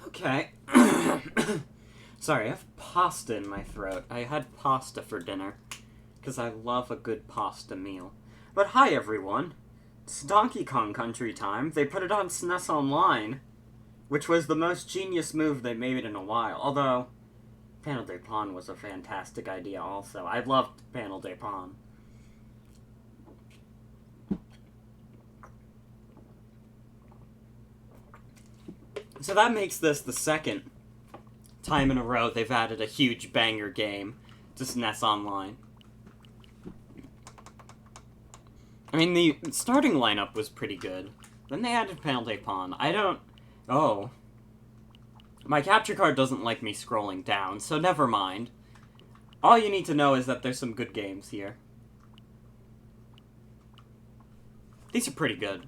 Okay. Sorry, I have pasta in my throat. I had pasta for dinner. Because I love a good pasta meal. But hi, everyone. It's Donkey Kong Country time. They put it on SNES Online, which was the most genius move they made in a while. Although, Panel de Pon was a fantastic idea also. I loved Panel de Pon. So that makes this the second time in a row they've added a huge banger game to SNES Online. I mean, the starting lineup was pretty good. Then they added Panel de Pon. Oh. My capture card doesn't like me scrolling down, so never mind. All you need to know is that there's some good games here. These are pretty good.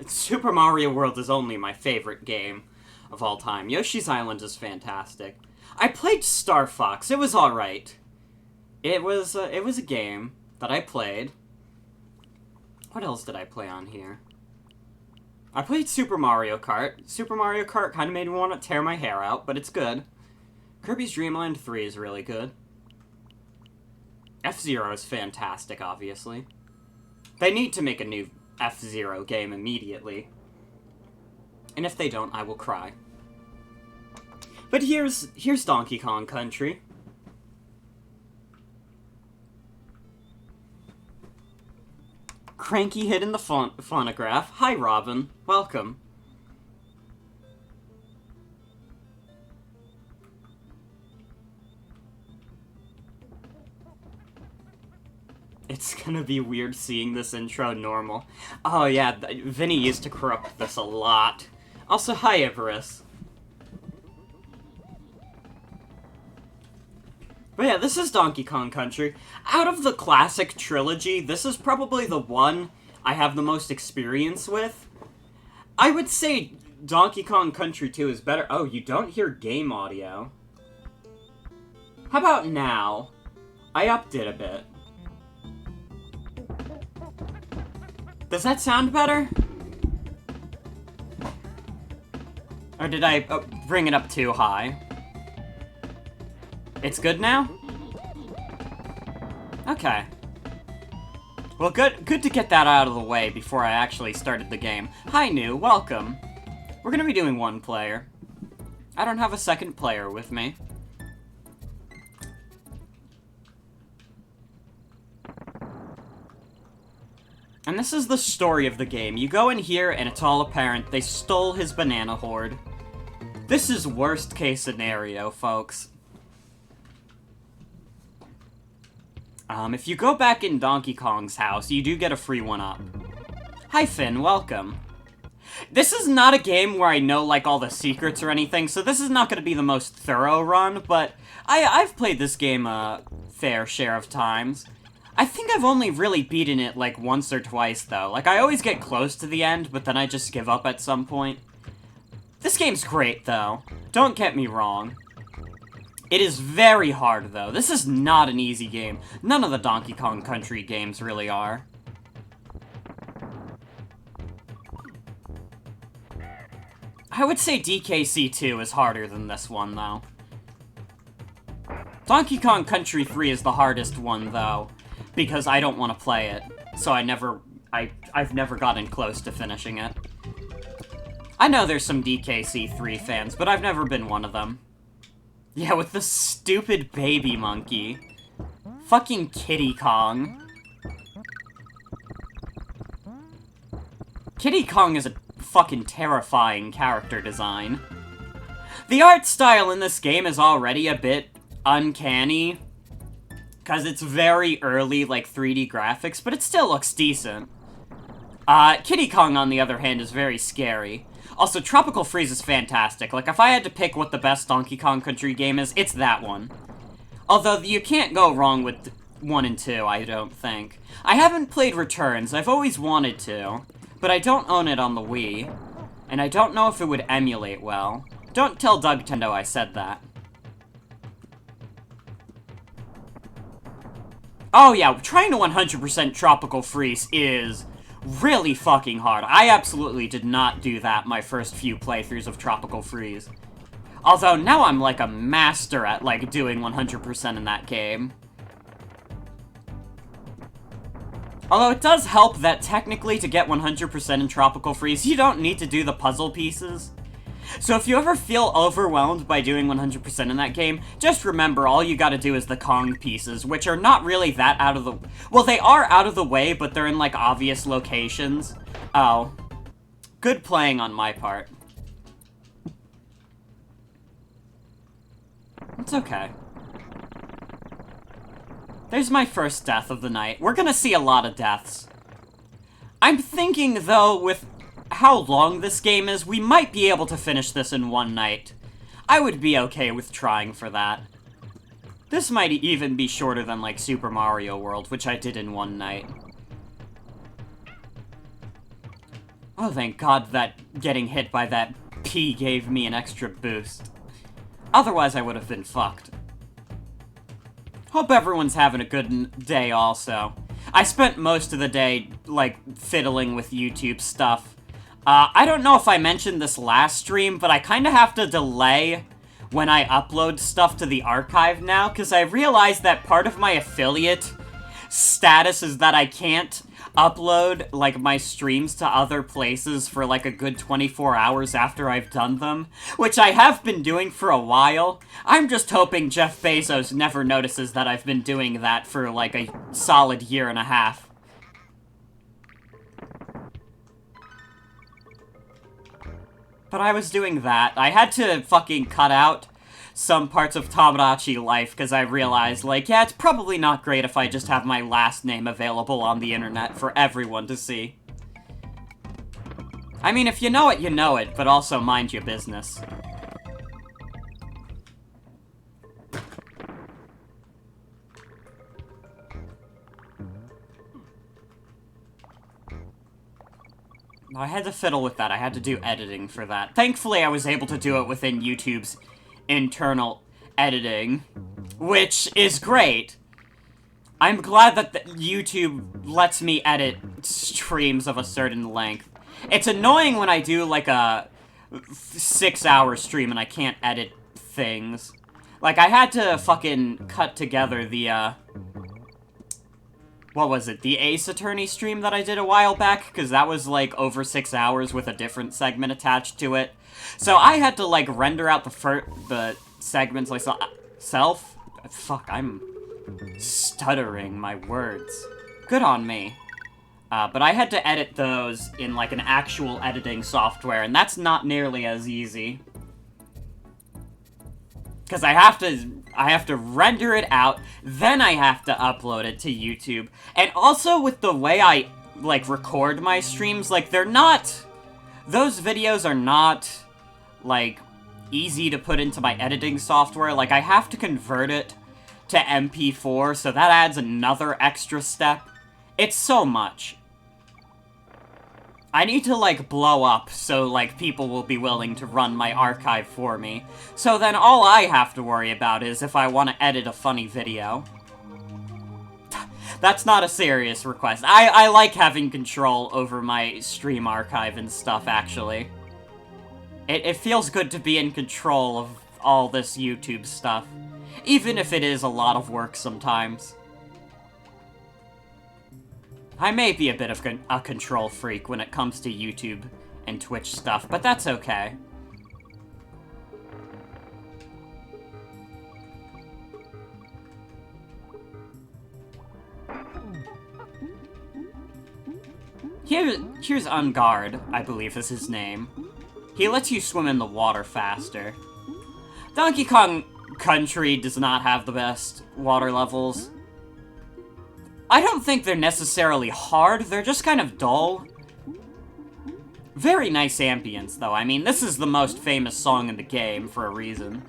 Super Mario World is only my favorite game of all time. Yoshi's Island is fantastic. I played Star Fox. It was alright. It was a game that I played. What else did I play on here? I played Super Mario Kart. Super Mario Kart kind of made me want to tear my hair out, but it's good. Kirby's Dream Land 3 is really good. F-Zero is fantastic, obviously. They need to make a new F-Zero game immediately. And if they don't, I will cry. But here's Donkey Kong Country. Cranky hit in the phonograph. Hi, Robin. Welcome. It's gonna be weird seeing this intro normal. Oh yeah, Vinny used to corrupt this a lot. Also, hi, Icarus. But yeah, this is Donkey Kong Country. Out of the classic trilogy, this is probably the one I have the most experience with. I would say Donkey Kong Country 2 is better. Oh, you don't hear game audio. How about now? I upped it a bit. Does that sound better? Or did I bring it up too high? It's good now? Okay. Well, good to get that out of the way before I actually started the game. Hi, New. Welcome. We're gonna be doing one player. I don't have a second player with me. And this is the story of the game. You go in here and it's all apparent they stole his banana horde. This is worst case scenario, folks. If you go back in Donkey Kong's house, you do get a free one-up. Hi, Finn. Welcome. This is not a game where I know, like, all the secrets or anything, so this is not going to be the most thorough run, but I've played this game a fair share of times. I think I've only really beaten it, like, once or twice, though. Like, I always get close to the end, but then I just give up at some point. This game's great, though. Don't get me wrong. It is very hard, though. This is not an easy game. None of the Donkey Kong Country games really are. I would say DKC 2 is harder than this one, though. Donkey Kong Country 3 is the hardest one, though, because I don't want to play it, so I've never gotten close to finishing it. I know there's some DKC 3 fans, but I've never been one of them. Yeah, with the stupid baby monkey. Fucking Kiddy Kong. Kiddy Kong is a fucking terrifying character design. The art style in this game is already a bit uncanny, because it's very early, like, 3D graphics, but it still looks decent. Kiddy Kong, on the other hand, is very scary. Also, Tropical Freeze is fantastic. Like, if I had to pick what the best Donkey Kong Country game is, it's that one. Although, you can't go wrong with 1 and 2, I don't think. I haven't played Returns. I've always wanted to, but I don't own it on the Wii, and I don't know if it would emulate well. Don't tell Doug Tendo I said that. Oh yeah, trying to 100% Tropical Freeze is really fucking hard. I absolutely did not do that my first few playthroughs of Tropical Freeze. Although, now I'm like a master at, like, doing 100% in that game. Although it does help that technically to get 100% in Tropical Freeze, you don't need to do the puzzle pieces. So if you ever feel overwhelmed by doing 100% in that game, just remember all you gotta do is the Kong pieces, which are not really that out of the... Well, they are out of the way, but they're in, like, obvious locations. Oh. Good playing on my part. It's okay. There's my first death of the night. We're gonna see a lot of deaths. I'm thinking, though, with how long this game is, we might be able to finish this in one night. I would be okay with trying for that. This might even be shorter than, like, Super Mario World, which I did in one night. Oh, thank God that getting hit by that pea gave me an extra boost. Otherwise, I would have been fucked. Hope everyone's having a good day also. I spent most of the day, like, fiddling with YouTube stuff. I don't know if I mentioned this last stream, but I kind of have to delay when I upload stuff to the archive now, because I realized that part of my affiliate status is that I can't upload, like, my streams to other places for, like, a good 24 hours after I've done them, which I have been doing for a while. I'm just hoping Jeff Bezos never notices that I've been doing that for, like, a solid year and a half. But I was doing that. I had to fucking cut out some parts of Tamagotchi Life, because I realized, like, yeah, it's probably not great if I just have my last name available on the internet for everyone to see. I mean, if you know it, you know it, but also mind your business. I had to fiddle with that. I had to do editing for that. Thankfully, I was able to do it within YouTube's internal editing, which is great. I'm glad that YouTube lets me edit streams of a certain length. It's annoying when I do, like, a 6-hour stream and I can't edit things. Like, I had to fucking cut together the, what was it? The Ace Attorney stream that I did a while back, because that was, like, over 6 hours with a different segment attached to it. So I had to, like, render out the segments myself. Fuck, I'm stuttering my words. Good on me. But I had to edit those in, like, an actual editing software, and that's not nearly as easy. Because I have to render it out, then I have to upload it to YouTube. And also with the way I, like, record my streams, like, they're not... Those videos are not, like, easy to put into my editing software. Like, I have to convert it to MP4, so that adds another extra step. It's so much. I need to, like, blow up so, like, people will be willing to run my archive for me. So then all I have to worry about is if I want to edit a funny video. That's not a serious request. I like having control over my stream archive and stuff, actually. It feels good to be in control of all this YouTube stuff. Even if it is a lot of work sometimes. I may be a bit of a control freak when it comes to YouTube and Twitch stuff, but that's okay. Here's Ungard, I believe is his name. He lets you swim in the water faster. Donkey Kong Country does not have the best water levels. I don't think they're necessarily hard, they're just kind of dull. Very nice ambience, though. I mean, this is the most famous song in the game for a reason.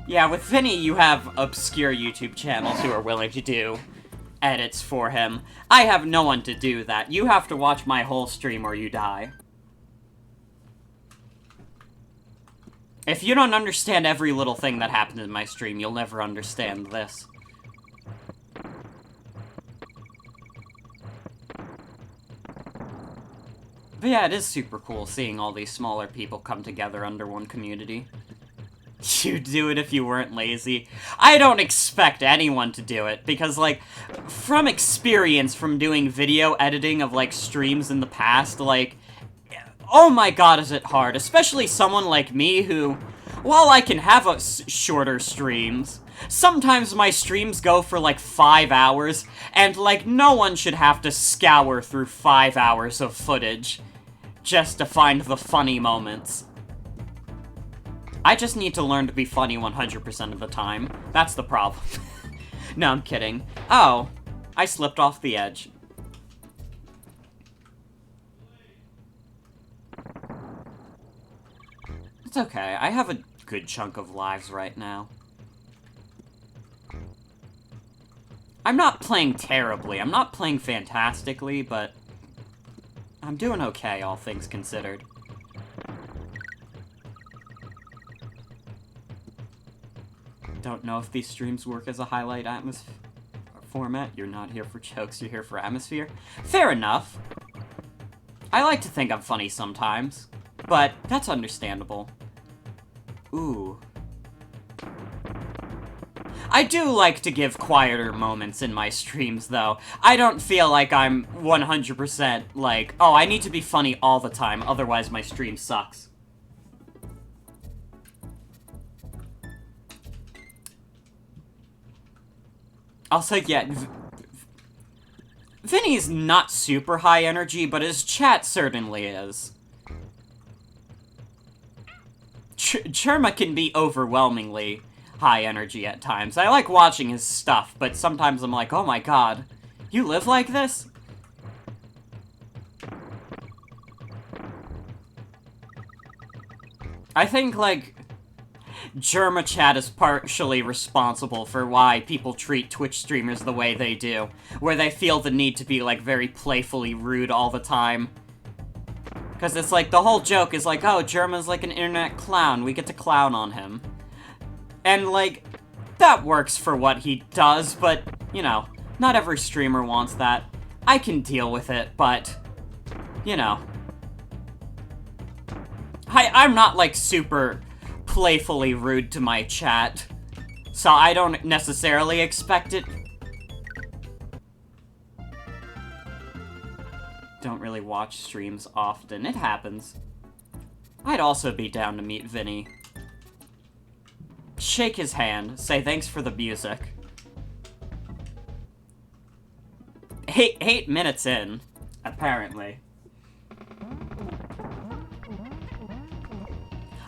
Yeah, with Vinny, you have obscure YouTube channels who are willing to do edits for him. I have no one to do that. You have to watch my whole stream or you die. If you don't understand every little thing that happened in my stream, you'll never understand this. But yeah, it is super cool seeing all these smaller people come together under one community. You'd do it if you weren't lazy. I don't expect anyone to do it, because, like, from experience from doing video editing of, like, streams in the past, like, oh my god, is it hard. Especially someone like me who, while I can have shorter streams, sometimes my streams go for, like, 5 hours, and, like, no one should have to scour through 5 hours of footage just to find the funny moments. I just need to learn to be funny 100% of the time. That's the problem. No, I'm kidding. Oh, I slipped off the edge. It's okay. I have a good chunk of lives right now. I'm not playing terribly. I'm not playing fantastically, but I'm doing okay, all things considered. Don't know if these streams work as a highlight atmosphere format. You're not here for jokes, you're here for atmosphere. Fair enough. I like to think I'm funny sometimes, but that's understandable. Ooh. I do like to give quieter moments in my streams, though. I don't feel like I'm 100% like, oh, I need to be funny all the time, otherwise my stream sucks. Also, yeah, Vinny's not super high energy, but his chat certainly is. Cherma can be overwhelmingly high energy at times. I like watching his stuff, but sometimes I'm like, oh my god, you live like this? I think, like, Germa chat is partially responsible for why people treat Twitch streamers the way they do, where they feel the need to be, like, very playfully rude all the time. Because it's like, the whole joke is like, oh, Germa's like an internet clown, we get to clown on him. And, like, that works for what he does, but, you know, not every streamer wants that. I can deal with it, but, you know. I'm not, like, super playfully rude to my chat, so I don't necessarily expect it. Don't really watch streams often. It happens. I'd also be down to meet Vinny. Shake his hand, say thanks for the music. 8 minutes in, apparently.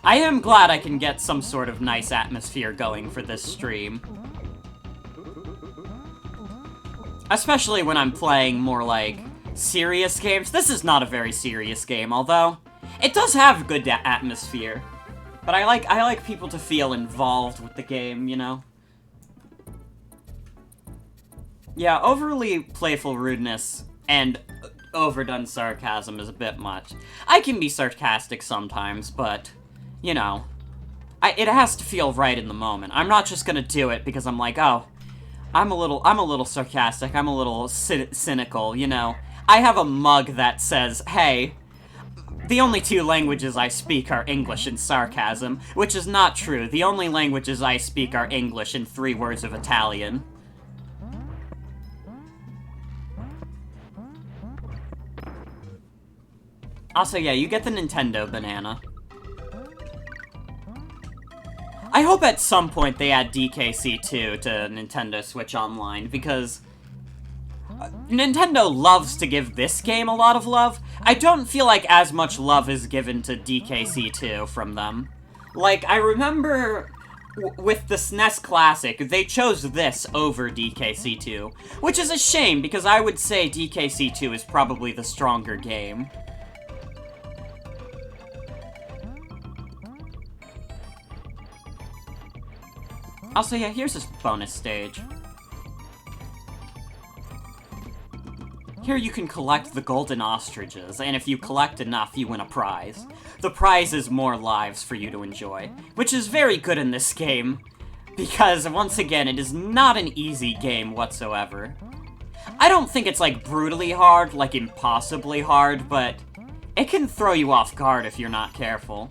I am glad I can get some sort of nice atmosphere going for this stream. Especially when I'm playing more, like, serious games. This is not a very serious game, although it does have good atmosphere. But I like people to feel involved with the game, you know? Yeah, overly playful rudeness and overdone sarcasm is a bit much. I can be sarcastic sometimes, but, you know, it has to feel right in the moment. I'm not just gonna do it because I'm like, oh, I'm a little sarcastic, I'm a little cynical, you know? I have a mug that says, hey, the only 2 languages I speak are English and sarcasm, which is not true. The only languages I speak are English and 3 words of Italian. Also, yeah, you get the Nintendo banana. I hope at some point they add DKC2 to Nintendo Switch Online, because Nintendo loves to give this game a lot of love. I don't feel like as much love is given to DKC2 from them. Like, I remember with the SNES Classic, they chose this over DKC2, which is a shame, because I would say DKC2 is probably the stronger game. Also, yeah, here's this bonus stage. Here you can collect the golden ostriches, and if you collect enough, you win a prize. The prize is more lives for you to enjoy, which is very good in this game, because, once again, it is not an easy game whatsoever. I don't think it's, like, brutally hard, like impossibly hard, but it can throw you off guard if you're not careful.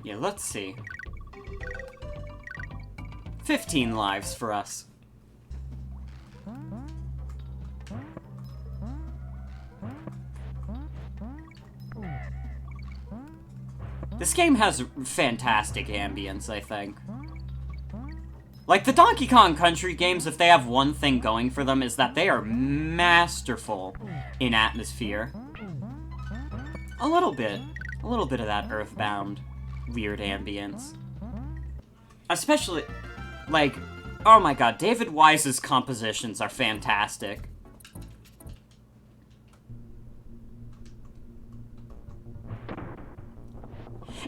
Yeah, let's see. 15 lives for us. This game has fantastic ambience, I think. Like, the Donkey Kong Country games, if they have one thing going for them, is that they are masterful in atmosphere. A little bit of that Earthbound weird ambience. Especially, like, oh my god, David Wise's compositions are fantastic.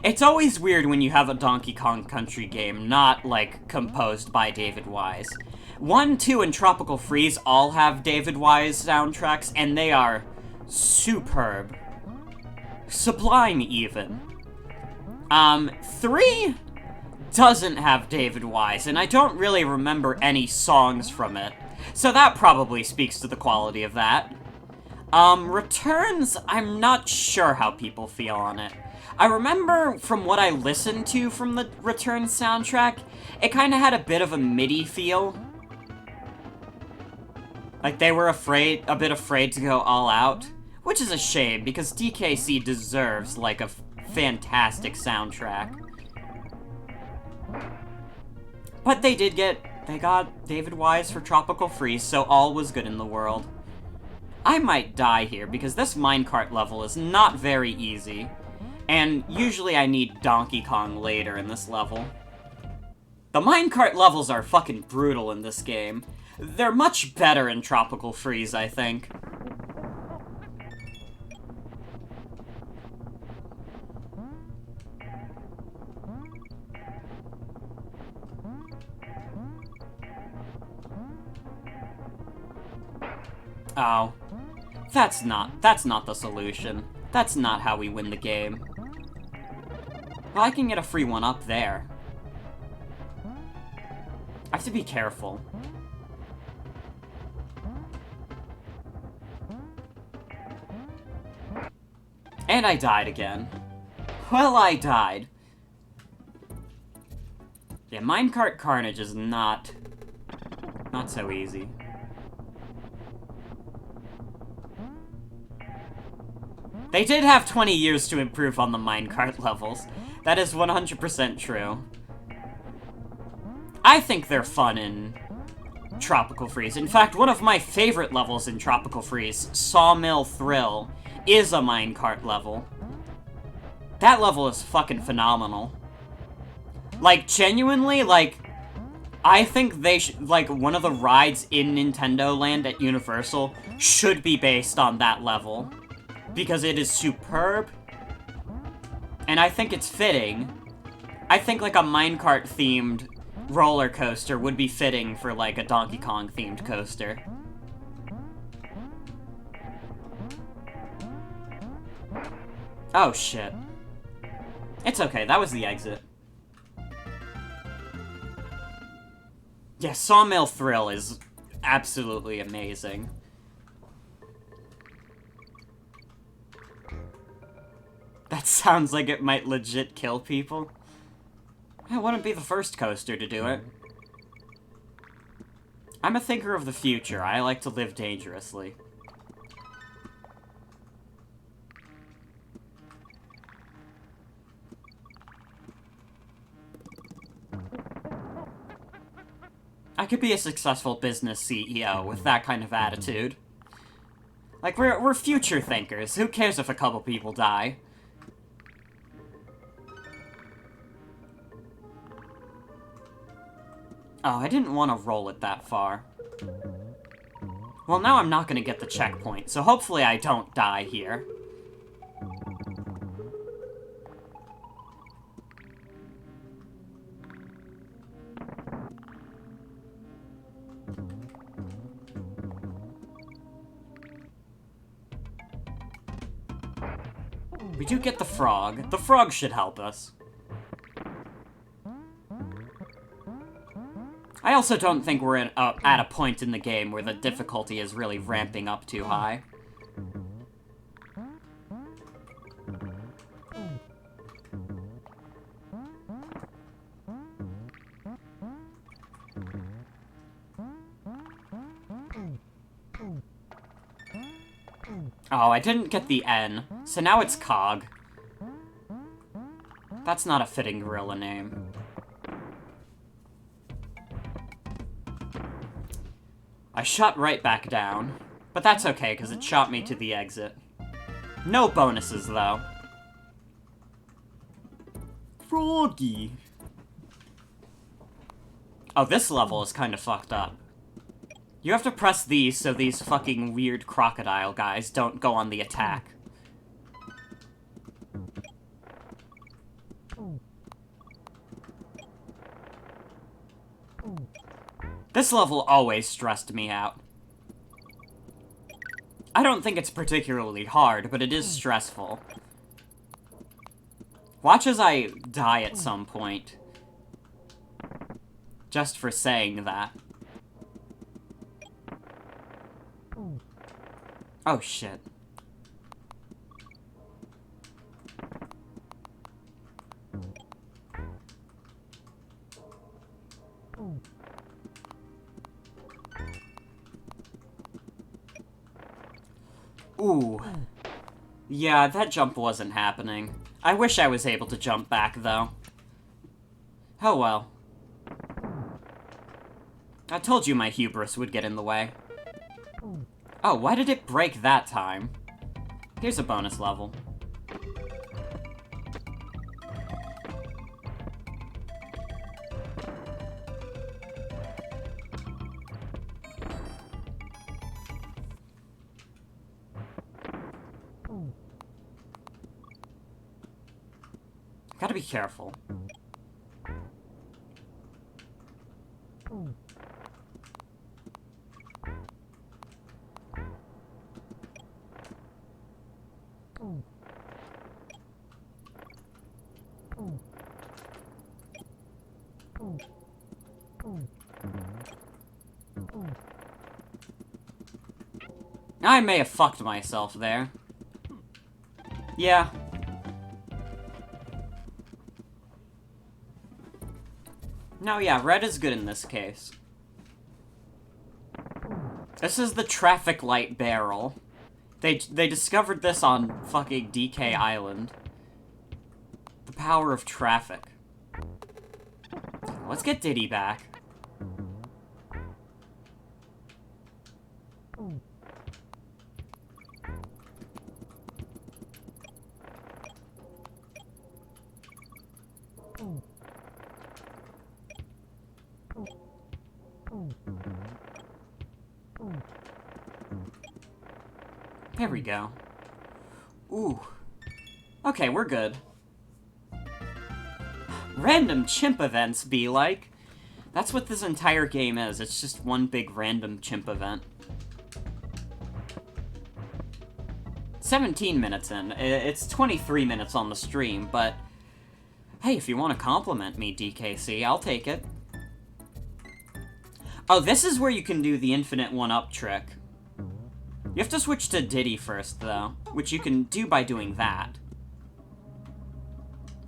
It's always weird when you have a Donkey Kong Country game not, like, composed by David Wise. 1, 2, and Tropical Freeze all have David Wise soundtracks, and they are superb. Sublime, even. 3 doesn't have David Wise, and I don't really remember any songs from it. So that probably speaks to the quality of that. Returns, I'm not sure how people feel on it. I remember from what I listened to from the Returns soundtrack, it kind of had a bit of a MIDI feel. Like they were a bit afraid to go all out. Which is a shame, because DKC deserves, like, a fantastic soundtrack. But they got David Wise for Tropical Freeze, so all was good in the world. I might die here, because this minecart level is not very easy. And usually I need Donkey Kong later in this level. The minecart levels are fucking brutal in this game. They're much better in Tropical Freeze, I think. Oh. That's not the solution. That's not how we win the game. Well, I can get a free one up there. I have to be careful. And I died again. Well, I died. Yeah, Minecart Carnage is not so easy. They did have 20 years to improve on the minecart levels. That is 100% true. I think they're fun in Tropical Freeze. In fact, one of my favorite levels in Tropical Freeze, Sawmill Thrill, is a minecart level. That level is fucking phenomenal. Like, genuinely, like, I think they should, like, one of the rides in Nintendo Land at Universal should be based on that level. Because it is superb, and I think it's fitting. I think, like, a minecart-themed roller coaster would be fitting for, like, a Donkey Kong-themed coaster. Oh, shit. It's okay, that was the exit. Yeah, Sawmill Thrill is absolutely amazing. That sounds like it might legit kill people. I wouldn't be the first coaster to do it. I'm a thinker of the future. I like to live dangerously. I could be a successful business CEO with that kind of attitude. Like, we're future thinkers. Who cares if a couple people die? Oh, I didn't want to roll it that far. Well, now I'm not gonna get the checkpoint, so hopefully I don't die here. We do get the frog. The frog should help us. I also don't think we're at a point in the game where the difficulty is really ramping up too high. Oh, I didn't get the N, so now it's Cog. That's not a fitting gorilla name. I shot right back down, but that's okay, because it shot me to the exit. No bonuses, though. Froggy. Oh, this level is kind of fucked up. You have to press these so these fucking weird crocodile guys don't go on the attack. This level always stressed me out. I don't think it's particularly hard, but it is stressful. Watch as I die at some point. Just for saying that. Oh, shit. Ooh. Yeah, that jump wasn't happening. I wish I was able to jump back, though. Oh well. I told you my hubris would get in the way. Oh, why did it break that time? Here's a bonus level. Gotta be careful. I may have fucked myself there. Yeah. No, yeah, red is good in this case. This is the traffic light barrel. They discovered this on fucking DK Island. The power of traffic. Let's get Diddy back. There we go. Ooh. Okay, we're good. Random chimp events be like. That's what this entire game is. It's just one big random chimp event. 17 minutes in. It's 23 minutes on the stream, but hey, if you want to compliment me, DKC, I'll take it. Oh, this is where you can do the infinite one-up trick. You have to switch to Diddy first, though, which you can do by doing that.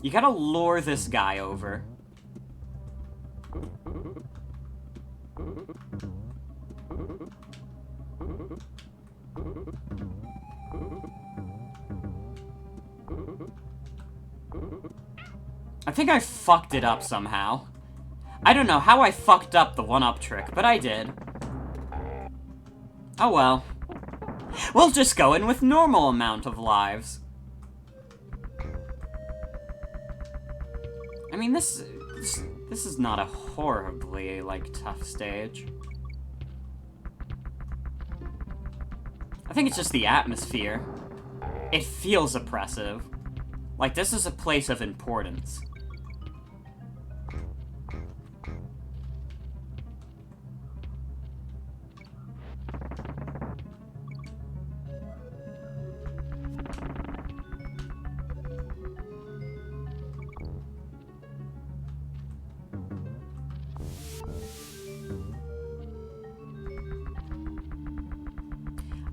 You gotta lure this guy over. I think I fucked it up somehow. I don't know how I fucked up the one-up trick, but I did. Oh well. We'll just go in with normal amount of lives. I mean, this is not a horribly, like, tough stage. I think it's just the atmosphere. It feels oppressive. Like, this is a place of importance.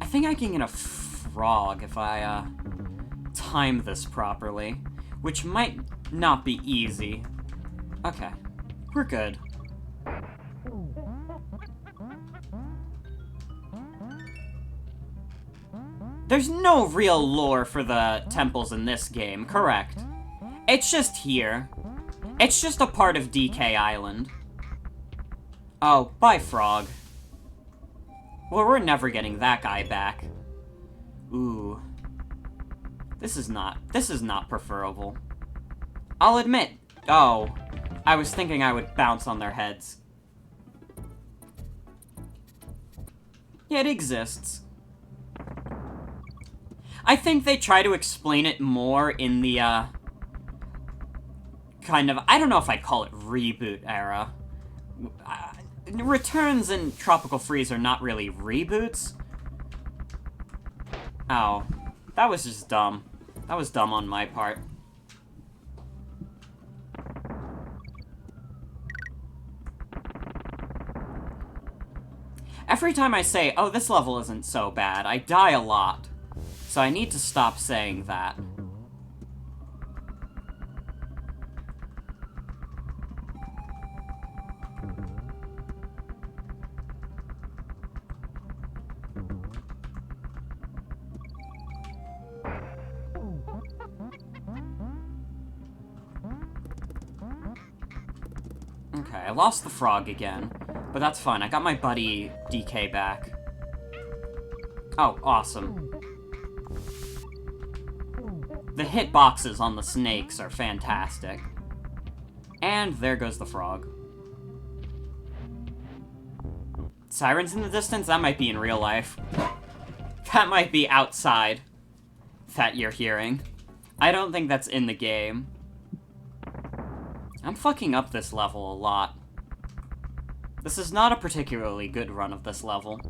I think I can get a frog if I, time this properly, which might not be easy. Okay, we're good. There's no real lore for the temples in this game, correct? It's just here. It's just a part of DK Island. Oh, bye, frog. Well, we're never getting that guy back. Ooh. This is not preferable. I'll admit. Oh, I was thinking I would bounce on their heads. Yeah, it exists. I think they try to explain it more in the, kind of, I don't know if I'd call it reboot era. Returns and Tropical Freeze are not really reboots. Oh, that was just dumb. That was dumb on my part. Every time I say, oh, this level isn't so bad, I die a lot. So I need to stop saying that. Okay, I lost the frog again, but that's fine. I got my buddy DK back. Oh, awesome. The hitboxes on the snakes are fantastic. And there goes the frog. Sirens in the distance? That might be in real life. That might be outside that you're hearing. I don't think that's in the game. I'm fucking up this level a lot. This is not a particularly good run of this level.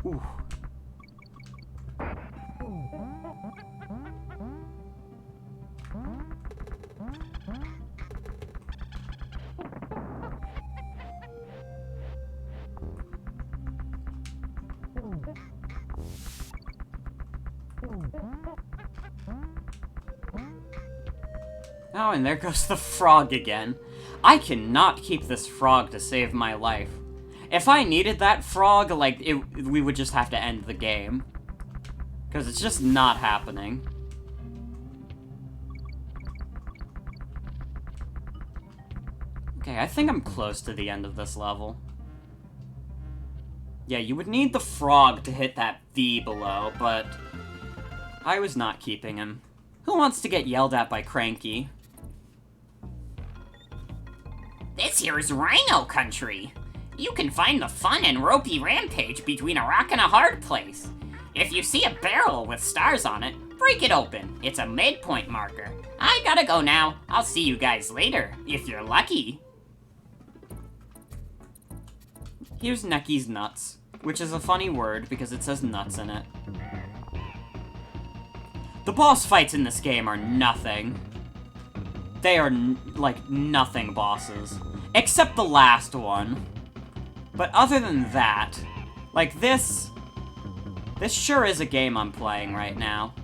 Ooh. Oh, and there goes the frog again. I cannot keep this frog to save my life. If I needed that frog, like, we would just have to end the game. Because it's just not happening. Okay, I think I'm close to the end of this level. Yeah, you would need the frog to hit that V below, but I was not keeping him. Who wants to get yelled at by Cranky? This here is Rhino Country. You can find the fun and ropey rampage between a rock and a hard place. If you see a barrel with stars on it, break it open. It's a midpoint marker. I gotta go now. I'll see you guys later, if you're lucky. Here's Necky's nuts, which is a funny word because it says nuts in it. The boss fights in this game are nothing. They are, like, nothing bosses. Except the last one. But other than that, like, this sure is a game I'm playing right now.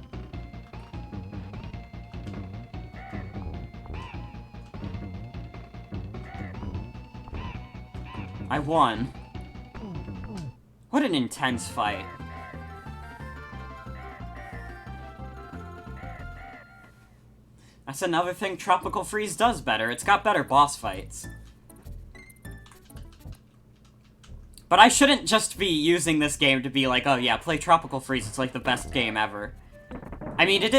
I won. What an intense fight. That's another thing Tropical Freeze does better. It's got better boss fights. But I shouldn't just be using this game to be like, oh yeah, play Tropical Freeze, it's like the best game ever. I mean,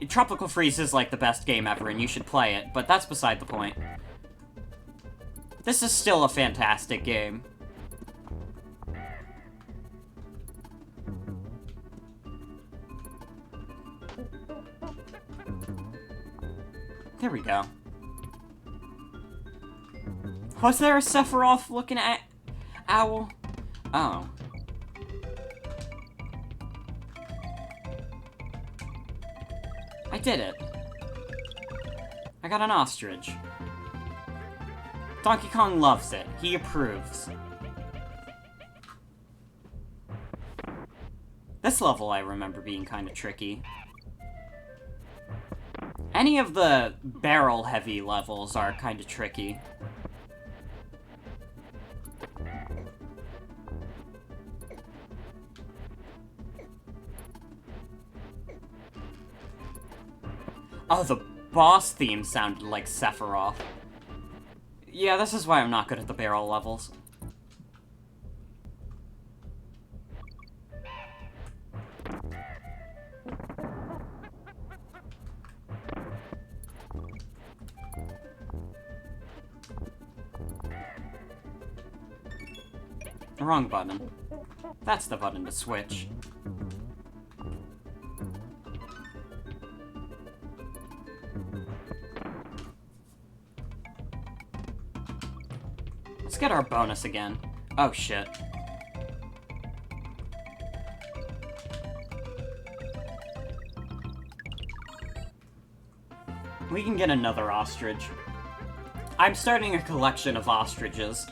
Tropical Freeze is like the best game ever, and you should play it, but that's beside the point. This is still a fantastic game. There we go. Was there a Sephiroth looking at owl? Oh. I did it. I got an ostrich. Donkey Kong loves it. He approves. This level I remember being kind of tricky. Any of the barrel-heavy levels are kind of tricky. Oh, the boss theme sounded like Sephiroth. Yeah, this is why I'm not good at the barrel levels. Wrong button. That's the button to switch. Let's get our bonus again. Oh, shit. We can get another ostrich. I'm starting a collection of ostriches.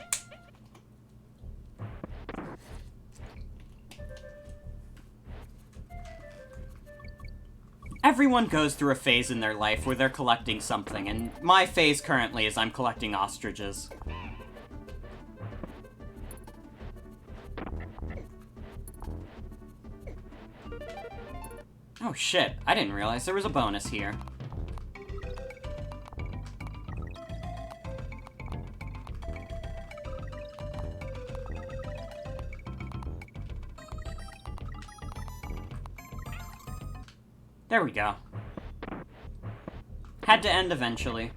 Everyone goes through a phase in their life where they're collecting something, and my phase currently is I'm collecting ostriches. Oh shit, I didn't realize there was a bonus here. There we go. Had to end eventually.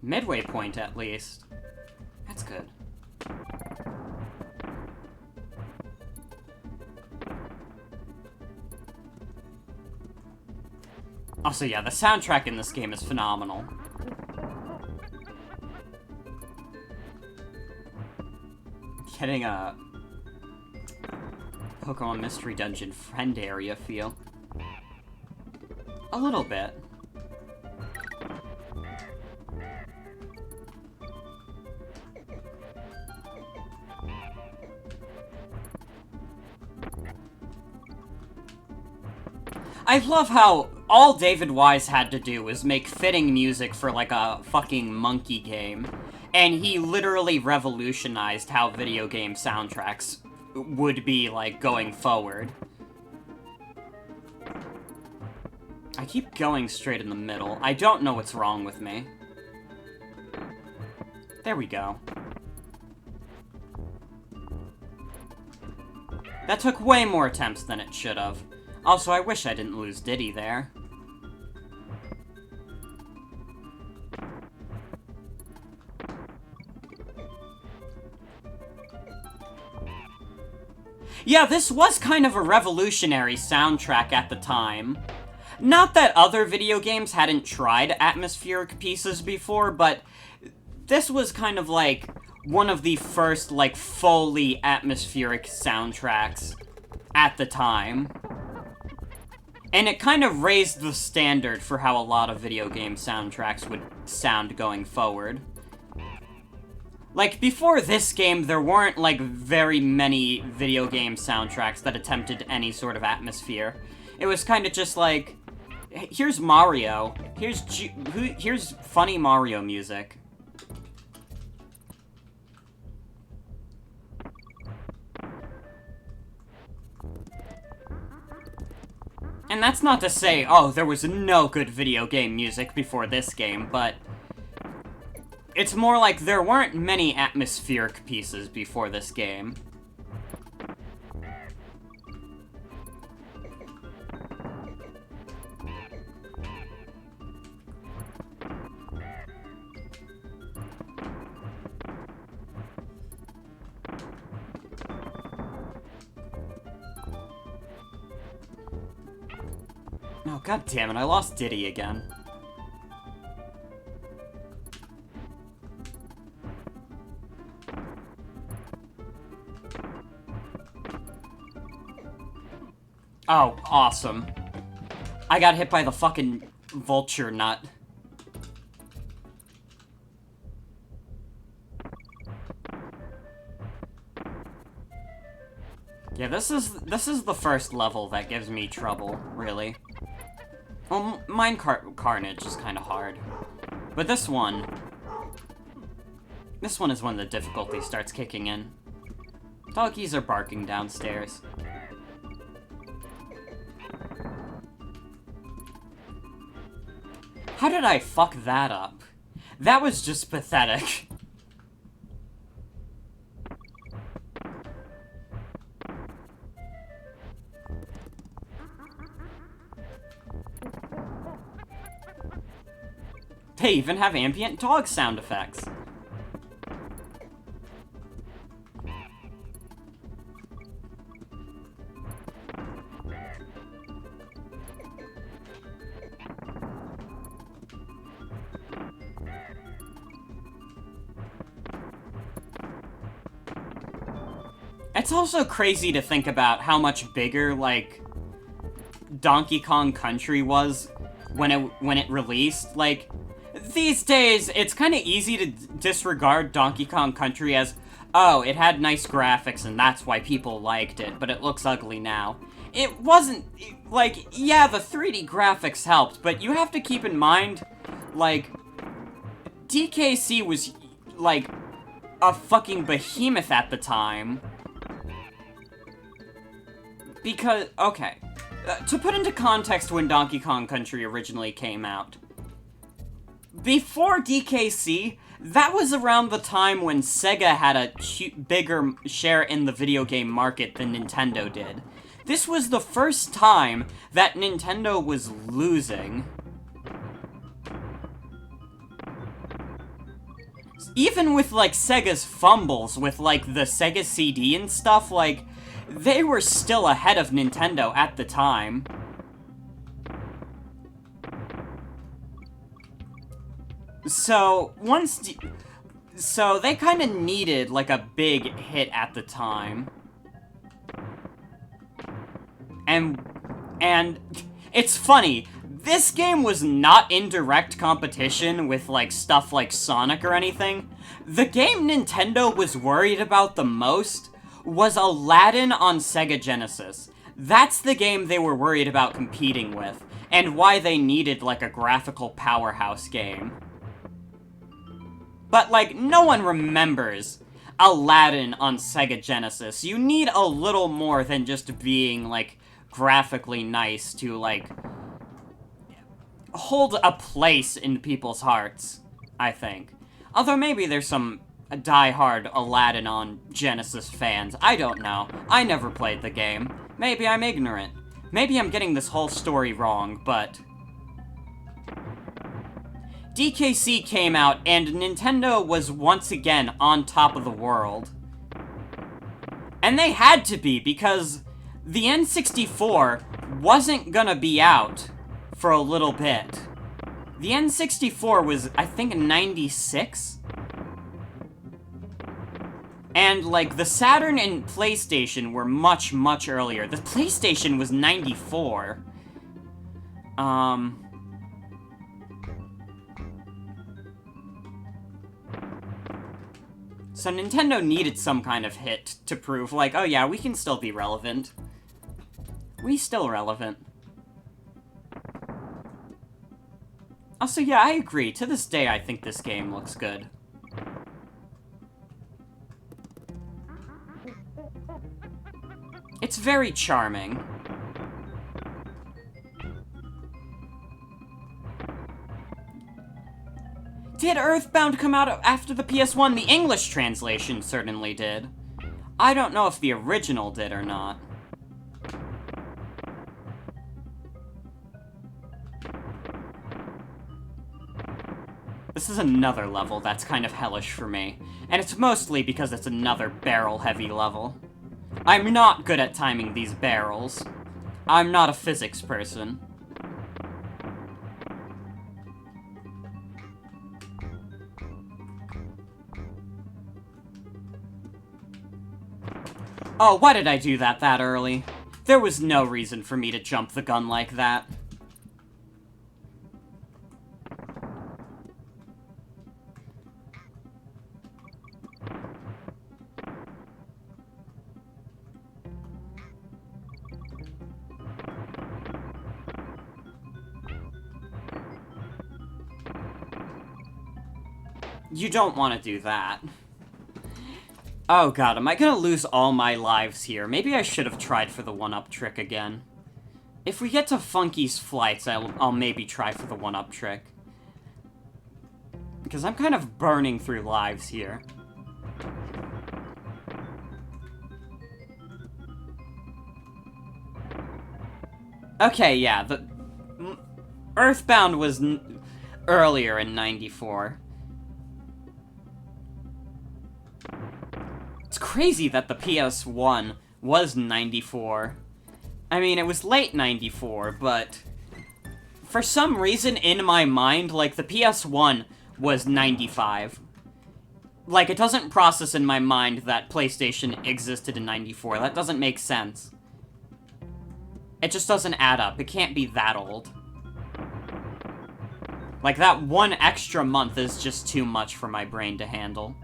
Midway point, at least. That's good. Also, yeah, the soundtrack in this game is phenomenal. Getting a Pokemon Mystery Dungeon friend area feel. A little bit. I love how all David Wise had to do was make fitting music for, like, a fucking monkey game. And he literally revolutionized how video game soundtracks would be, like, going forward. I keep going straight in the middle. I don't know what's wrong with me. There we go. That took way more attempts than it should have. Also, I wish I didn't lose Diddy there. Yeah, this was kind of a revolutionary soundtrack at the time. Not that other video games hadn't tried atmospheric pieces before, but this was kind of like one of the first, like, fully atmospheric soundtracks at the time. And it kind of raised the standard for how a lot of video game soundtracks would sound going forward. Like, before this game, there weren't, like, very many video game soundtracks that attempted any sort of atmosphere. It was kind of just like, here's Mario, here's funny Mario music. And that's not to say, oh, there was no good video game music before this game, but it's more like there weren't many atmospheric pieces before this game. Oh, god damn it, I lost Diddy again. Oh, awesome. I got hit by the fucking vulture nut. Yeah, this is the first level that gives me trouble, really. Well, Carnage is kind of hard. But this one is when the difficulty starts kicking in. Doggies are barking downstairs. How did I fuck that up? That was just pathetic. They even have ambient dog sound effects. It's also crazy to think about how much bigger, like, Donkey Kong Country was when it released. Like, these days, it's kind of easy to disregard Donkey Kong Country as, oh, it had nice graphics and that's why people liked it, but it looks ugly now. It wasn't, like, yeah, the 3D graphics helped, but you have to keep in mind, like, DKC was, like, a fucking behemoth at the time. Because, okay, to put into context when Donkey Kong Country originally came out, before DKC, that was around the time when Sega had a bigger share in the video game market than Nintendo did. This was the first time that Nintendo was losing. Even with, like, Sega's fumbles with, like, the Sega CD and stuff, like, they were still ahead of Nintendo at the time. So, so they kind of needed, like, a big hit at the time. And it's funny, this game was not in direct competition with, like, stuff like Sonic or anything. The game Nintendo was worried about the most was Aladdin on Sega Genesis. That's the game they were worried about competing with, and why they needed, like, a graphical powerhouse game. But, like, no one remembers Aladdin on Sega Genesis. You need a little more than just being, like, graphically nice to, like, hold a place in people's hearts, I think. Although maybe there's some die-hard Aladdin on Genesis fans. I don't know. I never played the game. Maybe I'm ignorant. Maybe I'm getting this whole story wrong, but DKC came out, and Nintendo was once again on top of the world. And they had to be, because the N64 wasn't gonna be out for a little bit. The N64 was, I think, 96? And, like, the Saturn and PlayStation were much, much earlier. The PlayStation was 94. So Nintendo needed some kind of hit to prove, like, oh yeah, we can still be relevant. We still relevant. Also, yeah, I agree. To this day, I think this game looks good. It's very charming. Did Earthbound come out after the PS1? The English translation certainly did. I don't know if the original did or not. This is another level that's kind of hellish for me, and it's mostly because it's another barrel-heavy level. I'm not good at timing these barrels. I'm not a physics person. Oh, why did I do that early? There was no reason for me to jump the gun like that. You don't want to do that. Oh god, am I gonna lose all my lives here? Maybe I should have tried for the one-up trick again. If we get to Funky's flights, I'll maybe try for the one-up trick. Because I'm kind of burning through lives here. Okay, yeah, the Earthbound was earlier in 94. It's crazy that the PS1 was 94. I mean, it was late 94, but for some reason in my mind, like, the PS1 was 95. Like, it doesn't process in my mind that PlayStation existed in 94. That doesn't make sense. It just doesn't add up. It can't be that old. Like, that one extra month is just too much for my brain to handle.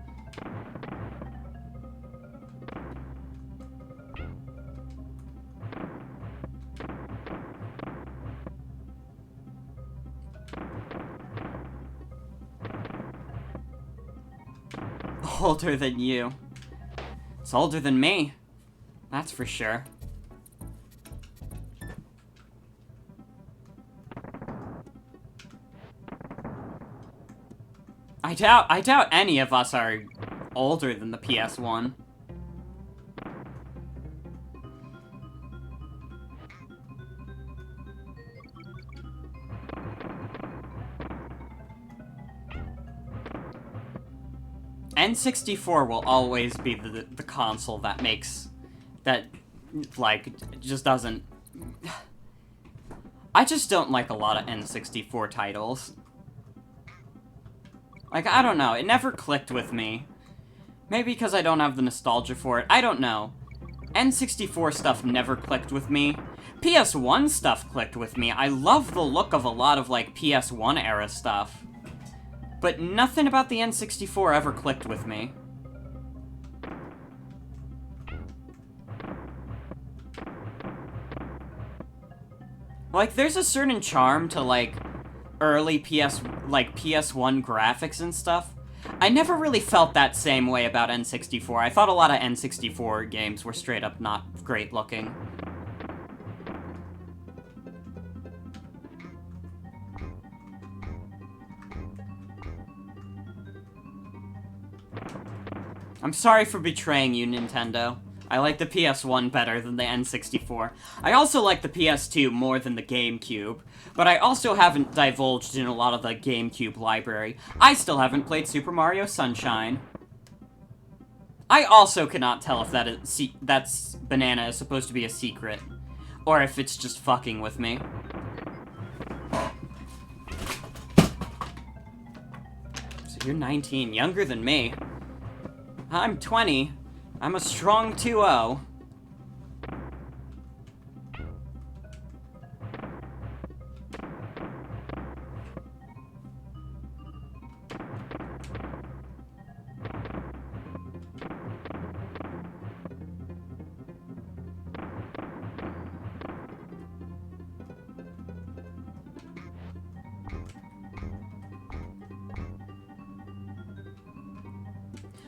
Older than you. It's older than me. That's for sure. I doubt any of us are older than the PS1. N64 will always be the console that makes... that, like, just doesn't... I just don't like a lot of N64 titles. Like, I don't know, it never clicked with me. Maybe because I don't have the nostalgia for it, I don't know. N64 stuff never clicked with me. PS1 stuff clicked with me. I love the look of a lot of, like, PS1 era stuff. But nothing about the N64 ever clicked with me. Like, there's a certain charm to, like, early PS1 graphics and stuff. I never really felt that same way about N64. I thought a lot of N64 games were straight up not great looking. I'm sorry for betraying you, Nintendo. I like the PS1 better than the N64. I also like the PS2 more than the GameCube, but I also haven't divulged in a lot of the GameCube library. I still haven't played Super Mario Sunshine. I also cannot tell if that's banana is supposed to be a secret, or if it's just fucking with me. So you're 19, younger than me. I'm 20. I'm a strong 2-0.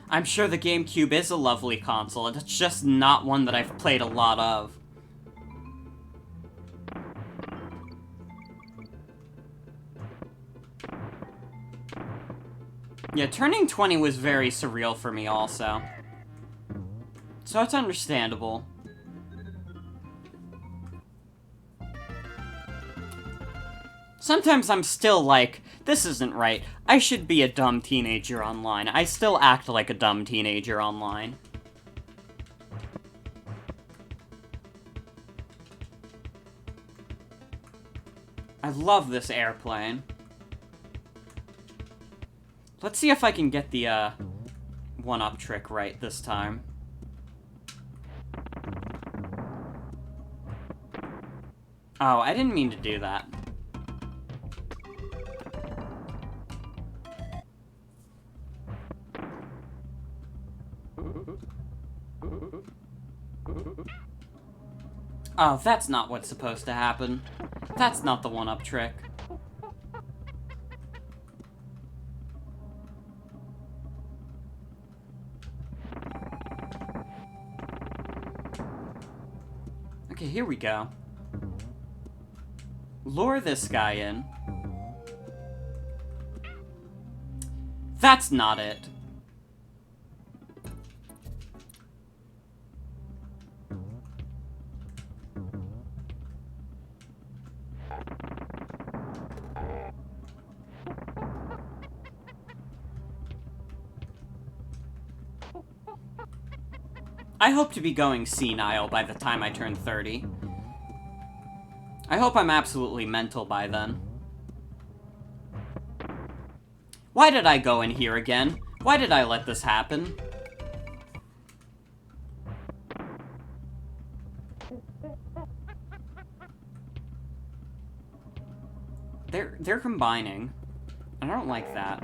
I'm sure the GameCube is a lovely console, it's just not one that I've played a lot of. Yeah, turning 20 was very surreal for me also. So it's understandable. Sometimes I'm still like, this isn't right. I should be a dumb teenager online. I still act like a dumb teenager online. I love this airplane. Let's see if I can get the, one-up trick right this time. Oh, I didn't mean to do that. Oh, that's not what's supposed to happen. That's not the one-up trick. Okay, here we go. Lure this guy in. That's not it. I hope to be going senile by the time I turn 30. I hope I'm absolutely mental by then. Why did I go in here again? Why did I let this happen? They're combining. I don't like that.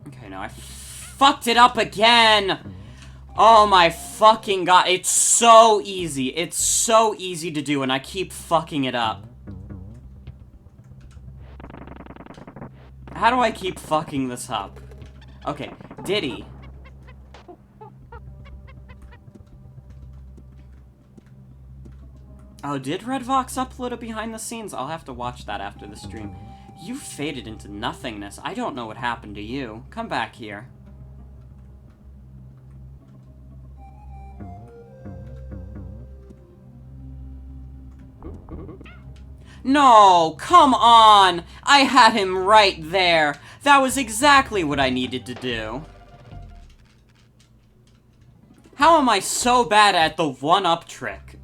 Okay, no, I fucked it up again! Oh my fucking god, it's so easy. It's so easy to do, and I keep fucking it up. How do I keep fucking this up? Okay, Diddy. Oh, did Redvox upload a behind the scenes? I'll have to watch that after the stream. You faded into nothingness. I don't know what happened to you. Come back here. No, come on! I had him right there. That was exactly what I needed to do. How am I so bad at the one-up trick?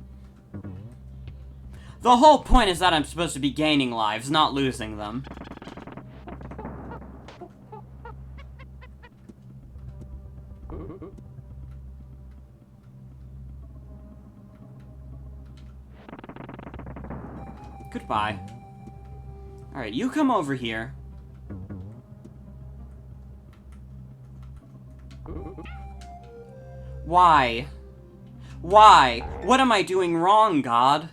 The whole point is that I'm supposed to be gaining lives, not losing them. Goodbye. Alright, you come over here. Why? Why? What am I doing wrong, God?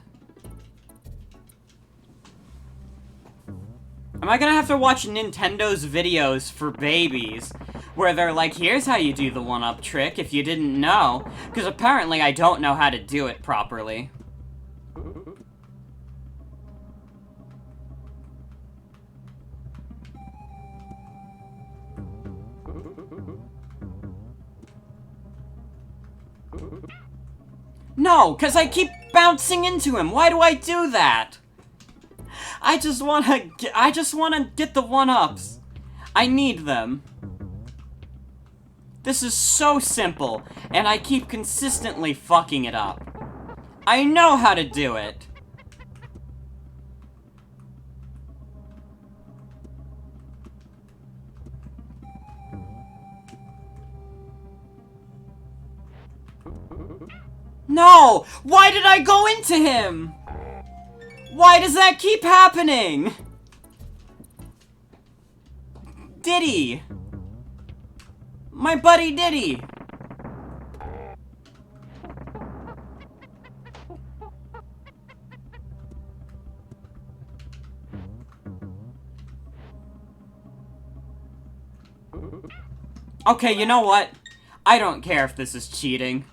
Am I gonna have to watch Nintendo's videos for babies, where they're like, here's how you do the one-up trick if you didn't know? Because apparently I don't know how to do it properly. No, because I keep bouncing into him. Why do I do that? I just wanna get the one-ups. I need them. This is so simple, and I keep consistently fucking it up. I know how to do it. No! Why did I go into him? Why does that keep happening? Diddy! My buddy Diddy! Okay, you know what? I don't care if this is cheating.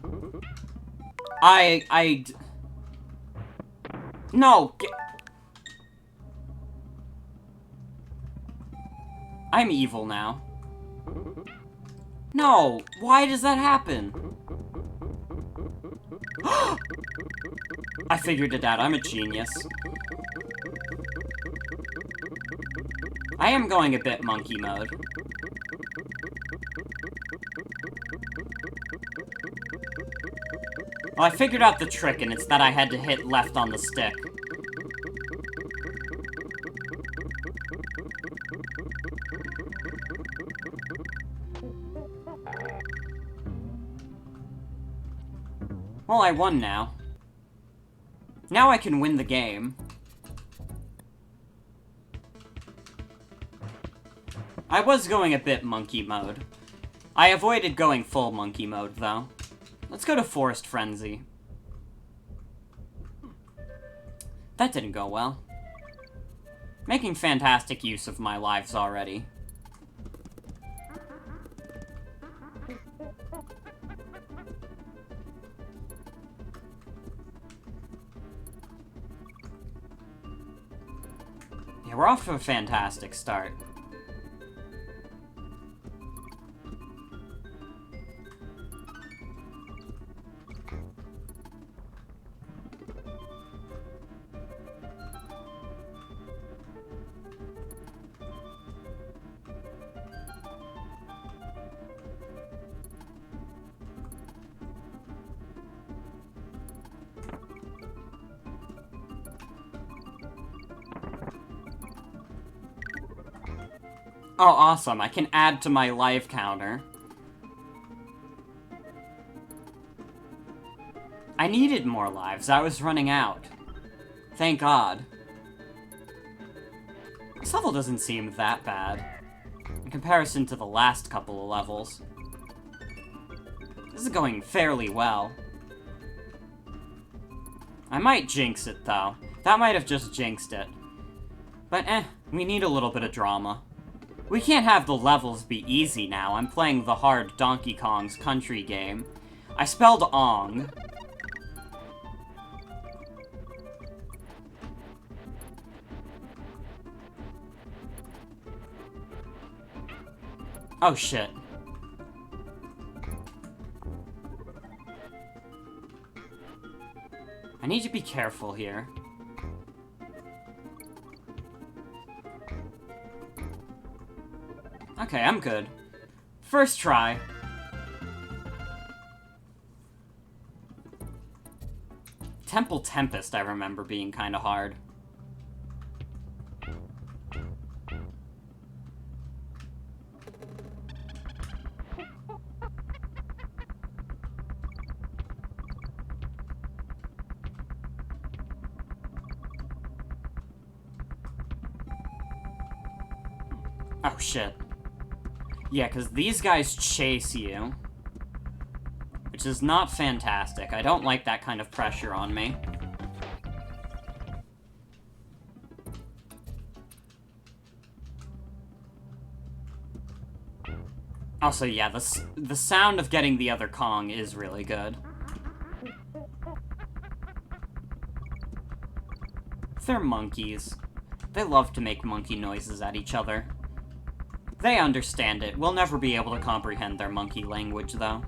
No! I'm evil now. No! Why does that happen? I figured it out. I'm a genius. I am going a bit monkey mode. Well, I figured out the trick, and it's that I had to hit left on the stick. Well, I won now. Now I can win the game. I was going a bit monkey mode. I avoided going full monkey mode, though. Let's go to Forest Frenzy. That didn't go well. Making fantastic use of my lives already. Yeah, we're off to a fantastic start. Oh, awesome. I can add to my life counter. I needed more lives. I was running out. Thank God. This level doesn't seem that bad, in comparison to the last couple of levels. This is going fairly well. I might jinx it, though. That might have just jinxed it. But we need a little bit of drama. We can't have the levels be easy now. I'm playing the hard Donkey Kong's Country game. I spelled Ong. Oh, shit. I need to be careful here. Okay, I'm good. First try. Temple Tempest, I remember being kinda hard. Oh, shit. Yeah, because these guys chase you. Which is not fantastic. I don't like that kind of pressure on me. Also, yeah, the sound of getting the other Kong is really good. They're monkeys. They love to make monkey noises at each other. They understand it. We'll never be able to comprehend their monkey language, though.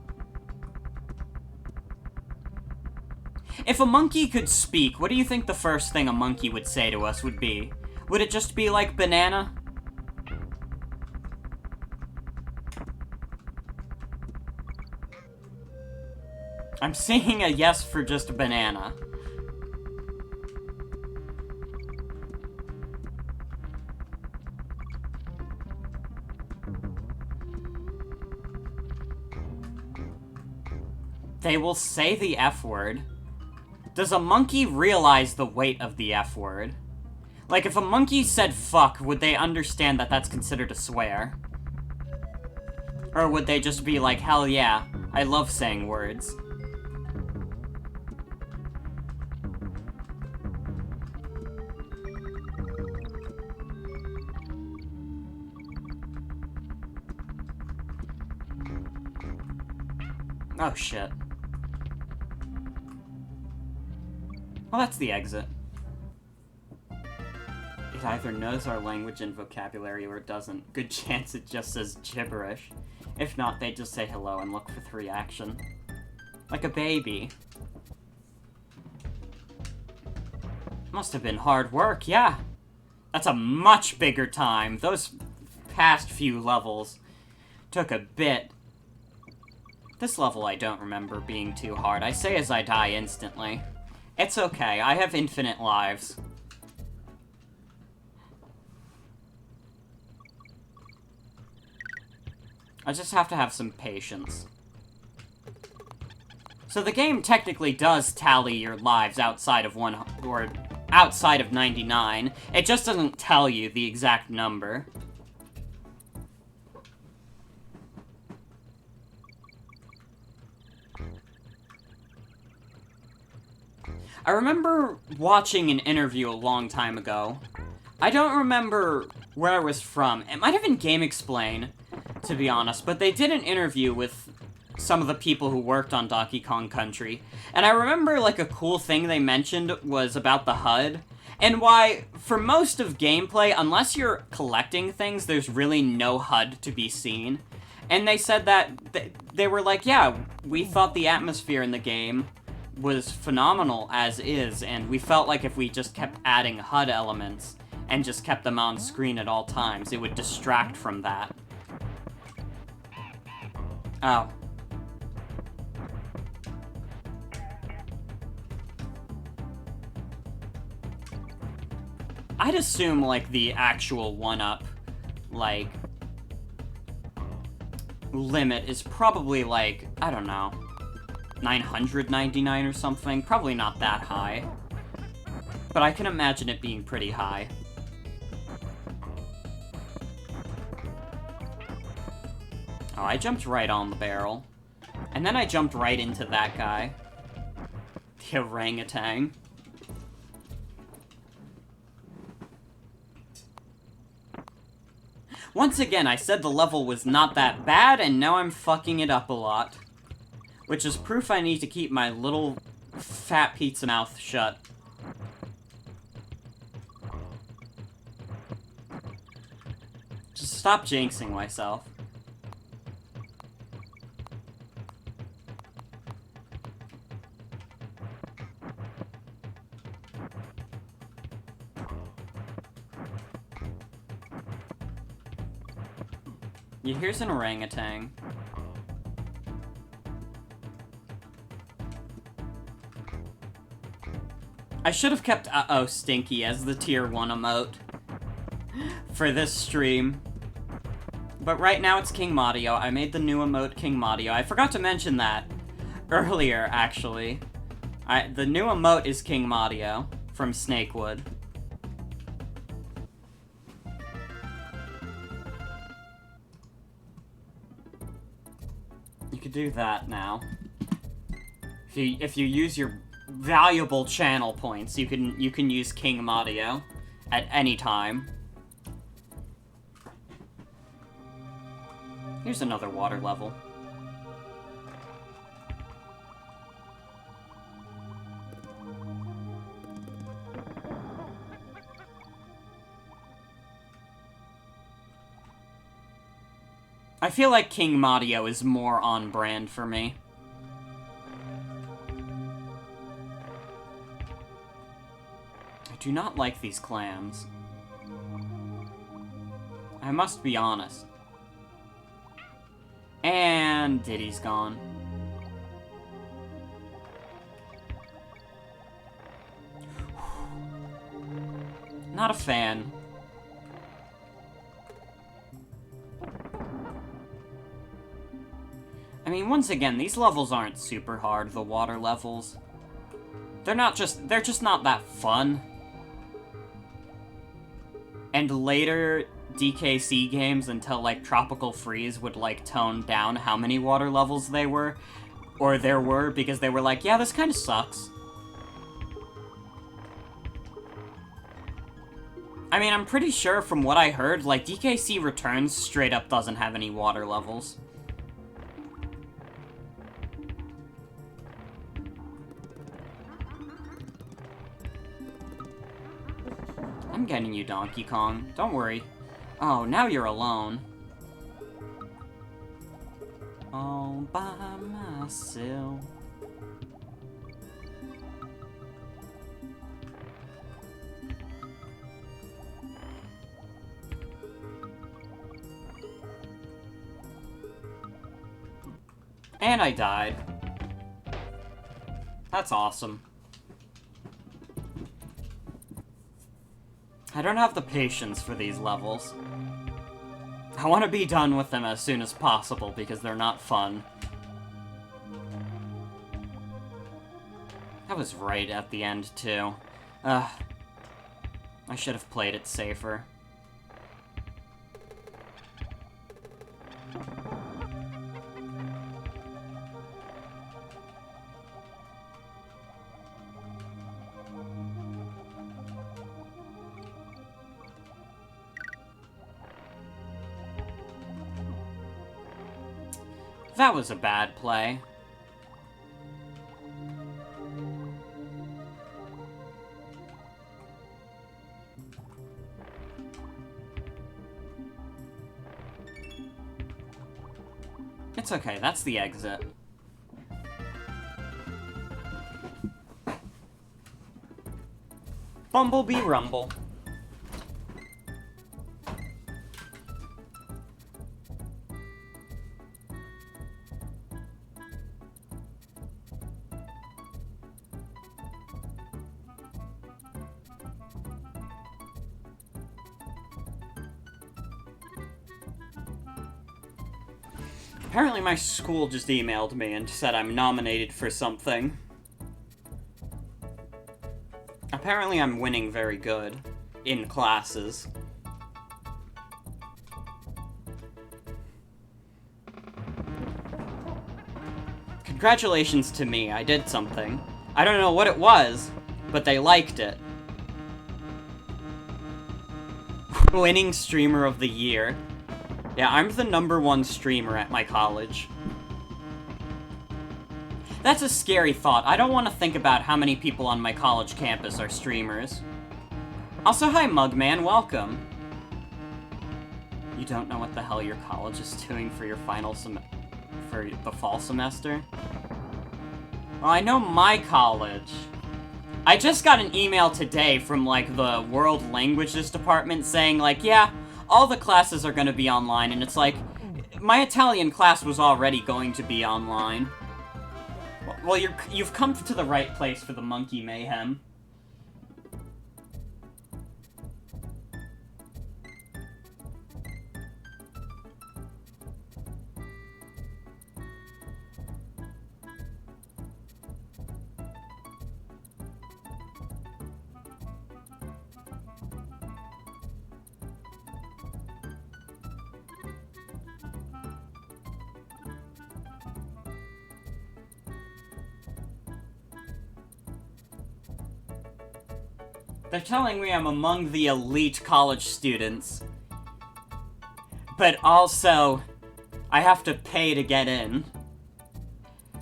If a monkey could speak, what do you think the first thing a monkey would say to us would be? Would it just be like, banana? I'm seeing a yes for just banana. They will say the F word. Does a monkey realize the weight of the F word? Like, if a monkey said fuck, would they understand that that's considered a swear? Or would they just be like, hell yeah, I love saying words? Oh shit. Well, that's the exit. It either knows our language and vocabulary or it doesn't. Good chance it just says gibberish. If not, they just say hello and look for the reaction. Like a baby. Must have been hard work, yeah. That's a much bigger time. Those past few levels took a bit. This level I don't remember being too hard. I say as I die instantly. It's okay, I have infinite lives. I just have to have some patience. So the game technically does tally your lives outside of outside of 99. It just doesn't tell you the exact number. I remember watching an interview a long time ago. I don't remember where I was from. It might have been GameXplain, to be honest, but they did an interview with some of the people who worked on Donkey Kong Country. And I remember, like, a cool thing they mentioned was about the HUD, and why, for most of gameplay, unless you're collecting things, there's really no HUD to be seen. And they said that, they were like, yeah, we thought the atmosphere in the game was phenomenal as is, and we felt like if we just kept adding HUD elements and just kept them on screen at all times, it would distract from that. Oh. I'd assume, like, the actual 1-up, like, limit is probably, like, I don't know, 999 or something. Probably not that high. But I can imagine it being pretty high. Oh, I jumped right on the barrel. And then I jumped right into that guy. The orangutan. Once again, I said the level was not that bad, and now I'm fucking it up a lot. Which is proof I need to keep my little fat pizza mouth shut. Just stop jinxing myself. Yeah, here's an orangutan. I should have kept Uh-oh Stinky as the tier 1 emote for this stream. But right now it's King Mario. I made the new emote King Mario. I forgot to mention that earlier, actually. The new emote is King Mario from Snakewood. You could do that now. If you use your valuable channel points, you can use King Mario at any time. Here's another water level. I feel like King Mario is more on brand for me. I do not like these clams. I must be honest. And Diddy's gone. Not a fan. I mean, once again, these levels aren't super hard, the water levels. They're just not that fun. And later DKC games, until, like, Tropical Freeze would, like, tone down how many water levels there were, because they were like, yeah, this kind of sucks. I mean, I'm pretty sure from what I heard, like, DKC Returns straight up doesn't have any water levels. I'm getting you, Donkey Kong. Don't worry. Oh, now you're alone. All by myself. And I died. That's awesome. I don't have the patience for these levels. I want to be done with them as soon as possible because they're not fun. That was right at the end, too. Ugh. I should have played it safer. That was a bad play. It's okay, that's the exit. Bumblebee Rumble. Apparently my school just emailed me and said I'm nominated for something. Apparently I'm winning very good in classes. Congratulations to me, I did something. I don't know what it was, but they liked it. Winning Streamer of the Year. Yeah, I'm the #1 streamer at my college. That's a scary thought. I don't want to think about how many people on my college campus are streamers. Also, hi Mugman, welcome. You don't know what the hell your college is doing for your for the fall semester? Well, I know my college. I just got an email today from, like, the World Languages Department saying, like, yeah, all the classes are gonna be online, and it's like, my Italian class was already going to be online. Well, you've come to the right place for the Monkey Mayhem. They're telling me I'm among the elite college students. But also, I have to pay to get in.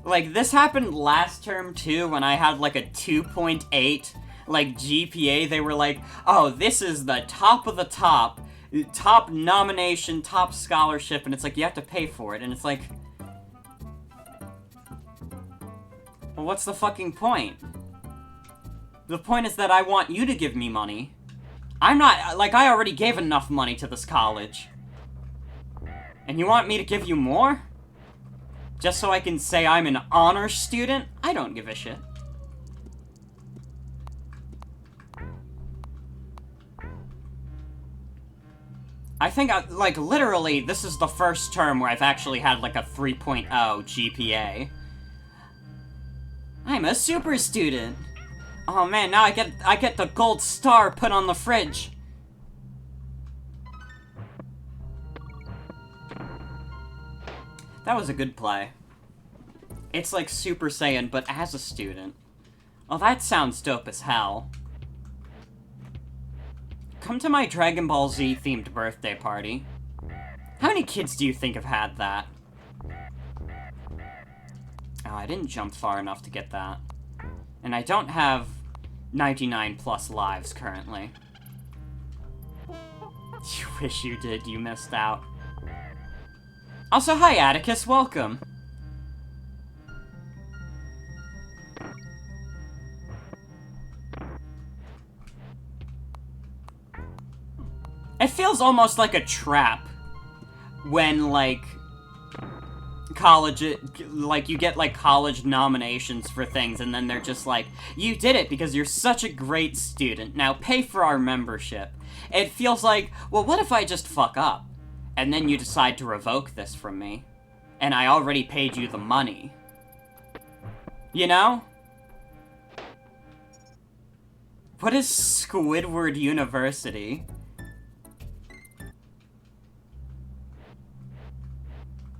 Like, this happened last term too, when I had like a 2.8, like, GPA. They were like, oh, this is the top of the top nomination, top scholarship, and it's like, you have to pay for it, and it's like, well, what's the fucking point? The point is that I want you to give me money. I'm not, like, I already gave enough money to this college. And you want me to give you more? Just so I can say I'm an honor student? I don't give a shit. I think, like, literally, this is the first term where I've actually had, like, a 3.0 GPA. I'm a super student. Oh man, now I get the gold star put on the fridge. That was a good play. It's like Super Saiyan, but as a student. Oh, that sounds dope as hell. Come to my Dragon Ball Z themed birthday party. How many kids do you think have had that? Oh, I didn't jump far enough to get that. And I don't have 99 plus lives currently. You wish you did, you missed out. Also, hi Atticus, welcome. It feels almost like a trap when, like, college, like, you get, like, college nominations for things, and then they're just like, you did it because you're such a great student, now pay for our membership. It feels like, well, what if I just fuck up? And then you decide to revoke this from me, and I already paid you the money. You know? What is Squidward University?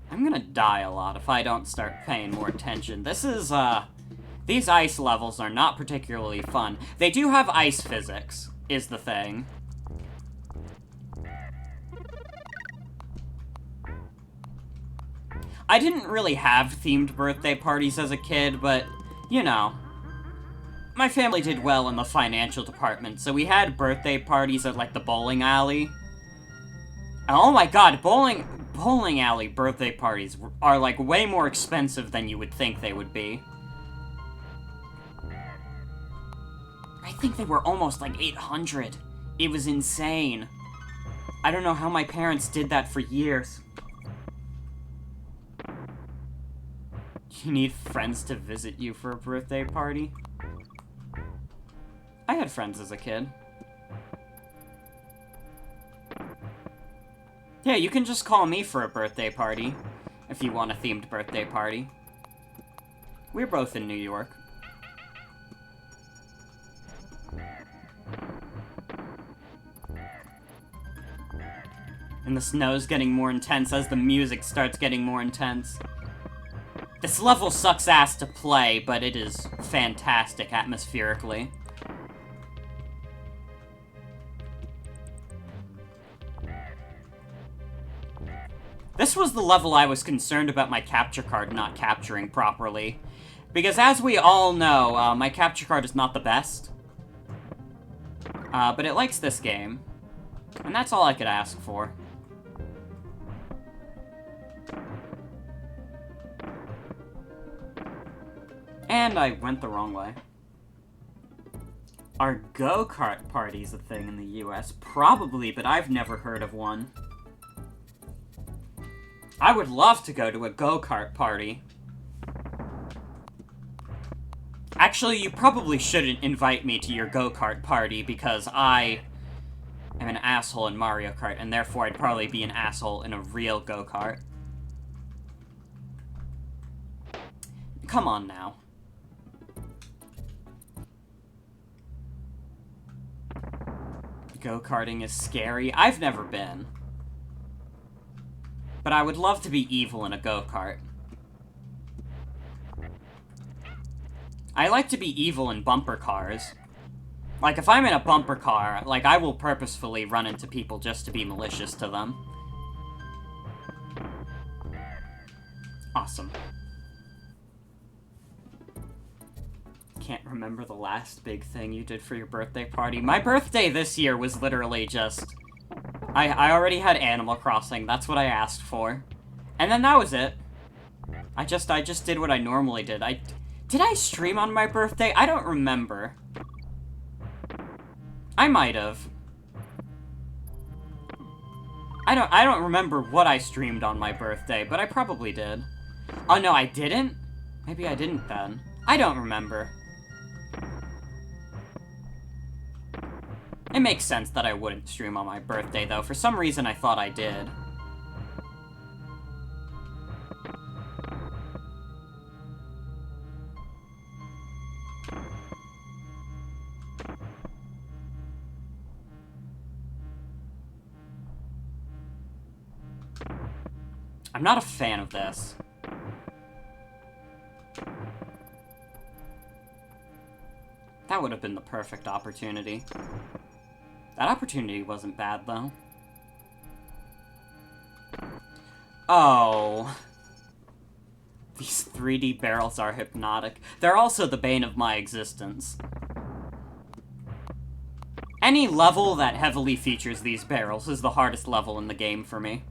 I'm gonna die a lot if I don't start paying more attention. This is, these ice levels are not particularly fun. They do have ice physics, is the thing. I didn't really have themed birthday parties as a kid, but, you know, my family did well in the financial department, so we had birthday parties at, like, the bowling alley. Oh my god, bowling alley birthday parties are, like, way more expensive than you would think they would be. I think they were almost, like, 800. It was insane. I don't know how my parents did that for years. You need friends to visit you for a birthday party? I had friends as a kid. Yeah, you can just call me for a birthday party, if you want a themed birthday party. We're both in New York. And the snow's getting more intense as the music starts getting more intense. This level sucks ass to play, but it is fantastic atmospherically. This was the level I was concerned about my capture card not capturing properly. Because as we all know, my capture card is not the best. But it likes this game. And that's all I could ask for. And I went the wrong way. Are go-kart parties a thing in the US? Probably, but I've never heard of one. I would love to go to a go-kart party. Actually, you probably shouldn't invite me to your go-kart party because I am an asshole in Mario Kart, and therefore I'd probably be an asshole in a real go-kart. Come on now. Go-karting is scary. I've never been. But I would love to be evil in a go-kart. I like to be evil in bumper cars. Like, if I'm in a bumper car, like, I will purposefully run into people just to be malicious to them. Awesome. Can't remember the last big thing you did for your birthday party. My birthday this year was literally just... I already had Animal Crossing, that's what I asked for. And then that was it. I just did what I normally did. Did I stream on my birthday? I don't remember. I might have. I don't remember what I streamed on my birthday, but I probably did. Oh no, I didn't? Maybe I didn't then. I don't remember. It makes sense that I wouldn't stream on my birthday, though. For some reason, I thought I did. I'm not a fan of this. That would have been the perfect opportunity. That opportunity wasn't bad, though. Oh. These 3D barrels are hypnotic. They're also the bane of my existence. Any level that heavily features these barrels is the hardest level in the game for me.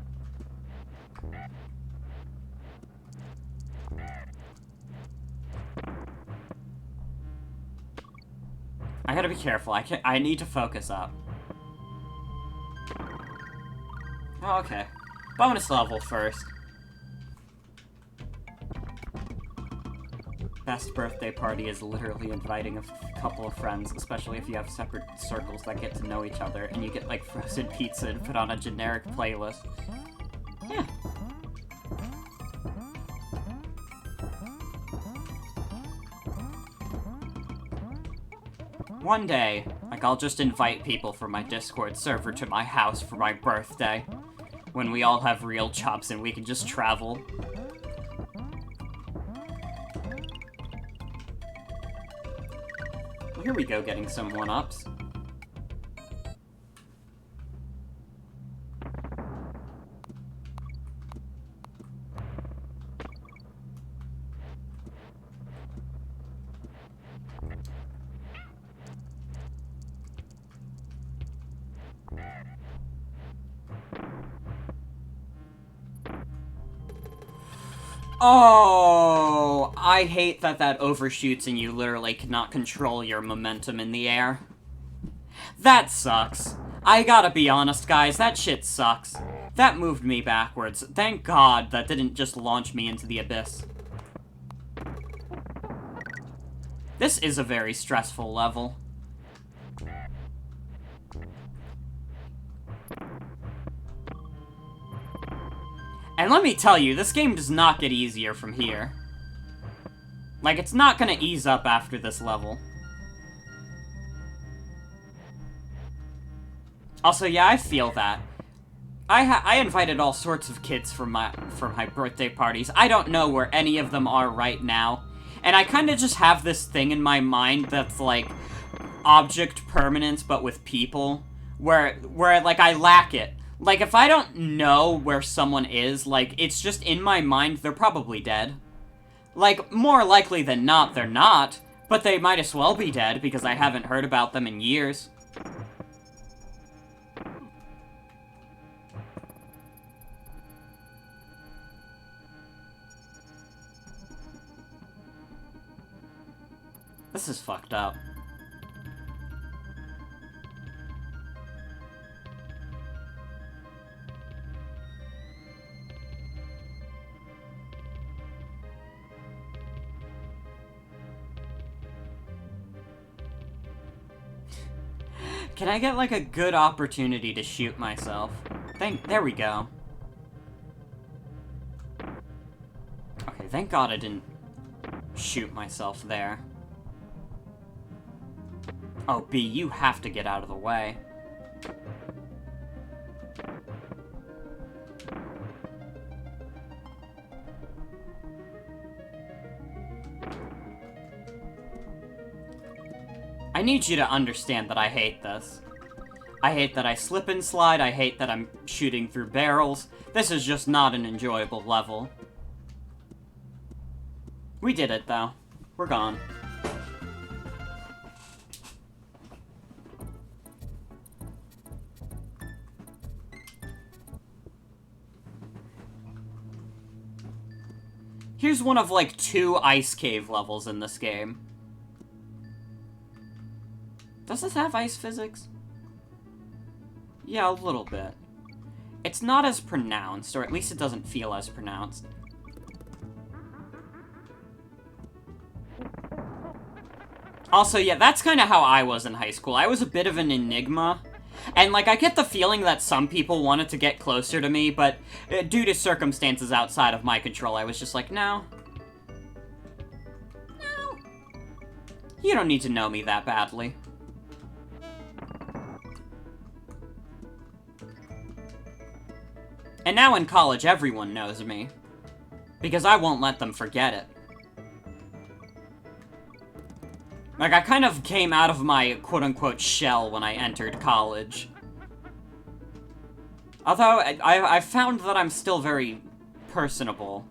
I gotta be careful. I need to focus up. Oh, okay. Bonus level first. Best birthday party is literally inviting a couple of friends, especially if you have separate circles that get to know each other, and you get, like, frozen pizza and put on a generic playlist. Yeah. One day, like, I'll just invite people from my Discord server to my house for my birthday. When we all have real jobs and we can just travel. Well, here we go, getting some one-ups. Oh, I hate that that overshoots and you literally cannot control your momentum in the air. That sucks. I gotta be honest, guys, that shit sucks. That moved me backwards. Thank God that didn't just launch me into the abyss. This is a very stressful level. And let me tell you, this game does not get easier from here. Like, it's not gonna ease up after this level. Also, yeah, I feel that. I invited all sorts of kids for my birthday parties. I don't know where any of them are right now. And I kind of just have this thing in my mind that's like object permanence, but with people, where like I lack it. Like, if I don't know where someone is, like, it's just in my mind, they're probably dead. Like, more likely than not, they're not, but they might as well be dead because I haven't heard about them in years. This is fucked up. Can I get, like, a good opportunity to shoot myself? There we go. Okay, thank God I didn't shoot myself there. Oh, B, you have to get out of the way. I need you to understand that I hate this. I hate that I slip and slide, I hate that I'm shooting through barrels. This is just not an enjoyable level. We did it, though. We're gone. Here's one of, like, 2 ice cave levels in this game. Does this have ice physics? Yeah, a little bit. It's not as pronounced, or at least it doesn't feel as pronounced. Also, yeah, that's kind of how I was in high school. I was a bit of an enigma. And, like, I get the feeling that some people wanted to get closer to me, but due to circumstances outside of my control, I was just like, no. No. You don't need to know me that badly. And now in college, everyone knows me. Because I won't let them forget it. Like, I kind of came out of my quote-unquote shell when I entered college. Although, I found that I'm still very personable.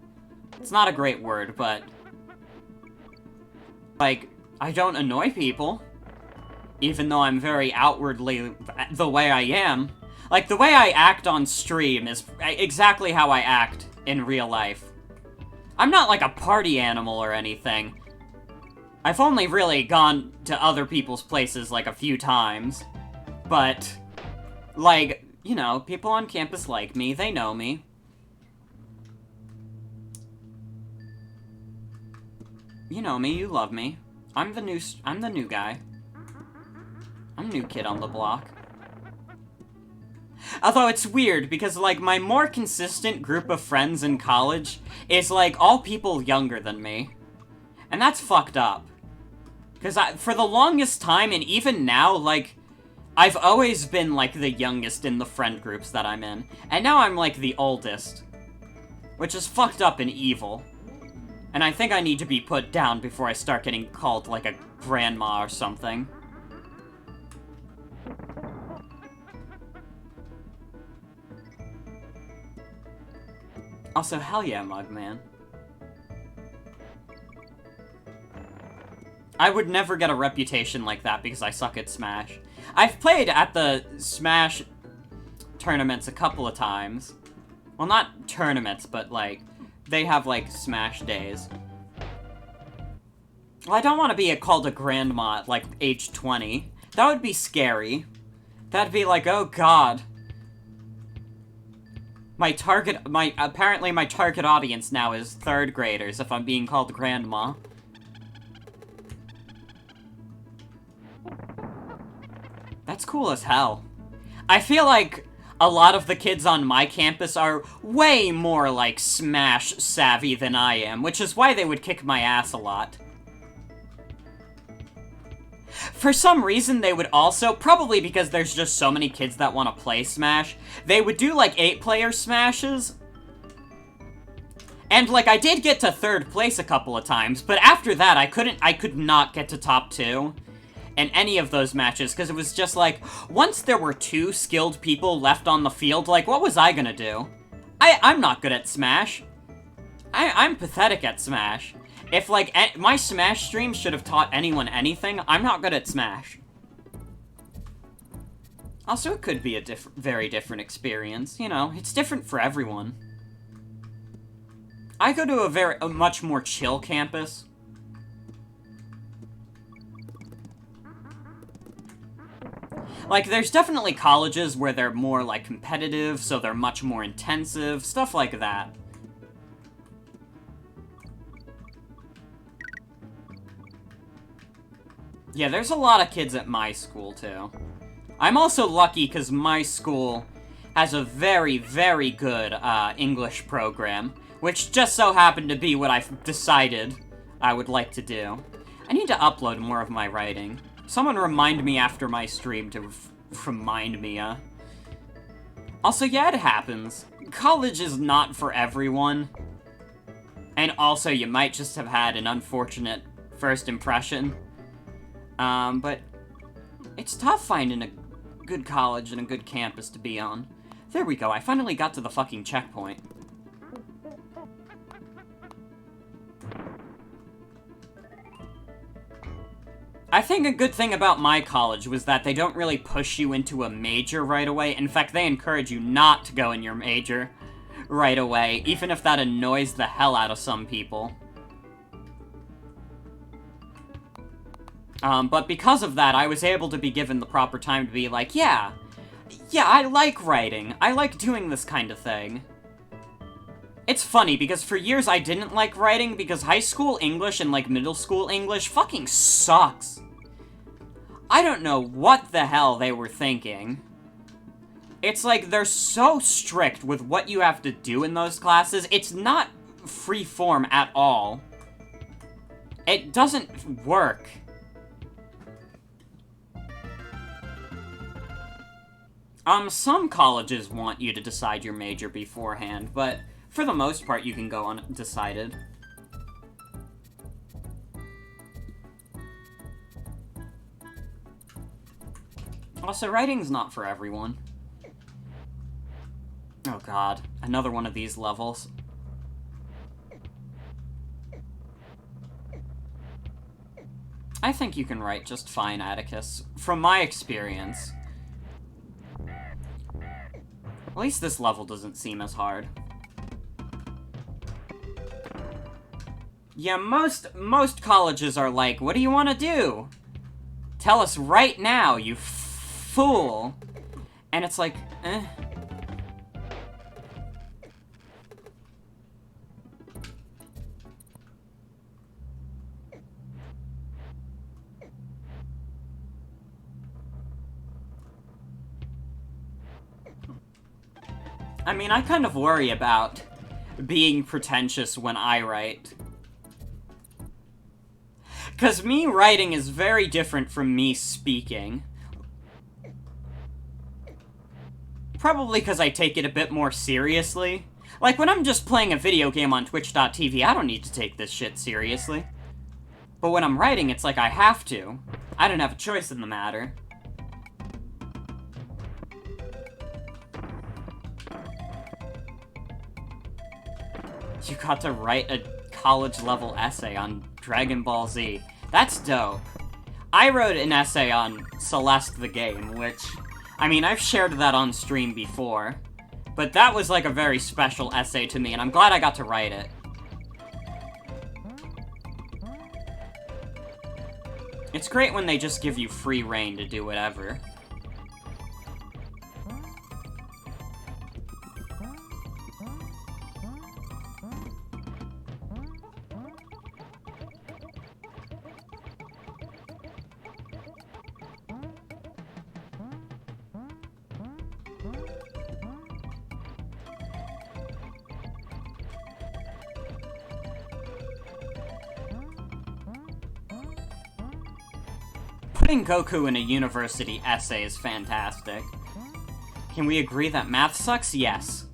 It's not a great word, but... like, I don't annoy people. Even though I'm very outwardly the way I am. Like, the way I act on stream is exactly how I act in real life. I'm not like a party animal or anything. I've only really gone to other people's places like a few times. But, like, you know, people on campus like me, they know me. You know me, you love me. I'm the new guy. I'm the new kid on the block. Although it's weird, because, like, my more consistent group of friends in college is, like, all people younger than me. And that's fucked up. Because for the longest time, and even now, like, I've always been, like, the youngest in the friend groups that I'm in. And now I'm, like, the oldest. Which is fucked up and evil. And I think I need to be put down before I start getting called, like, a grandma or something. Also, hell yeah, Mugman. I would never get a reputation like that because I suck at Smash. I've played at the Smash tournaments a couple of times. Well, not tournaments, but, like, they have, like, Smash days. Well, I don't want to be called a grandma at, like, age 20. That would be scary. That'd be like, oh god. Apparently my target audience now is 3rd graders if I'm being called grandma. That's cool as hell. I feel like a lot of the kids on my campus are way more, like, Smash savvy than I am, which is why they would kick my ass a lot. For some reason, they would also, probably because there's just so many kids that want to play Smash, they would do, like, 8-player Smashes. And, like, I did get to 3rd place a couple of times, but after that, I could not get to top 2 in any of those matches, because it was just like, once there were 2 skilled people left on the field, like, what was I gonna do? I'm not good at Smash. I'm pathetic at Smash. If, like, my Smash stream should have taught anyone anything, I'm not good at Smash. Also, it could be a very different experience, you know, it's different for everyone. I go to a much more chill campus. Like, there's definitely colleges where they're more, like, competitive, so they're much more intensive, stuff like that. Yeah, there's a lot of kids at my school, too. I'm also lucky because my school has a very, very good English program, which just so happened to be what I've decided I would like to do. I need to upload more of my writing. Someone remind me after my stream to remind me, Also, yeah, it happens. College is not for everyone. And also, you might just have had an unfortunate first impression. But it's tough finding a good college and a good campus to be on. There we go, I finally got to the fucking checkpoint. I think a good thing about my college was that they don't really push you into a major right away. In fact, they encourage you not to go in your major right away, even if that annoys the hell out of some people. But because of that, I was able to be given the proper time to be like, yeah, I like writing. I like doing this kind of thing. It's funny, because for years I didn't like writing, because high school English and, like, middle school English fucking sucks. I don't know what the hell they were thinking. It's like, they're so strict with what you have to do in those classes, it's not free form at all. It doesn't work. Some colleges want you to decide your major beforehand, but for the most part, you can go undecided. Also, writing's not for everyone. Oh god, another one of these levels. I think you can write just fine, Atticus. From my experience. At least this level doesn't seem as hard. Yeah, most colleges are like, what do you want to do? Tell us right now, you fool. And it's like, eh. I mean, I kind of worry about being pretentious when I write. Because me writing is very different from me speaking. Probably because I take it a bit more seriously. Like, when I'm just playing a video game on Twitch.tv, I don't need to take this shit seriously. But when I'm writing, it's like I have to. I don't have a choice in the matter. You got to write a college-level essay on Dragon Ball Z. That's dope. I wrote an essay on Celeste the game, which, I mean, I've shared that on stream before. But that was like a very special essay to me, and I'm glad I got to write it. It's great when they just give you free reign to do whatever. Putting Goku in a university essay is fantastic. Can we agree that math sucks? Yes.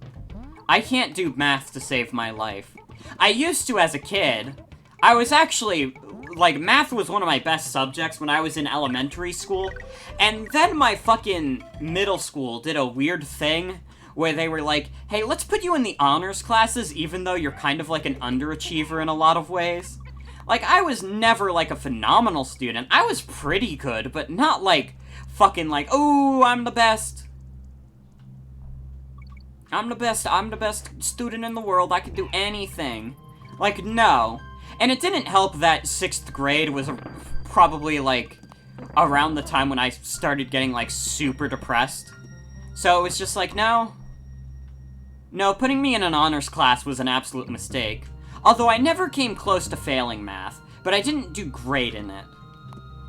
I can't do math to save my life. I used to as a kid. I was actually, like, math was one of my best subjects when I was in elementary school. And then my fucking middle school did a weird thing where they were like, hey, let's put you in the honors classes even though you're kind of like an underachiever in a lot of ways. Like, I was never, like, a phenomenal student. I was pretty good, but not, like, fucking, like, oh, I'm the best. I'm the best student in the world. I can do anything. Like, no. And it didn't help that 6th grade was probably, like, around the time when I started getting, like, super depressed. So it was just like, no. No, putting me in an honors class was an absolute mistake. Although I never came close to failing math, but I didn't do great in it.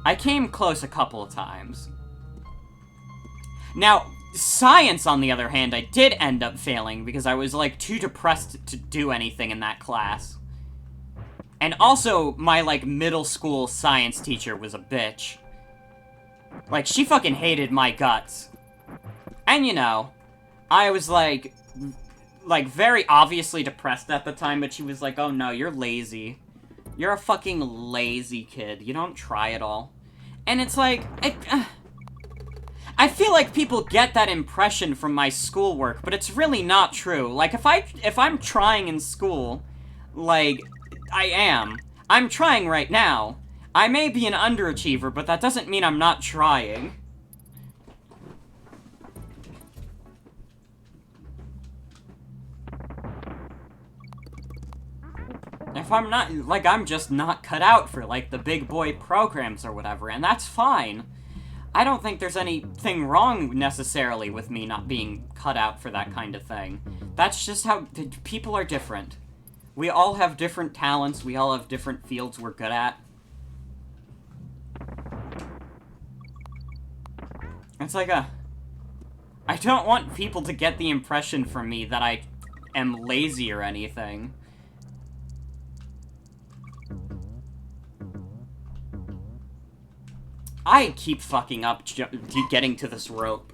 I came close a couple of times. Now, science, on the other hand, I did end up failing because I was, like, too depressed to do anything in that class. And also, my, like, middle school science teacher was a bitch. Like, she fucking hated my guts. And, you know, I was, like, very obviously depressed at the time, but she was like, oh no, you're lazy. You're a fucking lazy kid. You don't try at all. And it's like, I feel like people get that impression from my schoolwork, but it's really not true. Like, if I'm trying in school, like, I am. I'm trying right now. I may be an underachiever, but that doesn't mean I'm not trying. If I'm not, like, I'm just not cut out for, like, the big boy programs or whatever, and that's fine. I don't think there's anything wrong, necessarily, with me not being cut out for that kind of thing. That's just how people are different. We all have different talents, we all have different fields we're good at. It's like I don't want people to get the impression from me that I am lazy or anything. I keep fucking up getting to this rope.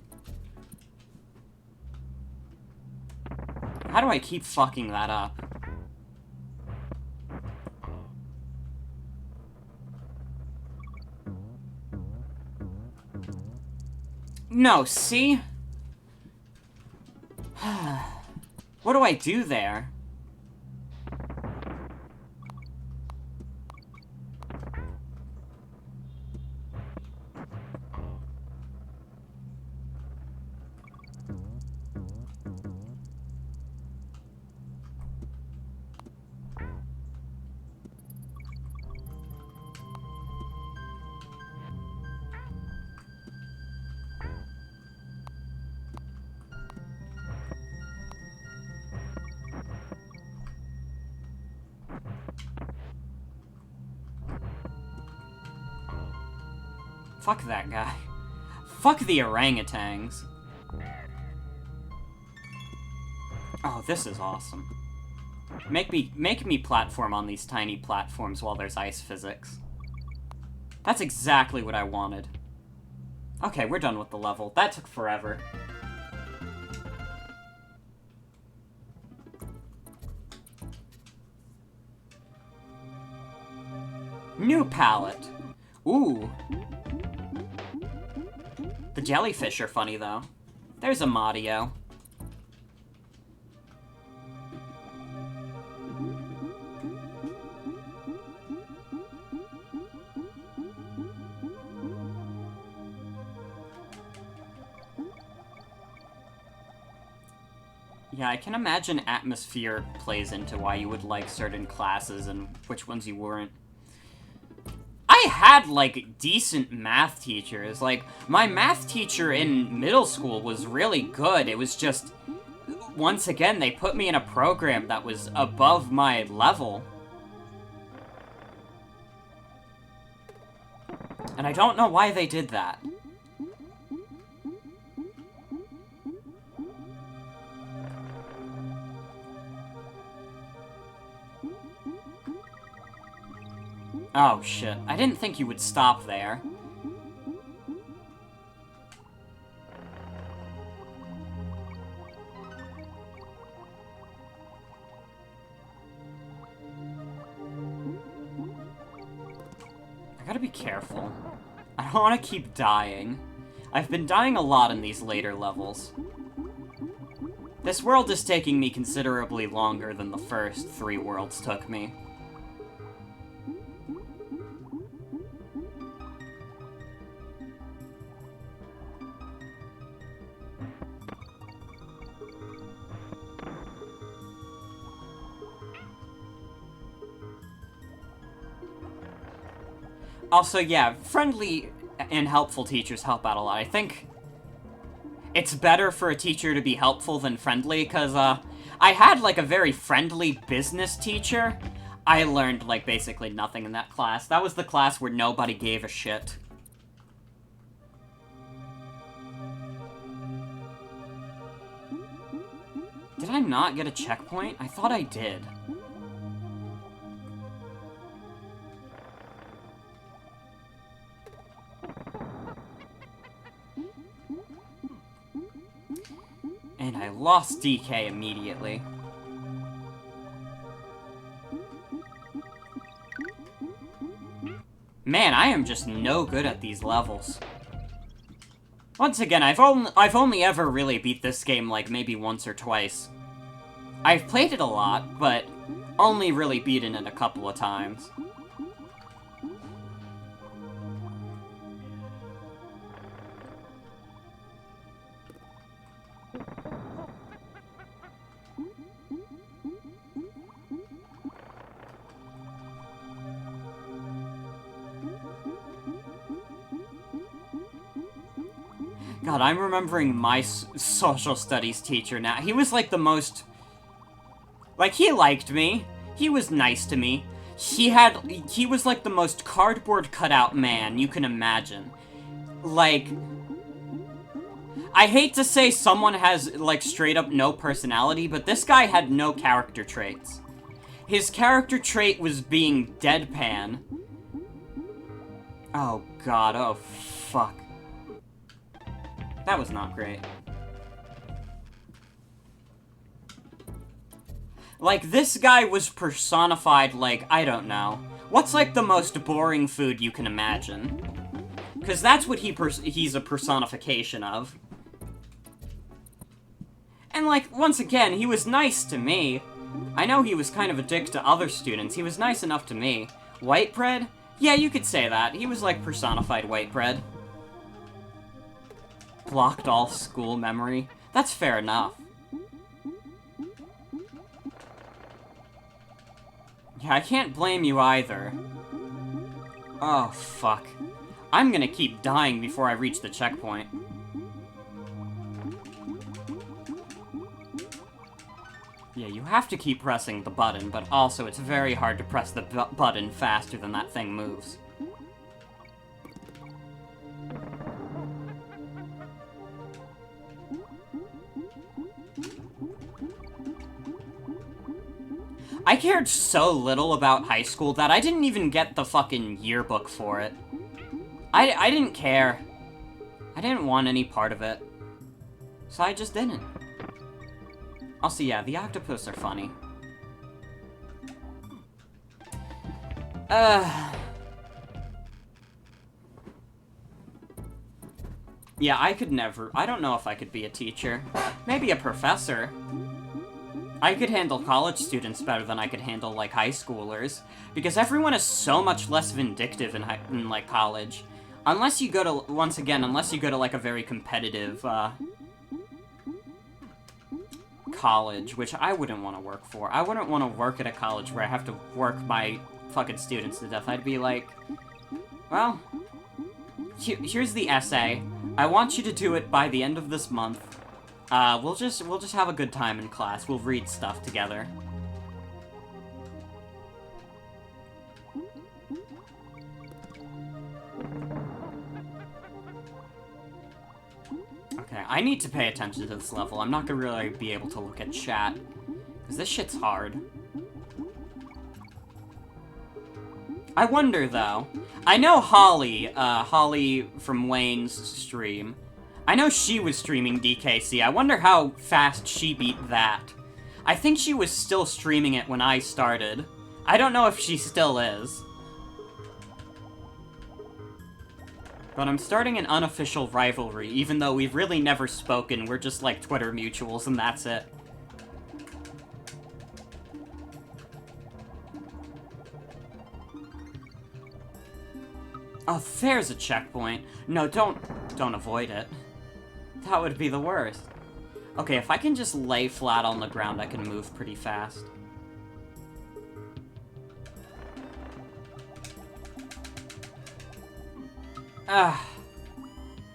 How do I keep fucking that up? No, see? What do I do there? Fuck that guy. Fuck the orangutans. Oh, this is awesome. Make me platform on these tiny platforms while there's ice physics. That's exactly what I wanted. Okay, we're done with the level. That took forever. New palette. Ooh. The jellyfish are funny, though. There's a Mario. Yeah, I can imagine atmosphere plays into why you would like certain classes and which ones you weren't. I had, like, decent math teachers. Like, my math teacher in middle school was really good. It was just, once again, they put me in a program that was above my level. And I don't know why they did that. Oh, shit. I didn't think you would stop there. I gotta be careful. I don't want to keep dying. I've been dying a lot in these later levels. This world is taking me considerably longer than the first 3 worlds took me. Also, yeah, friendly and helpful teachers help out a lot. I think it's better for a teacher to be helpful than friendly, because, I had, like, a very friendly business teacher. I learned, like, basically nothing in that class. That was the class where nobody gave a shit. Did I not get a checkpoint? I thought I did. And I lost DK immediately. Man, I am just no good at these levels. Once again, I've only ever really beat this game, like, maybe once or twice. I've played it a lot, but only really beaten it a couple of times. God, I'm remembering my social studies teacher now. He was, like, the most... Like, he liked me. He was nice to me. He was, like, the most cardboard cutout man you can imagine. Like... I hate to say someone has, like, straight up no personality, but this guy had no character traits. His character trait was being deadpan. Oh, God. Oh, fuck. That was not great. Like, this guy was personified, like, I don't know. What's, like, the most boring food you can imagine? Because that's what he's a personification of. And, like, once again, he was nice to me. I know he was kind of a dick to other students. He was nice enough to me. White bread? Yeah, you could say that. He was, like, personified white bread. Blocked all school memory. That's fair enough. Yeah, I can't blame you either. Oh, fuck. I'm gonna keep dying before I reach the checkpoint. Yeah, you have to keep pressing the button, but also it's very hard to press the button faster than that thing moves. I cared so little about high school that I didn't even get the fucking yearbook for it. I didn't care. I didn't want any part of it. So I just didn't. Also, yeah, the octopus are funny. Yeah, I could never... I don't know if I could be a teacher. Maybe a professor. I could handle college students better than I could handle, like, high schoolers. Because everyone is so much less vindictive in like, college. Unless you go to... Once again, unless you go to, like, a very competitive, college, which I wouldn't want to work for. I wouldn't want to work at a college where I have to work my fucking students to death. I'd be like, well, here's the essay. I want you to do it by the end of this month. We'll just have a good time in class. We'll read stuff together. Okay, I need to pay attention to this level. I'm not gonna really be able to look at chat, because this shit's hard. I wonder, though. I know Holly, Holly from Wayne's stream. I know she was streaming DKC. I wonder how fast she beat that. I think she was still streaming it when I started. I don't know if she still is. But I'm starting an unofficial rivalry, even though we've really never spoken. We're just like Twitter mutuals, and that's it. Oh, there's a checkpoint. No, don't avoid it. That would be the worst. Okay, if I can just lay flat on the ground, I can move pretty fast.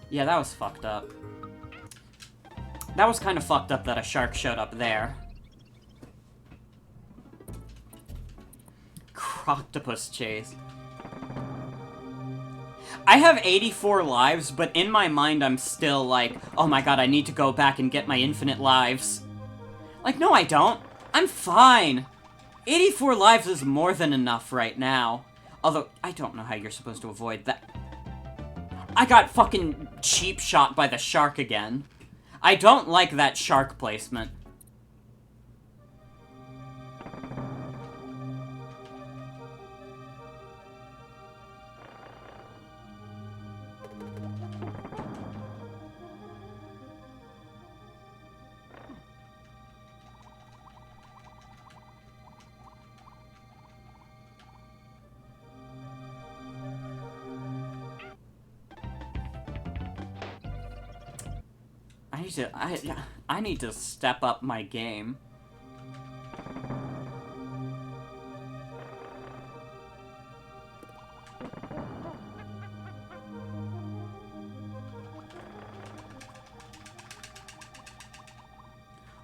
Yeah, that was fucked up. That was kind of fucked up that a shark showed up there. Croctopus chase. I have 84 lives, but in my mind I'm still like, oh my god, I need to go back and get my infinite lives. Like, no I don't. I'm fine. 84 lives is more than enough right now. Although, I don't know how you're supposed to avoid that. I got fucking cheap shot by the shark again. I don't like that shark placement. I need to step up my game.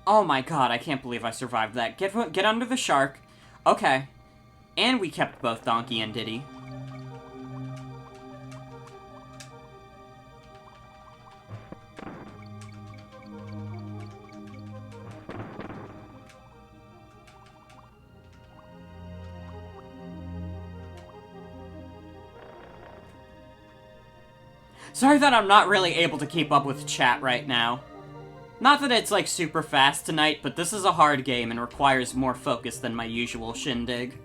Oh my god, I can't believe I survived that. Get under the shark. Okay. And we kept both Donkey and Diddy. Sorry that I'm not really able to keep up with chat right now. Not that it's, like, super fast tonight, but this is a hard game and requires more focus than my usual shindig.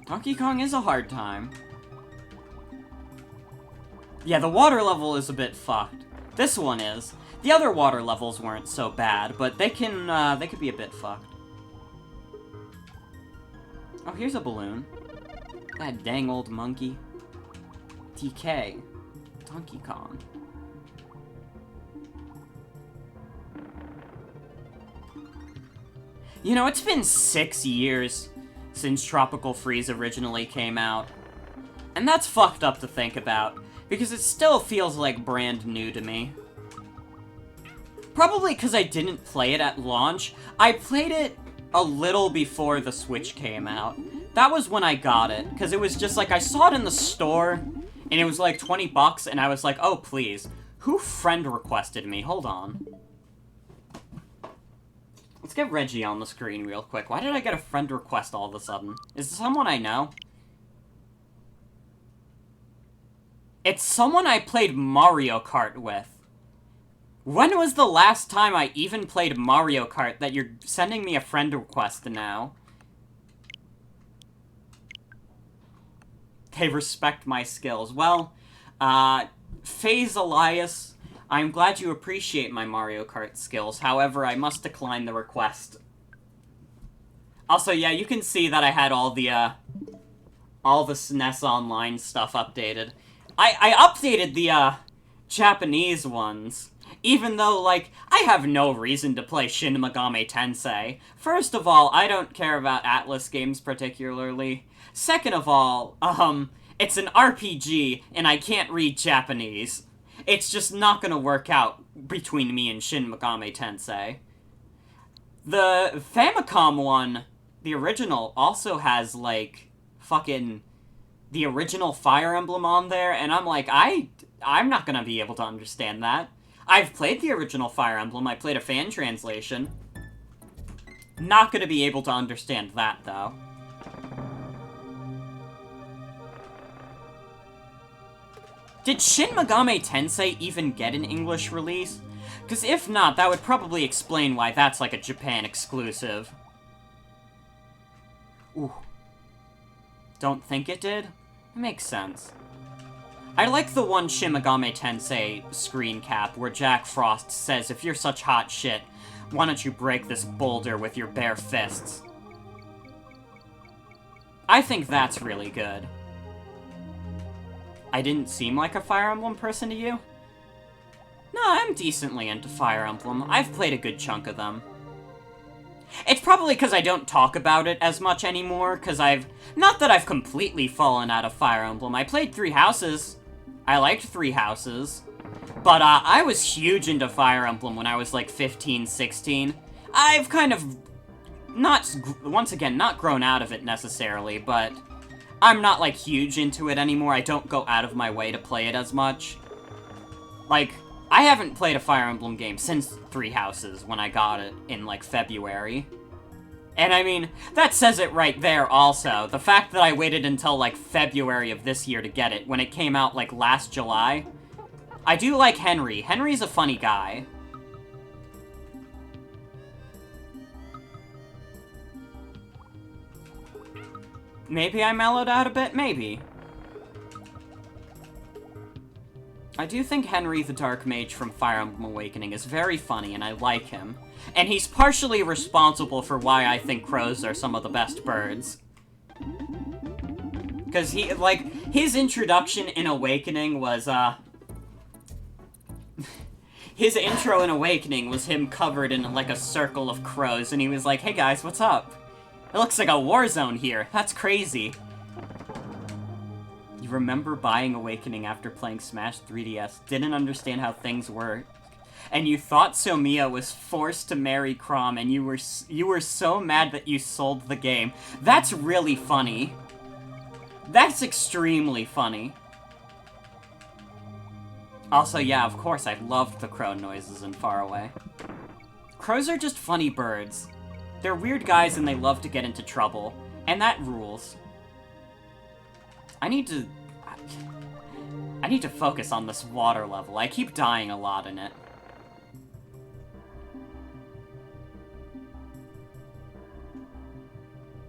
Donkey Kong is a hard time. Yeah, the water level is a bit fucked. This one is. The other water levels weren't so bad, but they could be a bit fucked. Oh, here's a balloon. That dang old monkey. TK. Donkey Kong. You know, it's been 6 years since Tropical Freeze originally came out. And that's fucked up to think about, because it still feels like brand new to me. Probably because I didn't play it at launch. I played it a little before the Switch came out. That was when I got it, because it was just like, I saw it in the store, and it was like 20 bucks, and I was like, oh please, who friend requested me? Hold on. Let's get Reggie on the screen real quick. Why did I get a friend request all of a sudden? Is this someone I know? It's someone I played Mario Kart with. When was the last time I even played Mario Kart that you're sending me a friend request now? They respect my skills. Well, FaZe Elias, I'm glad you appreciate my Mario Kart skills. However, I must decline the request. Also, yeah, you can see that I had all the SNES Online stuff updated. I updated the, Japanese ones. Even though, like, I have no reason to play Shin Megami Tensei. First of all, I don't care about Atlas games particularly. Second of all, it's an RPG, and I can't read Japanese. It's just not gonna work out between me and Shin Megami Tensei. The Famicom one, the original, also has, like, fucking the original Fire Emblem on there, and I'm like, I'm not gonna be able to understand that. I've played the original Fire Emblem, I played a fan translation. Not gonna be able to understand that, though. Did Shin Megami Tensei even get an English release? Because if not, that would probably explain why that's like a Japan exclusive. Ooh. Don't think it did? It makes sense. I like the one Shin Megami Tensei screen cap where Jack Frost says, if you're such hot shit, why don't you break this boulder with your bare fists? I think that's really good. I didn't seem like a Fire Emblem person to you? No, I'm decently into Fire Emblem. I've played a good chunk of them. It's probably because I don't talk about it as much anymore, because not that I've completely fallen out of Fire Emblem. I played Three Houses. I liked Three Houses. But, I was huge into Fire Emblem when I was, like, 15, 16. I've kind of once again, not grown out of it necessarily, but I'm not, like, huge into it anymore. I don't go out of my way to play it as much. Like, I haven't played a Fire Emblem game since Three Houses when I got it in, like, February. And, I mean, that says it right there also. The fact that I waited until, like, February of this year to get it, when it came out, like, last July. I do like Henry. Henry's a funny guy. Maybe I mellowed out a bit? Maybe. I do think Henry the Dark Mage from Fire Emblem Awakening is very funny, and I like him. And he's partially responsible for why I think crows are some of the best birds. Because his introduction in Awakening was, his intro in Awakening was him covered in, like, a circle of crows, and he was like, hey guys, what's up? It looks like a war zone here. That's crazy. You remember buying Awakening after playing Smash 3DS, didn't understand how things work, and you thought Somiya was forced to marry Chrom, and you were so mad that you sold the game. That's really funny. That's extremely funny. Also, yeah, of course, I loved the crow noises in Far Away. Crows are just funny birds. They're weird guys and they love to get into trouble. And that rules. I need to focus on this water level. I keep dying a lot in it.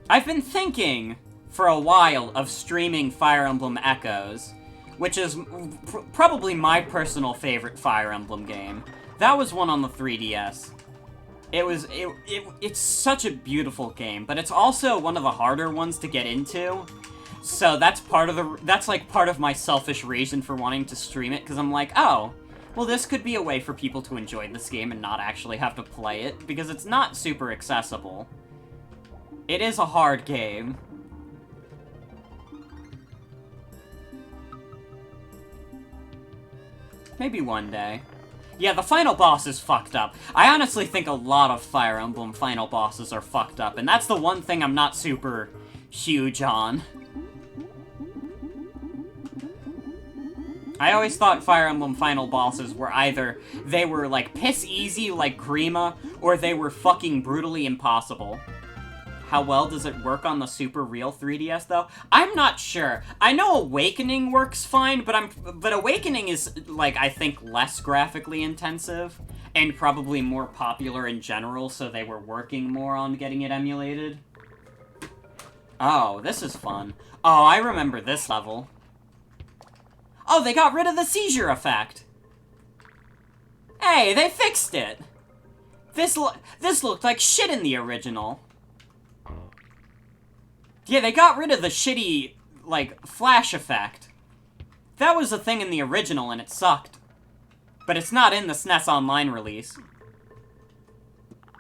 I've been thinking for a while of streaming Fire Emblem Echoes, which is probably my personal favorite Fire Emblem game. That was one on the 3DS. It's such a beautiful game, but it's also one of the harder ones to get into. So that's part of my selfish reason for wanting to stream it, because I'm like, oh, well, this could be a way for people to enjoy this game and not actually have to play it, because it's not super accessible. It is a hard game. Maybe one day. Yeah, the final boss is fucked up. I honestly think a lot of Fire Emblem final bosses are fucked up, and that's the one thing I'm not super huge on. I always thought Fire Emblem final bosses were either they were, like, piss easy like Grima, or they were fucking brutally impossible. How well does it work on the Super Real 3DS, though? I'm not sure. I know Awakening works fine, but Awakening is, like, I think less graphically intensive, and probably more popular in general, so they were working more on getting it emulated. Oh, this is fun. Oh, I remember this level. Oh, they got rid of the seizure effect! Hey, they fixed it! This looked like shit in the original. Yeah, they got rid of the shitty, like, flash effect. That was a thing in the original, and it sucked. But it's not in the SNES Online release.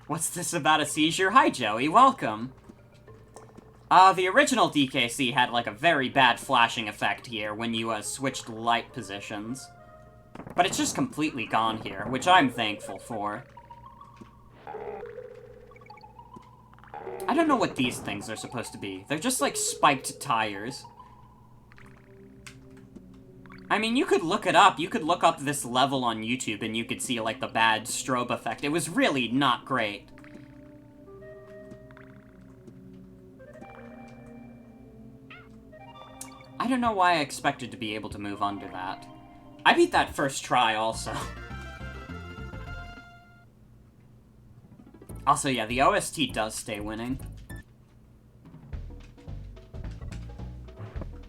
What's this about a seizure? Hi, Joey, welcome. The original DKC had, like, a very bad flashing effect here when you, switched light positions. But it's just completely gone here, which I'm thankful for. I don't know what these things are supposed to be. They're just like spiked tires. I mean, you could look it up. You could look up this level on YouTube and you could see like the bad strobe effect. It was really not great. I don't know why I expected to be able to move under that. I beat that first try also. Also, yeah, the OST does stay winning.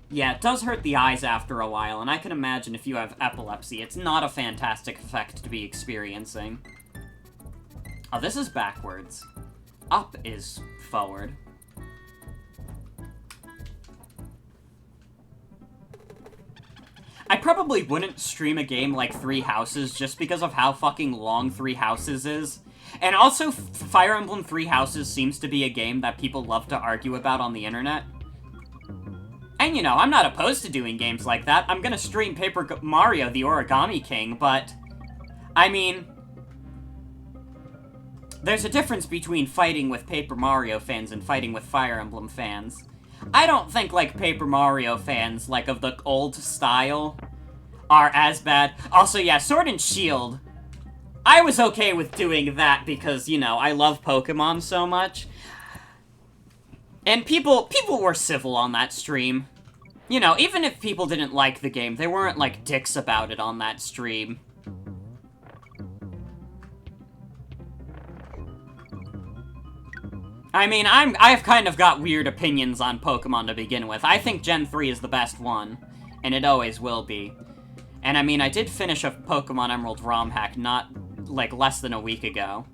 Yeah, it does hurt the eyes after a while, and I can imagine if you have epilepsy, it's not a fantastic effect to be experiencing. Oh, this is backwards. Up is forward. I probably wouldn't stream a game like Three Houses just because of how fucking long Three Houses is. And also, Fire Emblem Three Houses seems to be a game that people love to argue about on the internet. And, you know, I'm not opposed to doing games like that. I'm gonna stream Paper Mario the Origami King, but... I mean... there's a difference between fighting with Paper Mario fans and fighting with Fire Emblem fans. I don't think, like, Paper Mario fans, like, of the old style, are as bad. Also, yeah, Sword and Shield... I was okay with doing that because, you know, I love Pokemon so much. And people were civil on that stream. You know, even if people didn't like the game, they weren't, like, dicks about it on that stream. I mean, I've kind of got weird opinions on Pokemon to begin with. I think Gen 3 is the best one, and it always will be. And I mean, I did finish a Pokemon Emerald ROM hack not, like, less than a week ago,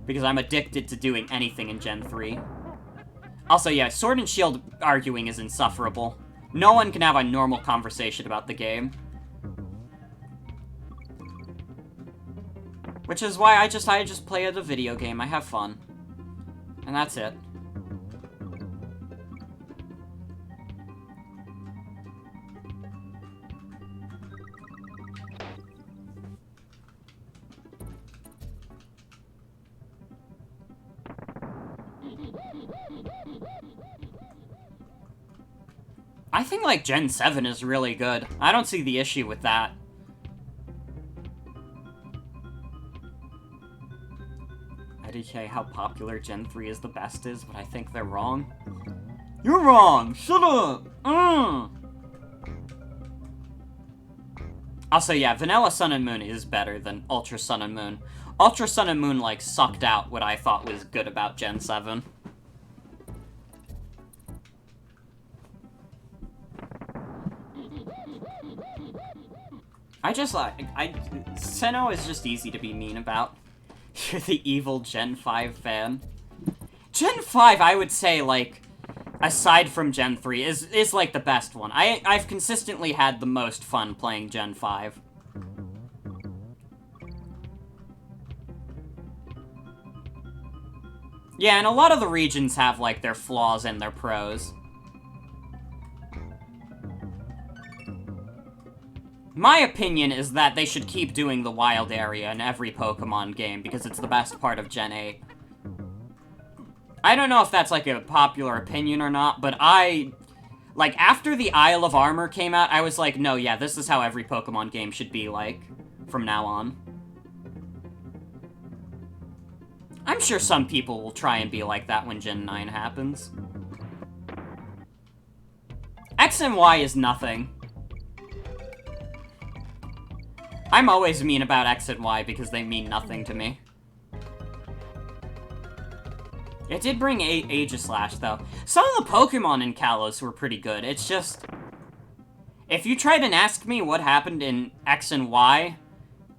because I'm addicted to doing anything in Gen 3. Also, yeah, Sword and Shield arguing is insufferable. No one can have a normal conversation about the game. Which is why I just play the video game. I have fun. And that's it. I think, like, Gen 7 is really good. I don't see the issue with that. IDK how popular Gen 3 is the best is, but I think they're wrong. You're wrong! Shut up! Also, yeah, Vanilla Sun and Moon is better than Ultra Sun and Moon. Ultra Sun and Moon, like, sucked out what I thought was good about Gen 7. Sinnoh is just easy to be mean about. You're the evil Gen 5 fan. Gen 5, I would say, like, aside from Gen 3, is like, the best one. I've consistently had the most fun playing Gen 5. Yeah, and a lot of the regions have, like, their flaws and their pros. My opinion is that they should keep doing the wild area in every Pokemon game, because it's the best part of Gen 8. I don't know if that's, like, a popular opinion or not, but Like, after the Isle of Armor came out, I was like, no, yeah, this is how every Pokemon game should be like, from now on. I'm sure some people will try and be like that when Gen 9 happens. X and Y is nothing. I'm always mean about X and Y because they mean nothing to me. It did bring Aegislash, though. Some of the Pokemon in Kalos were pretty good. It's just... if you tried and ask me what happened in X and Y,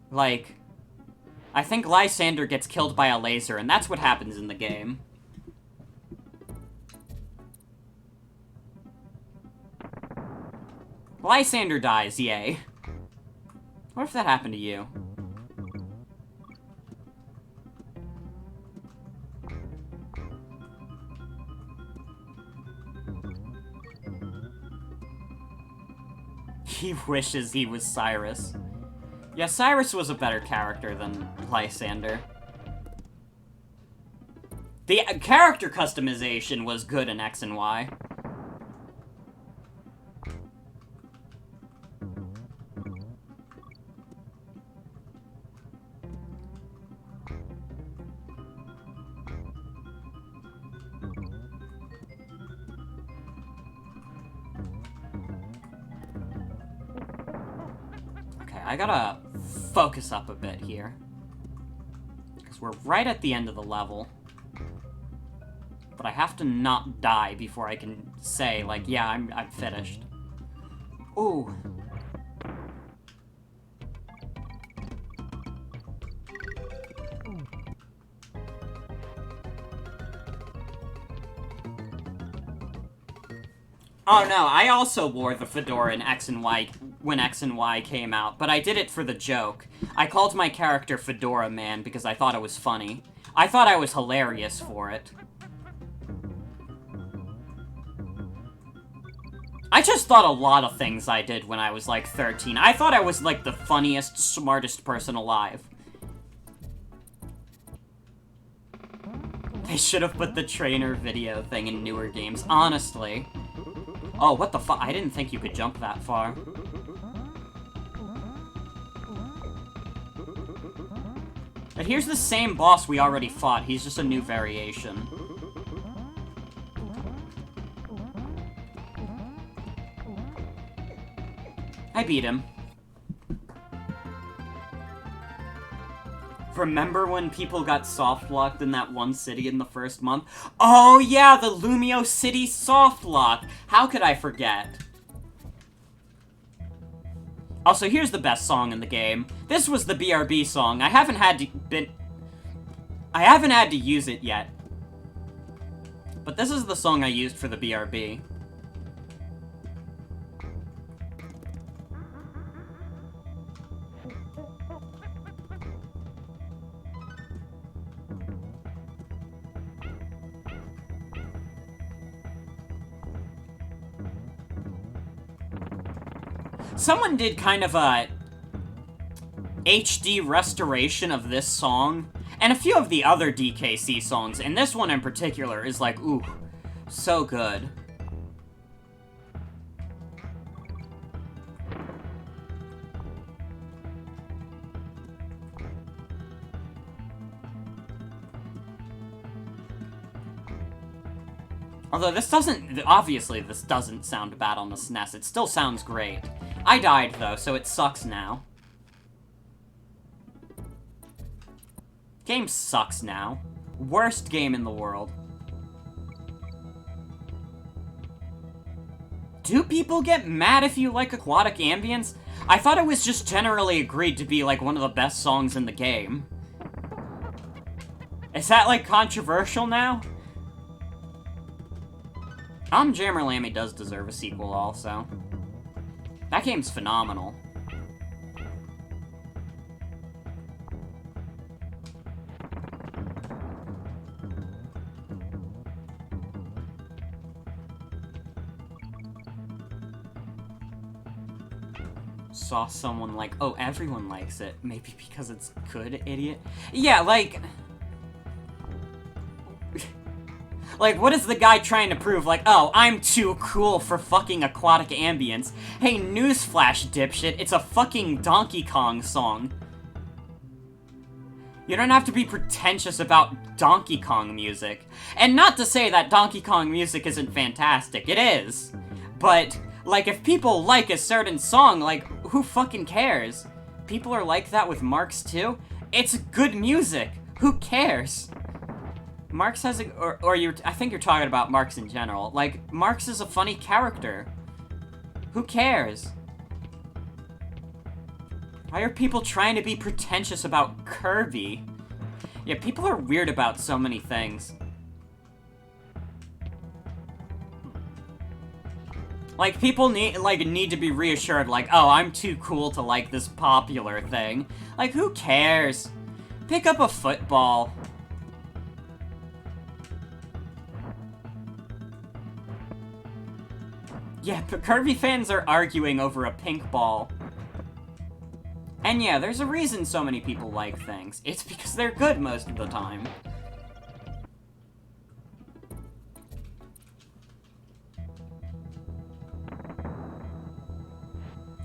like... I think Lysander gets killed by a laser, and that's what happens in the game. Lysander dies, yay. What if that happened to you? He wishes he was Cyrus. Yeah, Cyrus was a better character than Lysander. The character customization was good in X and Y. I gotta focus up a bit here. Because we're right at the end of the level. But I have to not die before I can say, like, yeah, I'm finished. Ooh. Oh no, I also wore the fedora in X and Y when X and Y came out, but I did it for the joke. I called my character Fedora Man because I thought it was funny. I thought I was hilarious for it. I just thought a lot of things I did when I was like 13. I thought I was like the funniest, smartest person alive. They should have put the trainer video thing in newer games, honestly. Oh, what the fuck? I didn't think you could jump that far. But here's the same boss we already fought. He's just a new variation. I beat him. Remember when people got soft-locked in that one city in the first month? Oh yeah, the Lumio City soft-lock! How could I forget? Also, here's the best song in the game. This was the BRB song. I haven't had to use it yet. But this is the song I used for the BRB. Someone did kind of a HD restoration of this song, and a few of the other DKC songs, and this one in particular is like, ooh, so good. Although this doesn't, obviously this doesn't sound bad on the SNES, it still sounds great. I died though, so it sucks now. Game sucks now. Worst game in the world. Do people get mad if you like Aquatic Ambience? I thought it was just generally agreed to be like one of the best songs in the game. Is that like controversial now? Jammer Lammy does deserve a sequel also. That game's phenomenal. Saw someone like, oh, everyone likes it. Maybe because it's good, idiot? Yeah, like... Like, what is the guy trying to prove? Like, oh, I'm too cool for fucking aquatic ambience. Hey, newsflash, dipshit, it's a fucking Donkey Kong song. You don't have to be pretentious about Donkey Kong music. And not to say that Donkey Kong music isn't fantastic, it is. But, like, if people like a certain song, like, who fucking cares? People are like that with Marx too? It's good music. Who cares? Marx has a, or you're, I think you're talking about Marx in general. Like, Marx is a funny character. Who cares? Why are people trying to be pretentious about Kirby? Yeah, people are weird about so many things. Like, people need to be reassured, like, oh, I'm too cool to like this popular thing. Like, who cares? Pick up a football. Yeah, but Kirby fans are arguing over a pink ball. And yeah, there's a reason so many people like things. It's because they're good most of the time.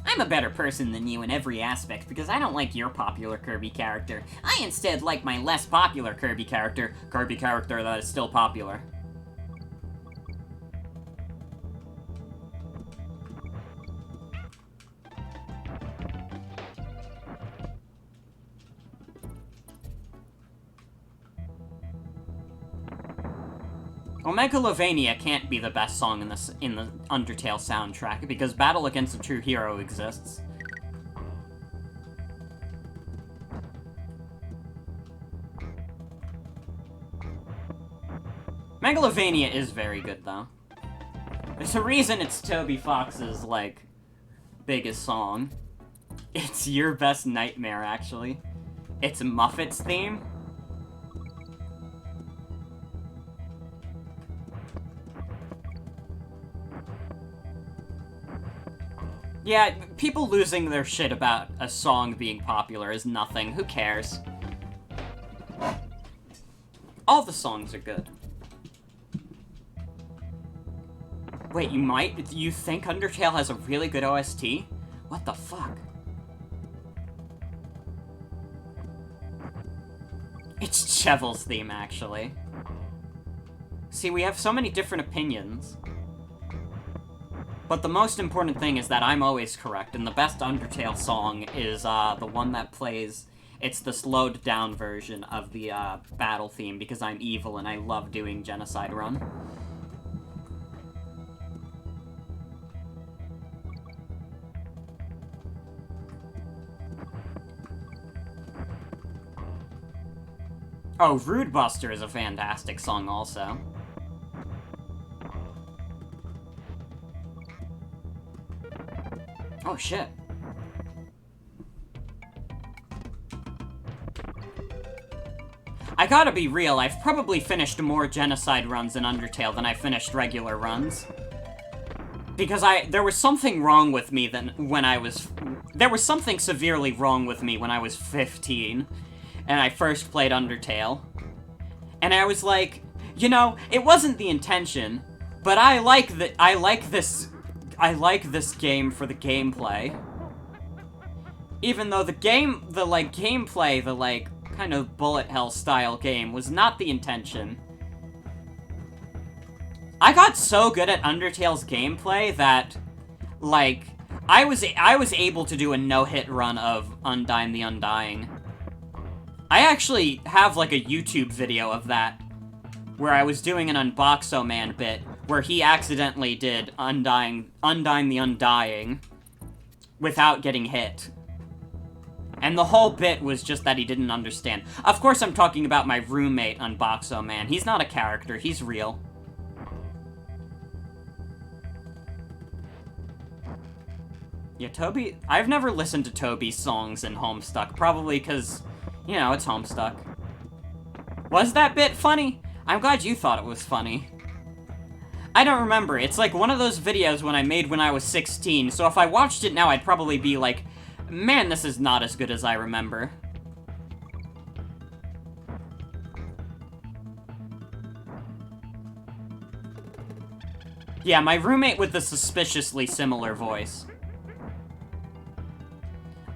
I'm a better person than you in every aspect because I don't like your popular Kirby character. I instead like my less popular Kirby character that is still popular. Megalovania can't be the best song in the Undertale soundtrack because Battle Against the True Hero exists. Megalovania is very good though. There's a reason it's Toby Fox's, like, biggest song. It's your best nightmare, actually. It's Muffet's theme. Yeah, people losing their shit about a song being popular is nothing. Who cares? All the songs are good. Wait, you think Undertale has a really good OST? What the fuck? It's Chevel's theme, actually. See, we have so many different opinions. But the most important thing is that I'm always correct, and the best Undertale song is the one that plays. It's the slowed down version of the battle theme because I'm evil and I love doing Genocide Run. Oh, Rude Buster is a fantastic song also. Oh, shit. I gotta be real, I've probably finished more Genocide runs in Undertale than I finished regular runs. Because there was something wrong with me there was something severely wrong with me when I was 15, and I first played Undertale. And I was like, you know, it wasn't the intention, but I like this game for the gameplay. Even though the gameplay, kind of bullet hell style game was not the intention. I got so good at Undertale's gameplay that, like, I was able to do a no-hit run of Undyne the Undying. I actually have, like, a YouTube video of that, where I was doing an Unboxo-Man bit, where he accidentally did Undyne the Undying without getting hit. And the whole bit was just that he didn't understand. Of course I'm talking about my roommate, Unboxo-Man. He's not a character, he's real. Yeah, Toby... I've never listened to Toby's songs in Homestuck, probably because, you know, it's Homestuck. Was that bit funny? I'm glad you thought it was funny. I don't remember. It's like one of those videos when I was 16, so if I watched it now, I'd probably be like, man, this is not as good as I remember. Yeah, my roommate with the suspiciously similar voice.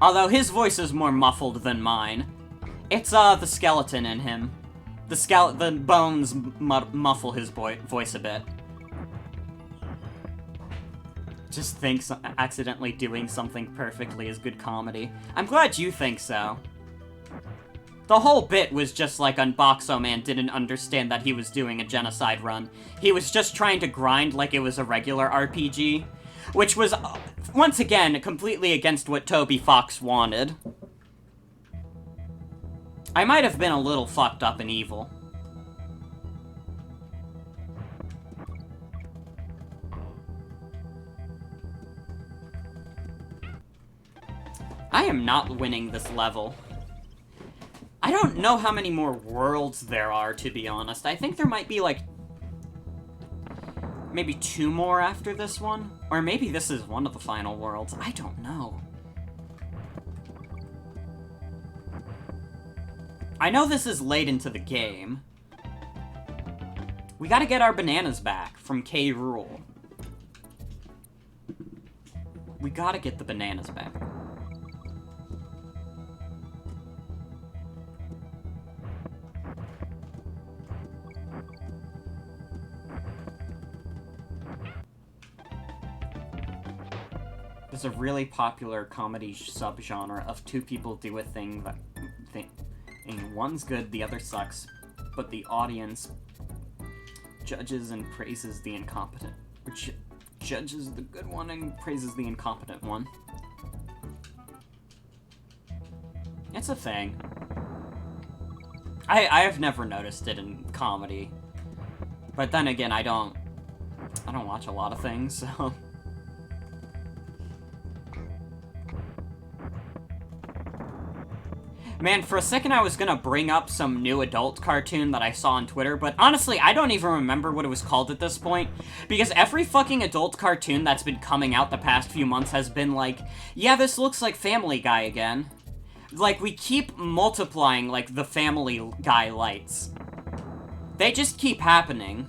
Although his voice is more muffled than mine. It's, the skeleton in him. The bones muffle his voice a bit. Just thinks accidentally doing something perfectly is good comedy. I'm glad you think so. The whole bit was just like Unboxo Man didn't understand that he was doing a genocide run. He was just trying to grind like it was a regular RPG. Which was, once again, completely against what Toby Fox wanted. I might have been a little fucked up and evil. I am not winning this level. I don't know how many more worlds there are, to be honest. I think there might be, like, maybe 2 more after this one? Or maybe this is one of the final worlds. I don't know. I know this is late into the game. We gotta get our bananas back from K. Rool. We gotta get the bananas back. There's a really popular comedy subgenre of 2 people do a thing that... one's good, the other sucks, but the audience judges and praises the incompetent. Which judges the good one and praises the incompetent one. It's a thing. I have never noticed it in comedy. But then again, I don't watch a lot of things, so... Man, for a second I was gonna bring up some new adult cartoon that I saw on Twitter, but honestly, I don't even remember what it was called at this point, because every fucking adult cartoon that's been coming out the past few months has been like, yeah, this looks like Family Guy again. Like, we keep multiplying, like, the Family Guy lights. They just keep happening.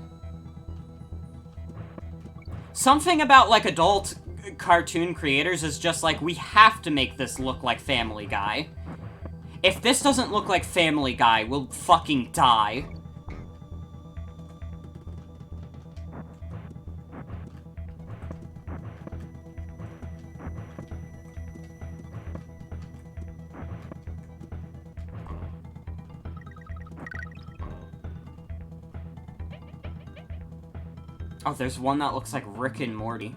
Something about, like, adult cartoon creators is just like, we have to make this look like Family Guy. If this doesn't look like Family Guy, we'll fucking die. Oh, there's one that looks like Rick and Morty.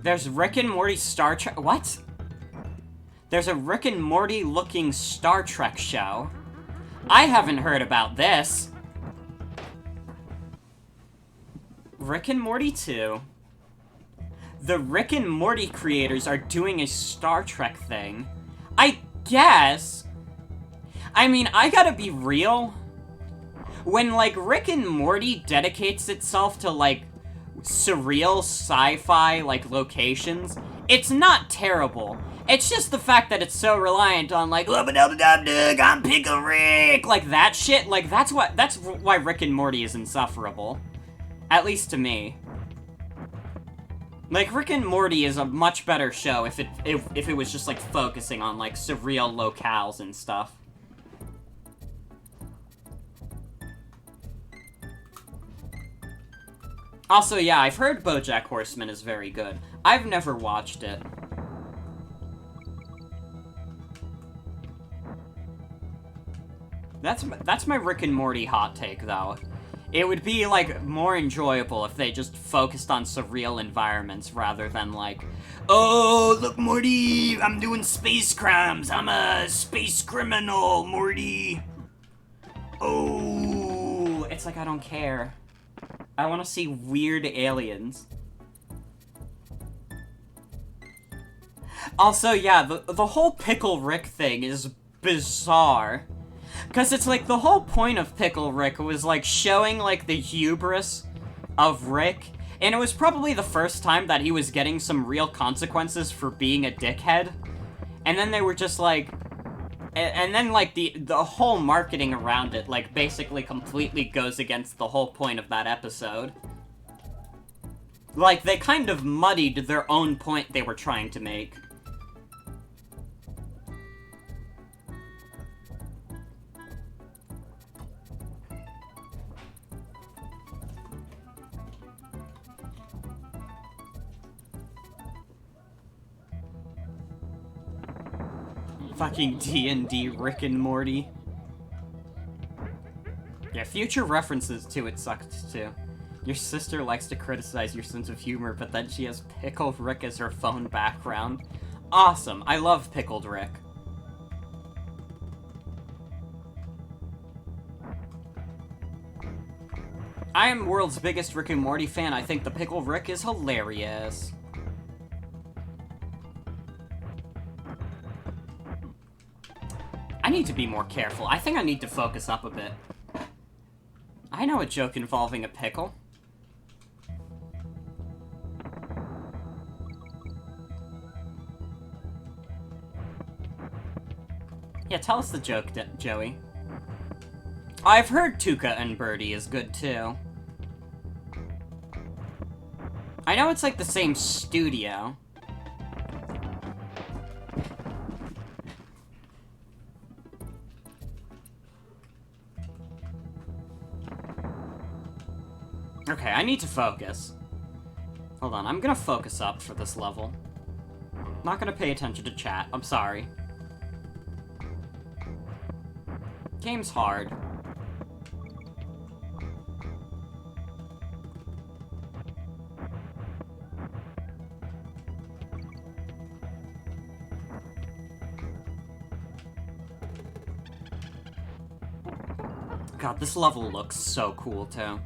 There's Rick and Morty Star Trek... What? There's a Rick and Morty looking Star Trek show. I haven't heard about this. Rick and Morty 2. The Rick and Morty creators are doing a Star Trek thing. I guess. I mean, I gotta be real. When, like, Rick and Morty dedicates itself to, like, surreal sci-fi, like, locations, it's not terrible. It's just the fact that it's so reliant on, like, lubba-dubba-dub-dug, I'm Pickle Rick, like, that shit, like, that's why Rick and Morty is insufferable. At least to me. Like, Rick and Morty is a much better show if it was just, like, focusing on, like, surreal locales and stuff. Also, yeah, I've heard BoJack Horseman is very good. I've never watched it. That's my Rick and Morty hot take, though. It would be, like, more enjoyable if they just focused on surreal environments rather than, like, oh, look, Morty, I'm doing space crimes. I'm a space criminal, Morty. Oh, it's like I don't care. I want to see weird aliens. Also, yeah, the whole Pickle Rick thing is bizarre. Because it's like, the whole point of Pickle Rick was, like, showing, like, the hubris of Rick. And it was probably the first time that he was getting some real consequences for being a dickhead. And then they were just, like... And then, like, the whole marketing around it, like, basically completely goes against the whole point of that episode. Like, they kind of muddied their own point they were trying to make. Fucking D&D Rick and Morty. Yeah, future references to it sucked too. Your sister likes to criticize your sense of humor, but then she has Pickled Rick as her phone background. Awesome, I love Pickled Rick. I am world's biggest Rick and Morty fan. I think the Pickled Rick is hilarious. I need to be more careful. I think I need to focus up a bit. I know a joke involving a pickle. Yeah, tell us the joke, Joey. I've heard Tuca and Birdie is good, too. I know it's like the same studio. Okay, I need to focus. Hold on, I'm gonna focus up for this level. Not gonna pay attention to chat, I'm sorry. Game's hard. God, this level looks so cool, too.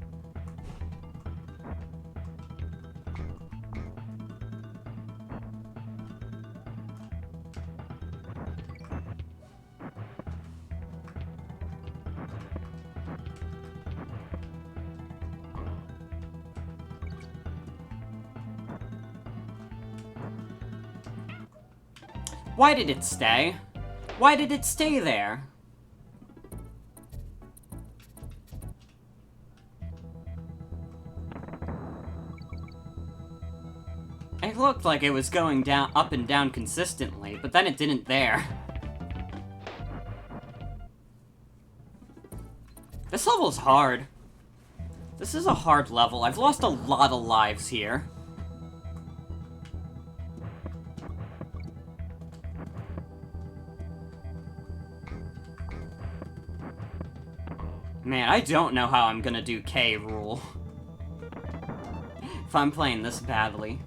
Why did it stay? Why did it stay there? It looked like it was going down, up and down consistently, but then it didn't there. This level's hard. This is a hard level. I've lost a lot of lives here. Man, I don't know how I'm gonna do K. Rool. If I'm playing this badly.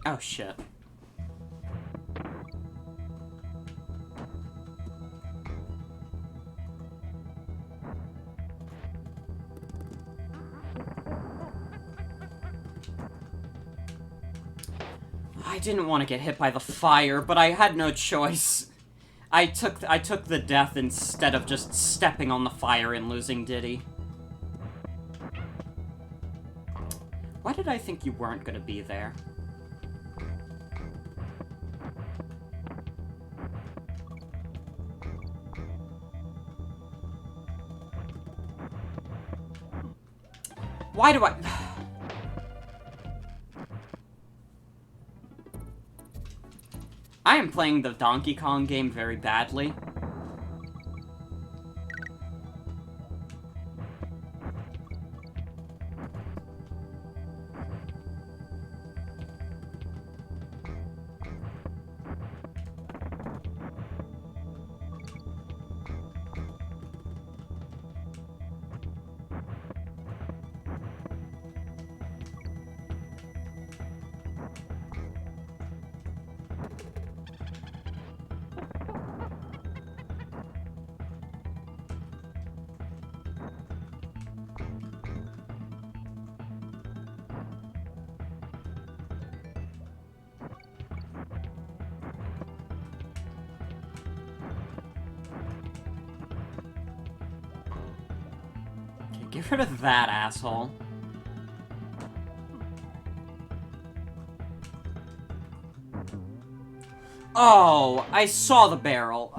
Oh, shit. I didn't want to get hit by the fire, but I had no choice. I took the death instead of just stepping on the fire and losing Diddy. Why did I think you weren't gonna be there? Why do I... I am playing the Donkey Kong game very badly. Get rid of that asshole. Oh, I saw the barrel.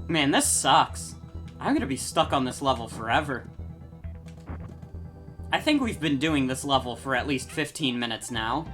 Man, this sucks. I'm gonna be stuck on this level forever. I think we've been doing this level for at least 15 minutes now.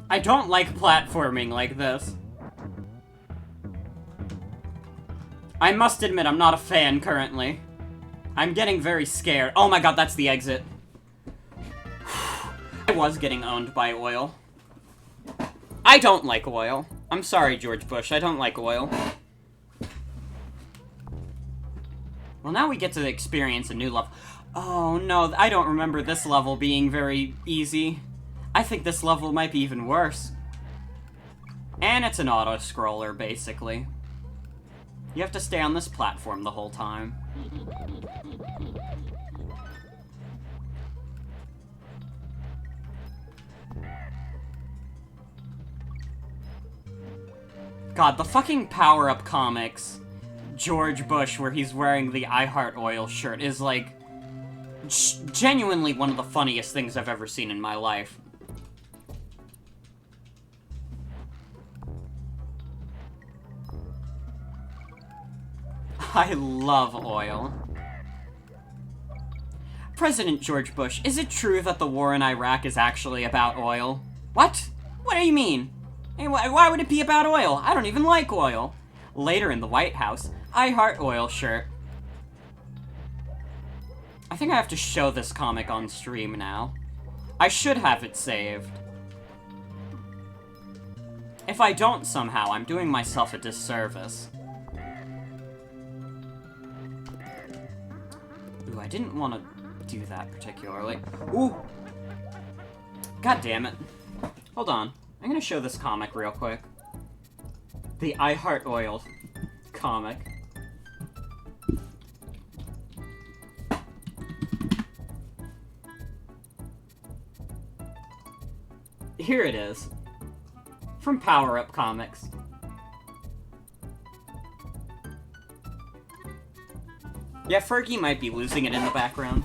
I don't like platforming like this. I must admit, I'm not a fan currently. I'm getting very scared. Oh my god, that's the exit. I was getting owned by oil. I don't like oil. I'm sorry, George Bush, I don't like oil. Well, now we get to experience a new level. Oh no, I don't remember this level being very easy. I think this level might be even worse. And it's an auto-scroller, basically. You have to stay on this platform the whole time. God, the fucking Power Up comics, George Bush, where he's wearing the I Heart Oil shirt, is like genuinely one of the funniest things I've ever seen in my life. I love oil. President George Bush, is it true that the war in Iraq is actually about oil? What? What do you mean? Hey, why would it be about oil? I don't even like oil. Later in the White House, I Heart Oil shirt. I think I have to show this comic on stream now. I should have it saved. If I don't somehow, I'm doing myself a disservice. Ooh, I didn't want to do that particularly. Ooh! God damn it. Hold on. I'm gonna show this comic real quick. The I Heart Oil comic. Here it is. From Power Up Comics. Yeah, Fergie might be losing it in the background.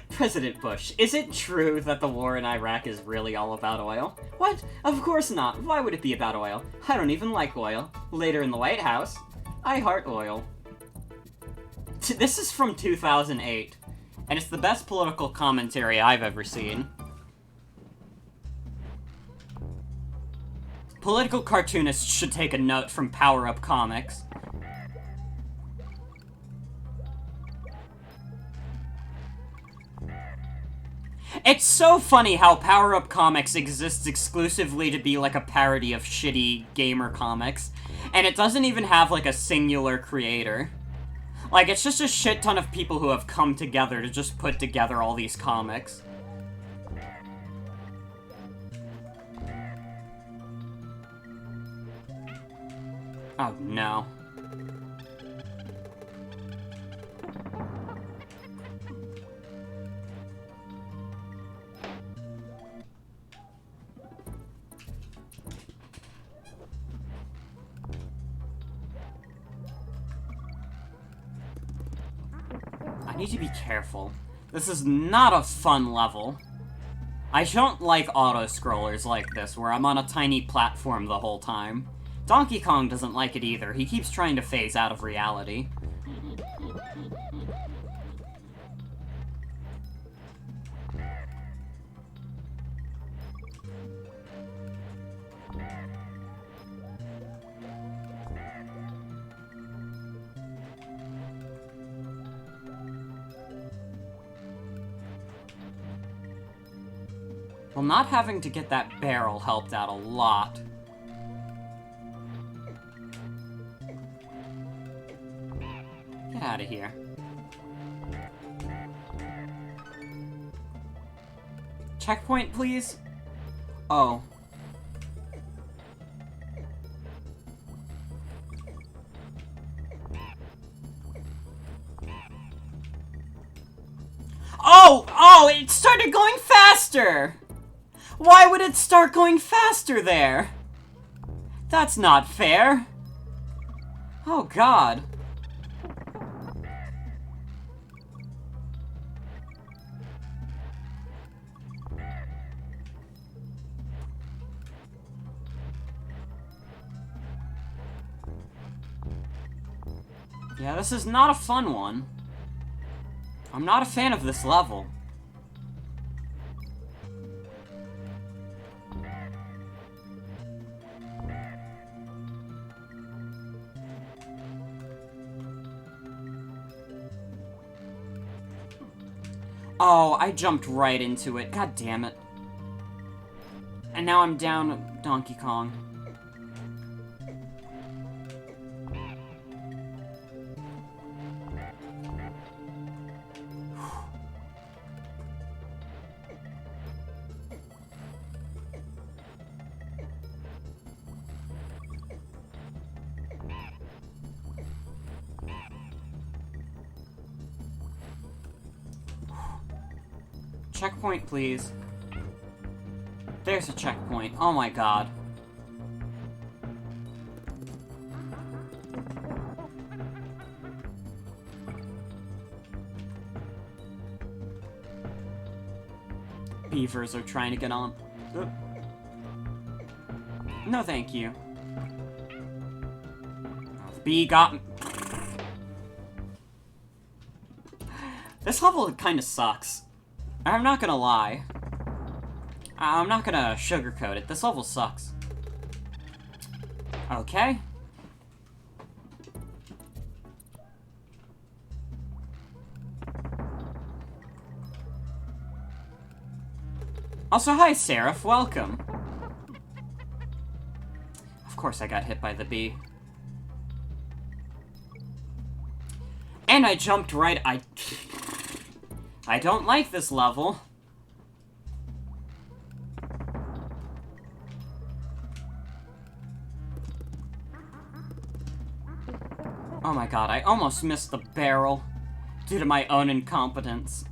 President Bush, is it true that the war in Iraq is really all about oil? What? Of course not. Why would it be about oil? I don't even like oil. Later in the White House, I heart oil. This is from 2008, and it's the best political commentary I've ever seen. Political cartoonists should take a note from Power Up Comics. It's so funny how Power Up Comics exists exclusively to be like a parody of shitty gamer comics, and it doesn't even have like a singular creator. Like, it's just a shit ton of people who have come together to just put together all these comics. Oh no. I need to be careful. This is not a fun level. I don't like auto-scrollers like this, where I'm on a tiny platform the whole time. Donkey Kong doesn't like it either. He keeps trying to phase out of reality. Well, not having to get that barrel helped out a lot. Get out of here. Checkpoint, please? Oh. Oh, it started going faster! Why would it start going faster there? That's not fair. Oh, God. Yeah, this is not a fun one. I'm not a fan of this level. Oh, I jumped right into it. God damn it. And now I'm down Donkey Kong. Checkpoint, please. There's a checkpoint. Oh my God. Beavers are trying to get on. No, thank you. Bee got me. This level kinda sucks. I'm not gonna lie. I'm not gonna sugarcoat it. This level sucks. Okay. Also, hi, Seraph. Welcome. Of course I got hit by the bee. And I jumped right... I don't like this level. Oh my God, I almost missed the barrel due to my own incompetence.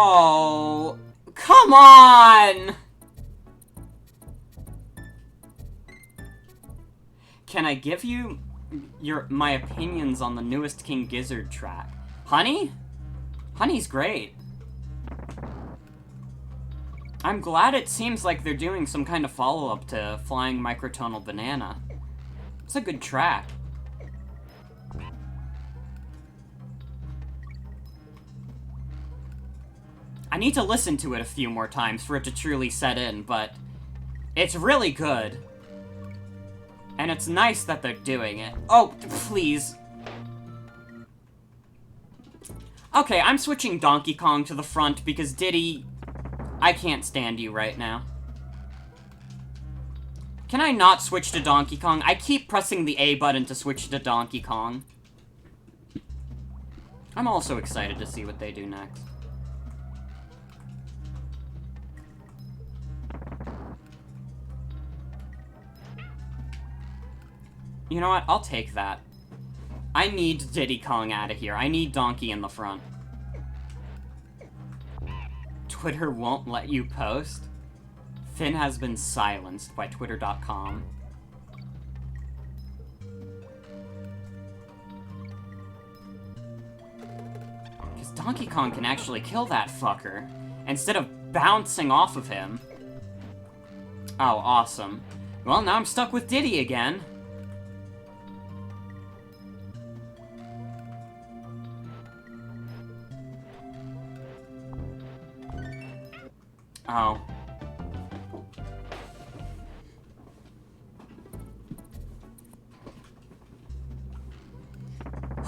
Oh, come on! Can I give you my opinions on the newest King Gizzard track? Honey? Honey's great. I'm glad it seems like they're doing some kind of follow-up to Flying Microtonal Banana. It's a good track. I need to listen to it a few more times for it to truly set in, but it's really good. And it's nice that they're doing it. Oh, please. Okay, I'm switching Donkey Kong to the front because Diddy... I can't stand you right now. Can I not switch to Donkey Kong? I keep pressing the A button to switch to Donkey Kong. I'm also excited to see what they do next. You know what? I'll take that. I need Diddy Kong out of here. I need Donkey in the front. Twitter won't let you post? Finn has been silenced by Twitter.com. Because Donkey Kong can actually kill that fucker, instead of bouncing off of him. Oh, awesome. Well, now I'm stuck with Diddy again. Oh.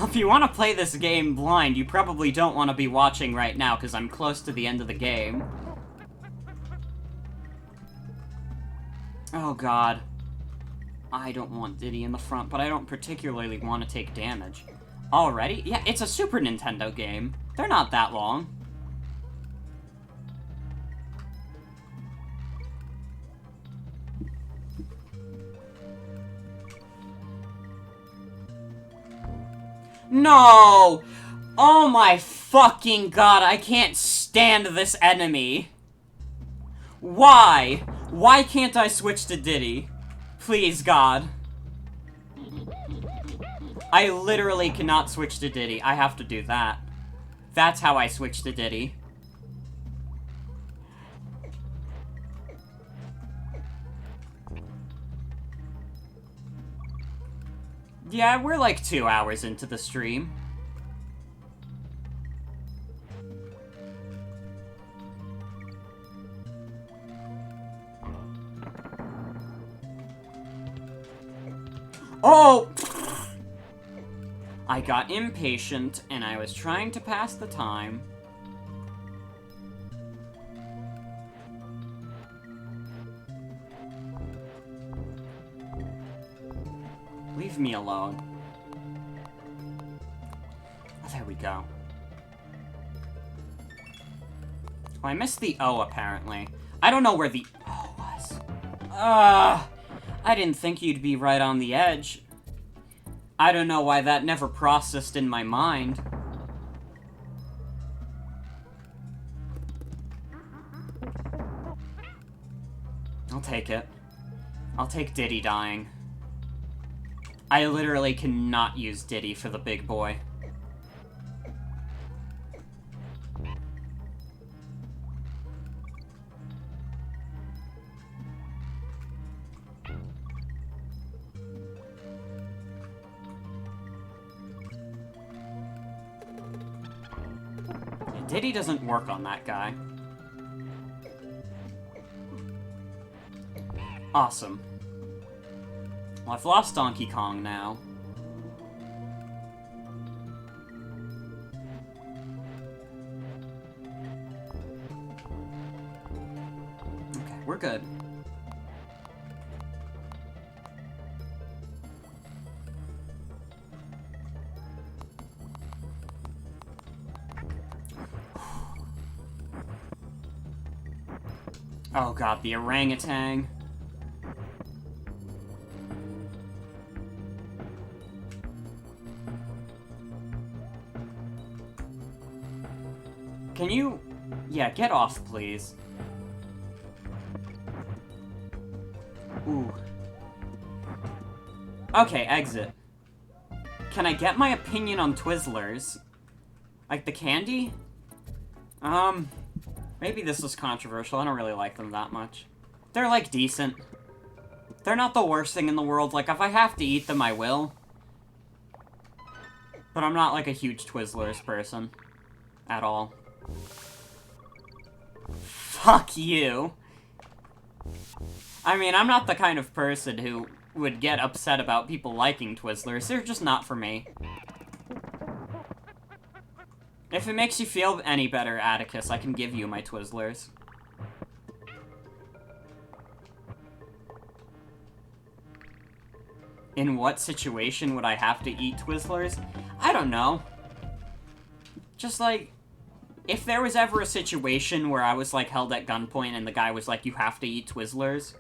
If you want to play this game blind, you probably don't want to be watching right now, because I'm close to the end of the game. Oh god. I don't want Diddy in the front, but I don't particularly want to take damage. Already? Yeah, it's a Super Nintendo game. They're not that long. No! Oh my fucking god, I can't stand this enemy. Why? Why can't I switch to Diddy? Please, God. I literally cannot switch to Diddy. I have to do that. That's how I switch to Diddy. Yeah, we're like 2 hours into the stream. Oh! I got impatient, and I was trying to pass the time. Leave me alone. Oh, there we go. Oh, I missed the O, apparently. I don't know where the O was. I didn't think you'd be right on the edge. I don't know why that never processed in my mind. I'll take it. I'll take Diddy dying. I literally cannot use Diddy for the big boy. Diddy doesn't work on that guy. Awesome. Well, I've lost Donkey Kong now. Okay, we're good. Oh god, the orangutan. Can you... Yeah, get off, please. Ooh. Okay, exit. Can I get my opinion on Twizzlers? Like the candy? Maybe this is controversial. I don't really like them that much. They're, like, decent. They're not the worst thing in the world. Like, if I have to eat them, I will. But I'm not, like, a huge Twizzlers person. At all. Fuck you. I mean, I'm not the kind of person who would get upset about people liking Twizzlers. They're just not for me. If it makes you feel any better, Atticus, I can give you my Twizzlers. In what situation would I have to eat Twizzlers? I don't know. Just like, if there was ever a situation where I was like held at gunpoint and the guy was like, you have to eat Twizzlers,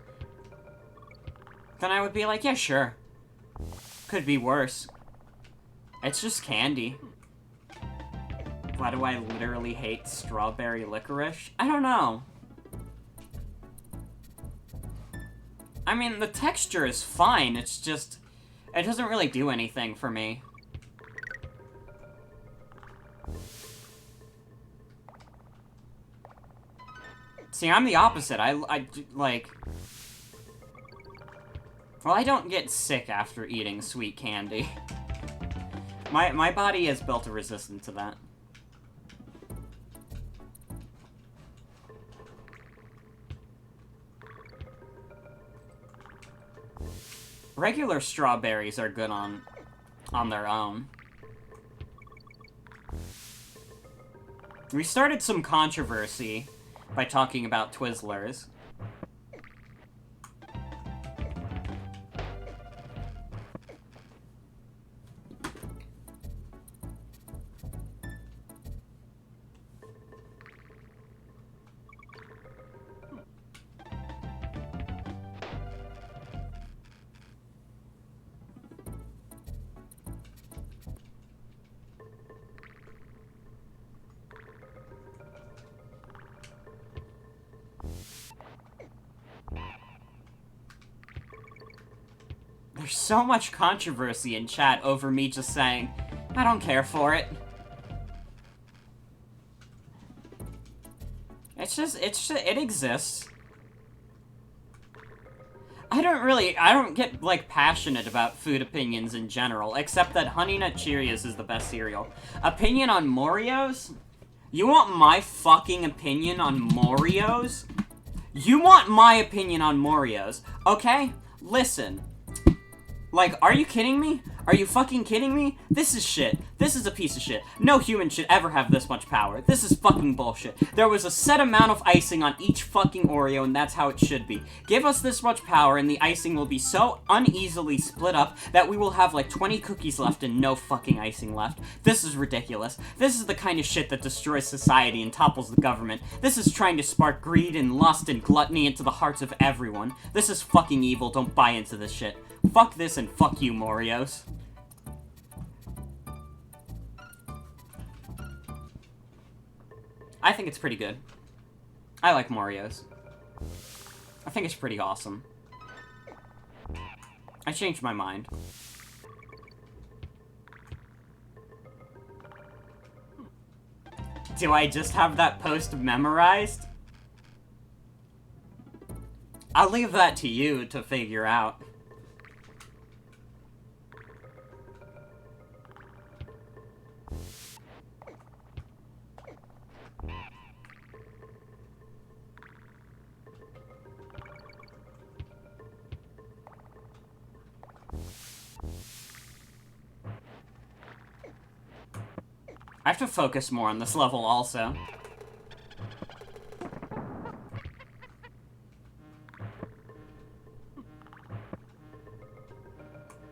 then I would be like, yeah, sure. Could be worse. It's just candy. Why do I literally hate strawberry licorice? I don't know. I mean, the texture is fine, it's just... it doesn't really do anything for me. See, I'm the opposite. I like... well, I don't get sick after eating sweet candy. My body has built a resistance to that. Regular strawberries are good on their own. We started some controversy by talking about Twizzlers. There's so much controversy in chat over me just saying, I don't care for it. It exists. I don't get, like, passionate about food opinions in general, except that Honey Nut Cheerios is the best cereal. Opinion on Moreos? You want my fucking opinion on Moreos? You want my opinion on Moreos, okay? Listen. Like, are you kidding me? Are you fucking kidding me? This is shit. This is a piece of shit. No human should ever have this much power. This is fucking bullshit. There was a set amount of icing on each fucking Oreo, and that's how it should be. Give us this much power, and the icing will be so uneasily split up that we will have like 20 cookies left and no fucking icing left. This is ridiculous. This is the kind of shit that destroys society and topples the government. This is trying to spark greed and lust and gluttony into the hearts of everyone. This is fucking evil. Don't buy into this shit. Fuck this and fuck you, Moreos. I think it's pretty good. I like Moreos. I think it's pretty awesome. I changed my mind. Do I just have that post memorized? I'll leave that to you to figure out. I have to focus more on this level also.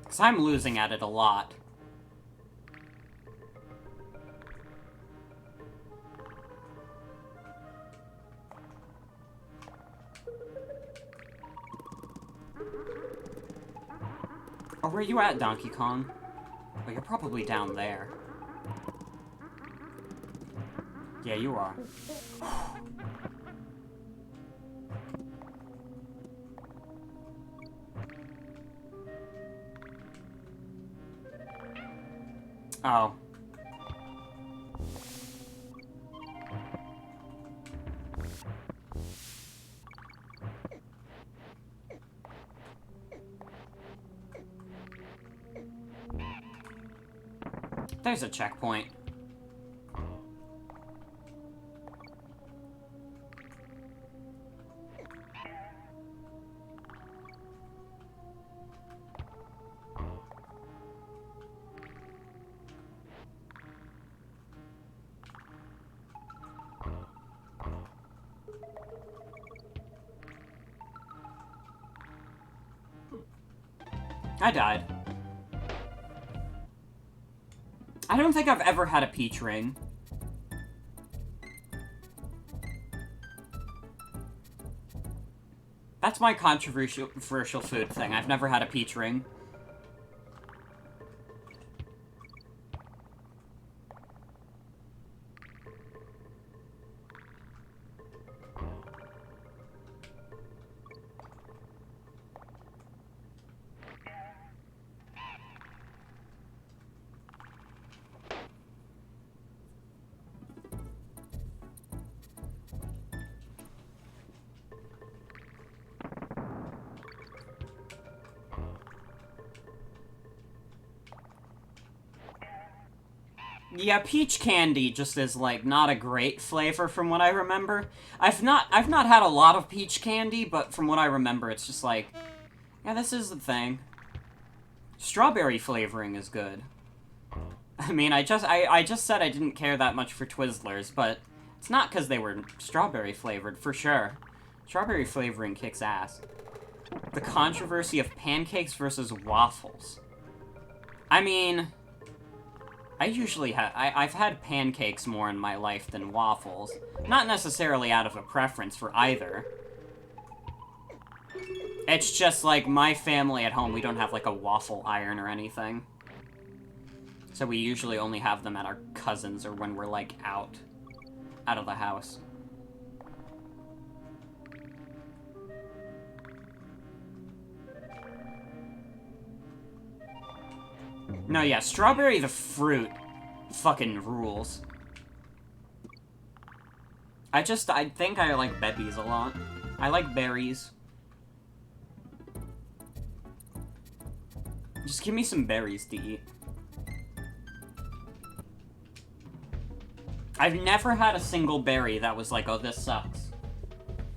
Because I'm losing at it a lot. Oh, where are you at, Donkey Kong? Oh, you're probably down there. Yeah, you are. Oh. There's a checkpoint. I died. I don't think I've ever had a peach ring. That's my controversial food thing. I've never had a peach ring. Yeah, peach candy just is, like, not a great flavor from what I remember. I've not had a lot of peach candy, but from what I remember, it's just like, yeah, this is the thing. Strawberry flavoring is good. I mean, I just said I didn't care that much for Twizzlers, but it's not because they were strawberry flavored, for sure. Strawberry flavoring kicks ass. The controversy of pancakes versus waffles. I mean, I've had pancakes more in my life than waffles. Not necessarily out of a preference for either. It's just, like, my family at home, we don't have, like, a waffle iron or anything. So we usually only have them at our cousins' or when we're, like, out of the house. No, yeah, strawberry the fruit fucking rules. I think I like bebbies a lot. I like berries. Just give me some berries to eat. I've never had a single berry that was like, oh, this sucks.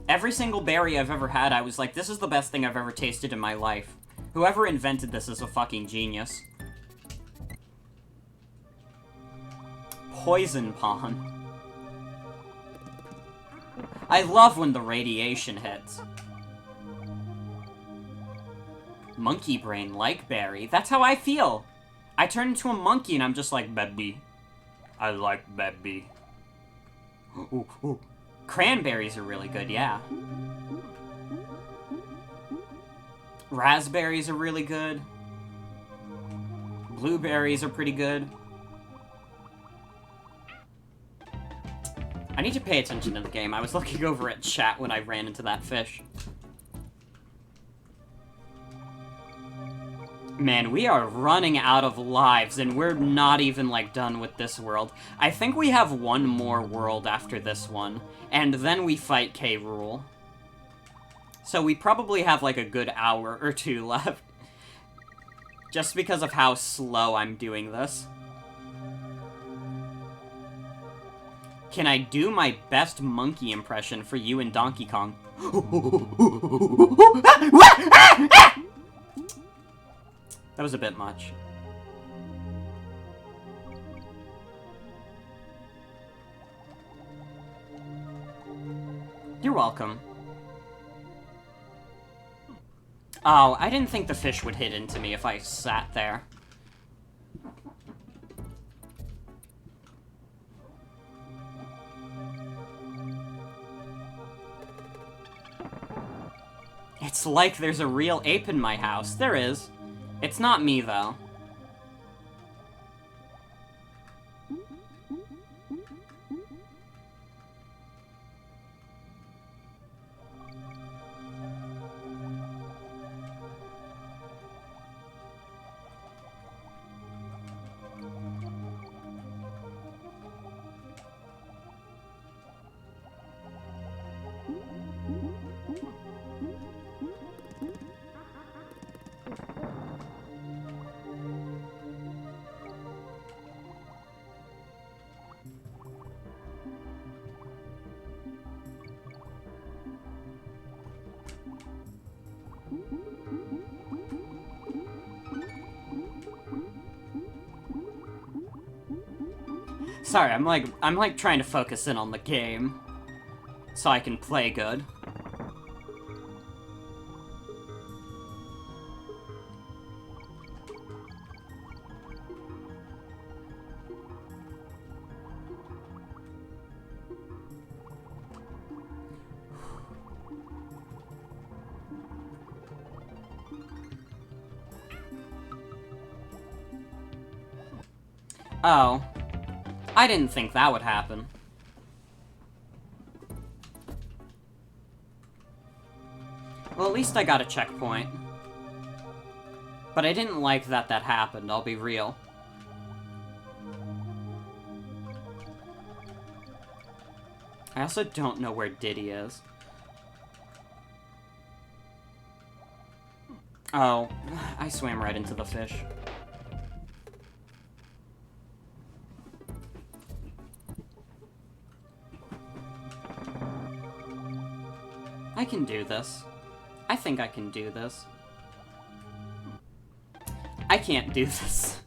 Every single berry I've ever had, I was like, this is the best thing I've ever tasted in my life. Whoever invented this is a fucking genius. Poison Pond. I love when the radiation hits. Monkey brain like berry. That's how I feel. I turn into a monkey and I'm just like, baby. I like baby. Ooh, ooh. Cranberries are really good, yeah. Raspberries are really good. Blueberries are pretty good. I need to pay attention to the game. I was looking over at chat when I ran into that fish. Man, we are running out of lives, and we're not even, like, done with this world. I think we have one more world after this one, and then we fight K. Rool. So we probably have, like, a good hour or two left. Just because of how slow I'm doing this. Can I do my best monkey impression for you and Donkey Kong? That was a bit much. You're welcome. Oh, I didn't think the fish would hit into me if I sat there. It's like there's a real ape in my house. There is. It's not me, though. Sorry, I'm like trying to focus in on the game so I can play good. Oh. I didn't think that would happen. Well, at least I got a checkpoint. But I didn't like that that happened, I'll be real. I also don't know where Diddy is. Oh, I swam right into the fish. I can do this. I think I can do this. I can't do this.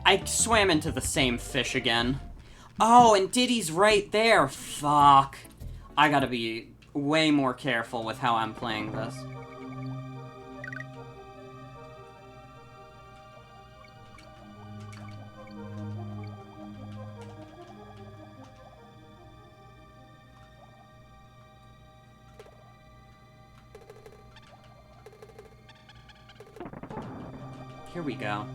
I swam into the same fish again. Oh, and Diddy's right there. Fuck. I gotta be way more careful with how I'm playing this. Here we go.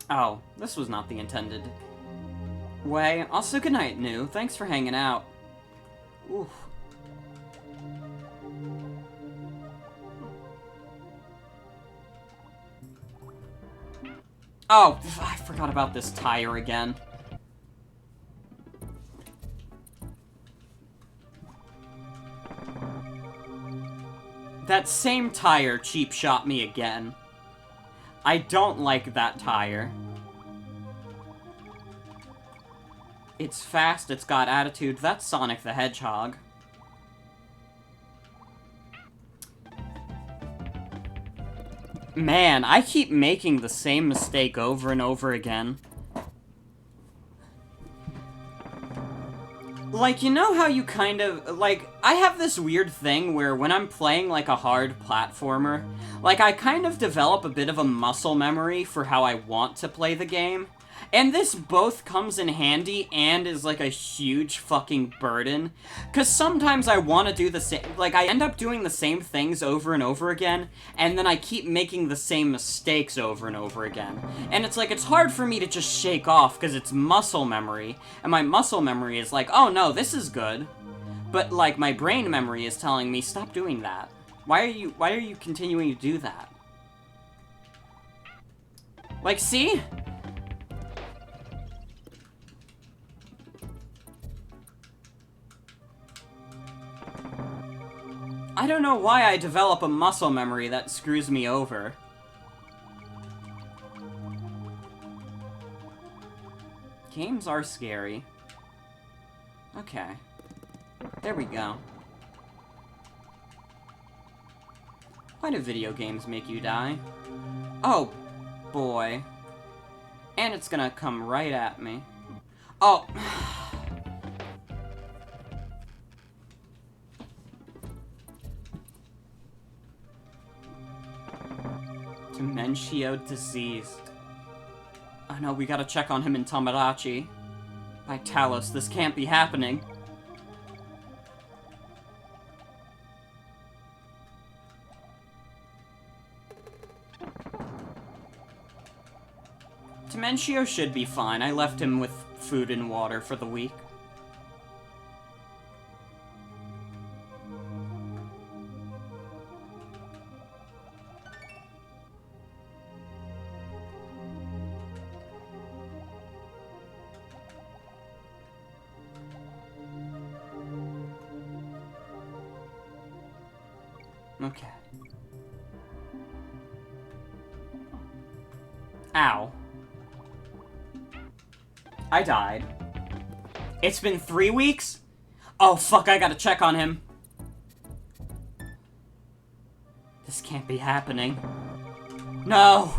Oh, this was not the intended way. Also, good night, New. Thanks for hanging out. Oof. Oh, I forgot about this tire again. That same tire cheap shot me again. I don't like that tire. It's fast, it's got attitude. That's Sonic the Hedgehog. Man, I keep making the same mistake over and over again. Like, you know how you kind of, like, I have this weird thing where when I'm playing, like, a hard platformer, like, I kind of develop a bit of a muscle memory for how I want to play the game. And this both comes in handy and is, like, a huge fucking burden. Because sometimes I want to do the same, like, I end up doing the same things over and over again, and then I keep making the same mistakes over and over again. And it's like, it's hard for me to just shake off, because it's muscle memory, and my muscle memory is like, oh no, this is good. But, like, my brain memory is telling me, stop doing that. Why are you continuing to do that? Like, see? I don't know why I develop a muscle memory that screws me over. Games are scary. Okay. There we go. Why do video games make you die? Oh, boy. And it's gonna come right at me. Oh. Dementio diseased. Oh no, we gotta check on him in Tomodachi. By Talos, this can't be happening. Dementio should be fine. I left him with food and water for the week. Okay. Ow. I died. It's been 3 weeks? Oh, fuck, I gotta check on him. This can't be happening. No!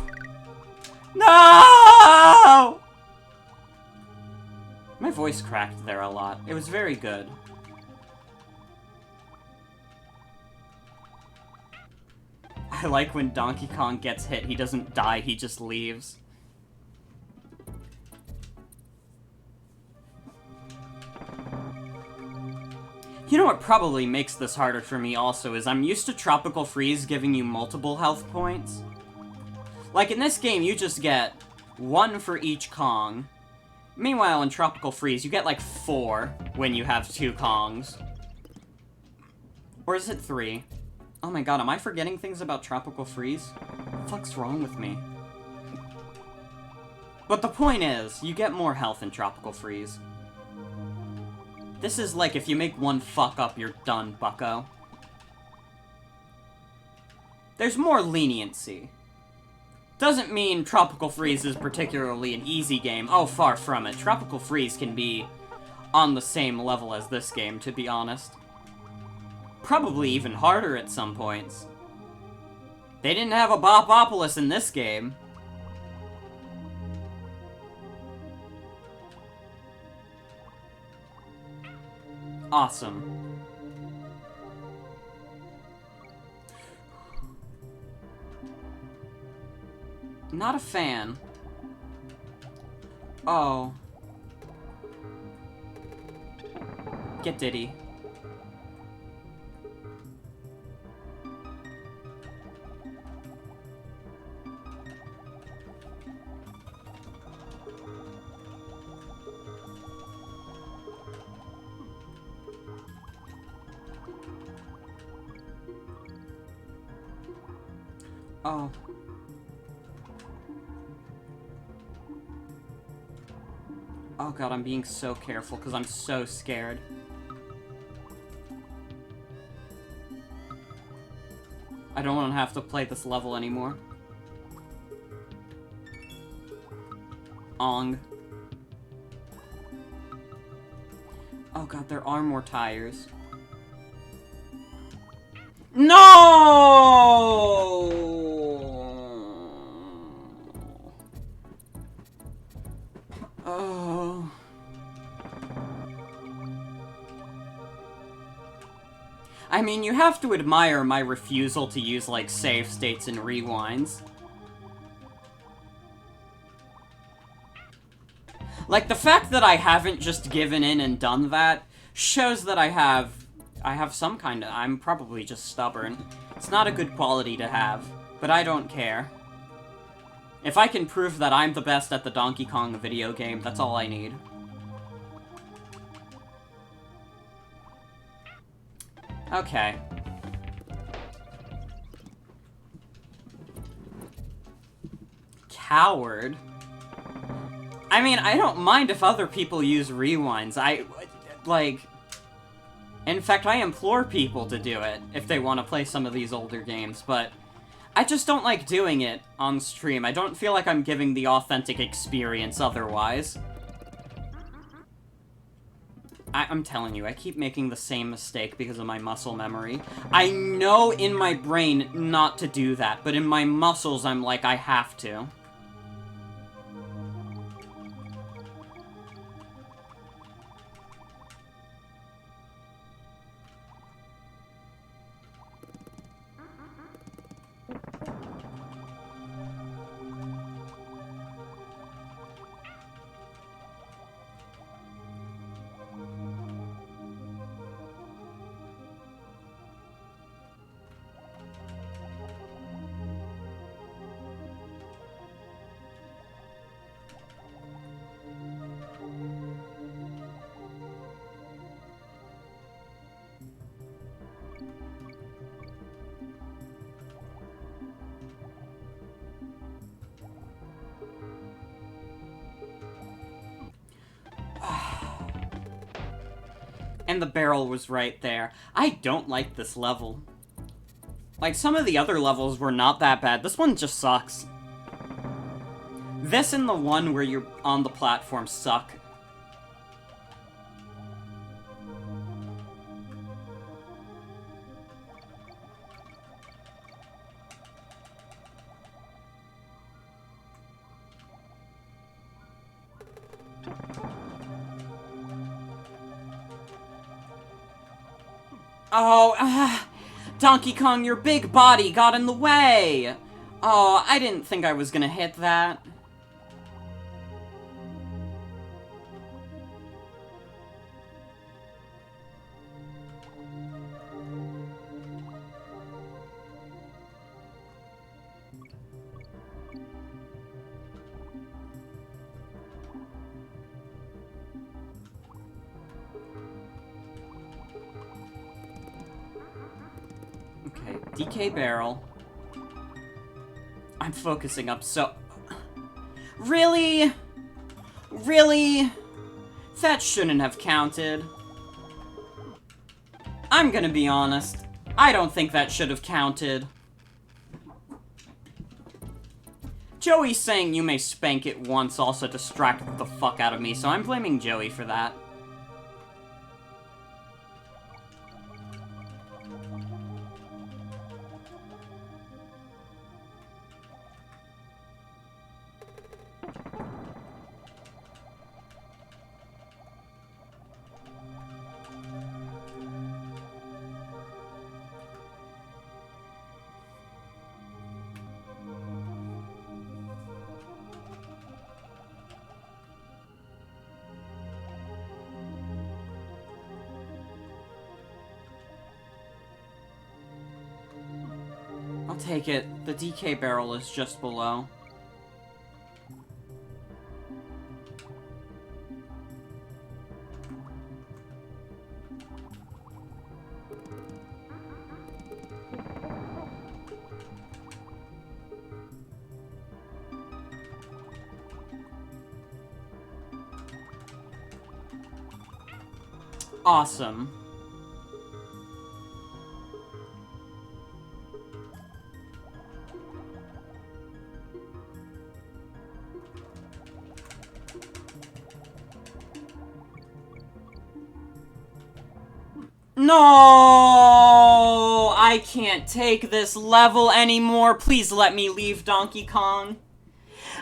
No! My voice cracked there a lot. It was very good. I like when Donkey Kong gets hit, he doesn't die, he just leaves. You know what probably makes this harder for me also is I'm used to Tropical Freeze giving you multiple health points. Like in this game, you just get 1 for each Kong. Meanwhile, in Tropical Freeze, you get like 4. when you have 2 Kongs. Or is it 3? Oh my god, am I forgetting things about Tropical Freeze? What the fuck's wrong with me? But the point is, you get more health in Tropical Freeze. This is like, if you make one fuck up, you're done, bucko. There's more leniency. Doesn't mean Tropical Freeze is particularly an easy game. Oh, far from it. Tropical Freeze can be on the same level as this game, to be honest. Probably even harder at some points. They didn't have a Bopopolis in this game. Awesome. Not a fan. Oh. Get Diddy. Oh. Oh god, I'm being so careful because I'm so scared. I don't want to have to play this level anymore. Ong. Oh god, there are more tires. No! Oh. I mean, you have to admire my refusal to use, like, save states and rewinds. Like, the fact that I haven't just given in and done that shows that I have some kind of... I'm probably just stubborn. It's not a good quality to have, but I don't care. If I can prove that I'm the best at the Donkey Kong video game, that's all I need. Okay. Coward? I mean, I don't mind if other people use rewinds. Like... In fact, I implore people to do it if they want to play some of these older games, but I just don't like doing it on stream. I don't feel like I'm giving the authentic experience otherwise. I'm telling you, I keep making the same mistake because of my muscle memory. I know in my brain not to do that, but in my muscles I'm like, I have to. And the barrel was right there. I don't like this level. Like, some of the other levels were not that bad. This one just sucks. This and the one where you're on the platform suck. Oh, Donkey Kong, your big body got in the way! Oh, I didn't think I was gonna hit that. DK barrel. I'm focusing up so... Really? Really? That shouldn't have counted. I'm gonna be honest. I don't think that should have counted. Joey saying you may spank it once also distracted the fuck out of me, so I'm blaming Joey for that. I'll take it. The DK barrel is just below. Awesome. No! I can't take this level anymore. Please let me leave, Donkey Kong.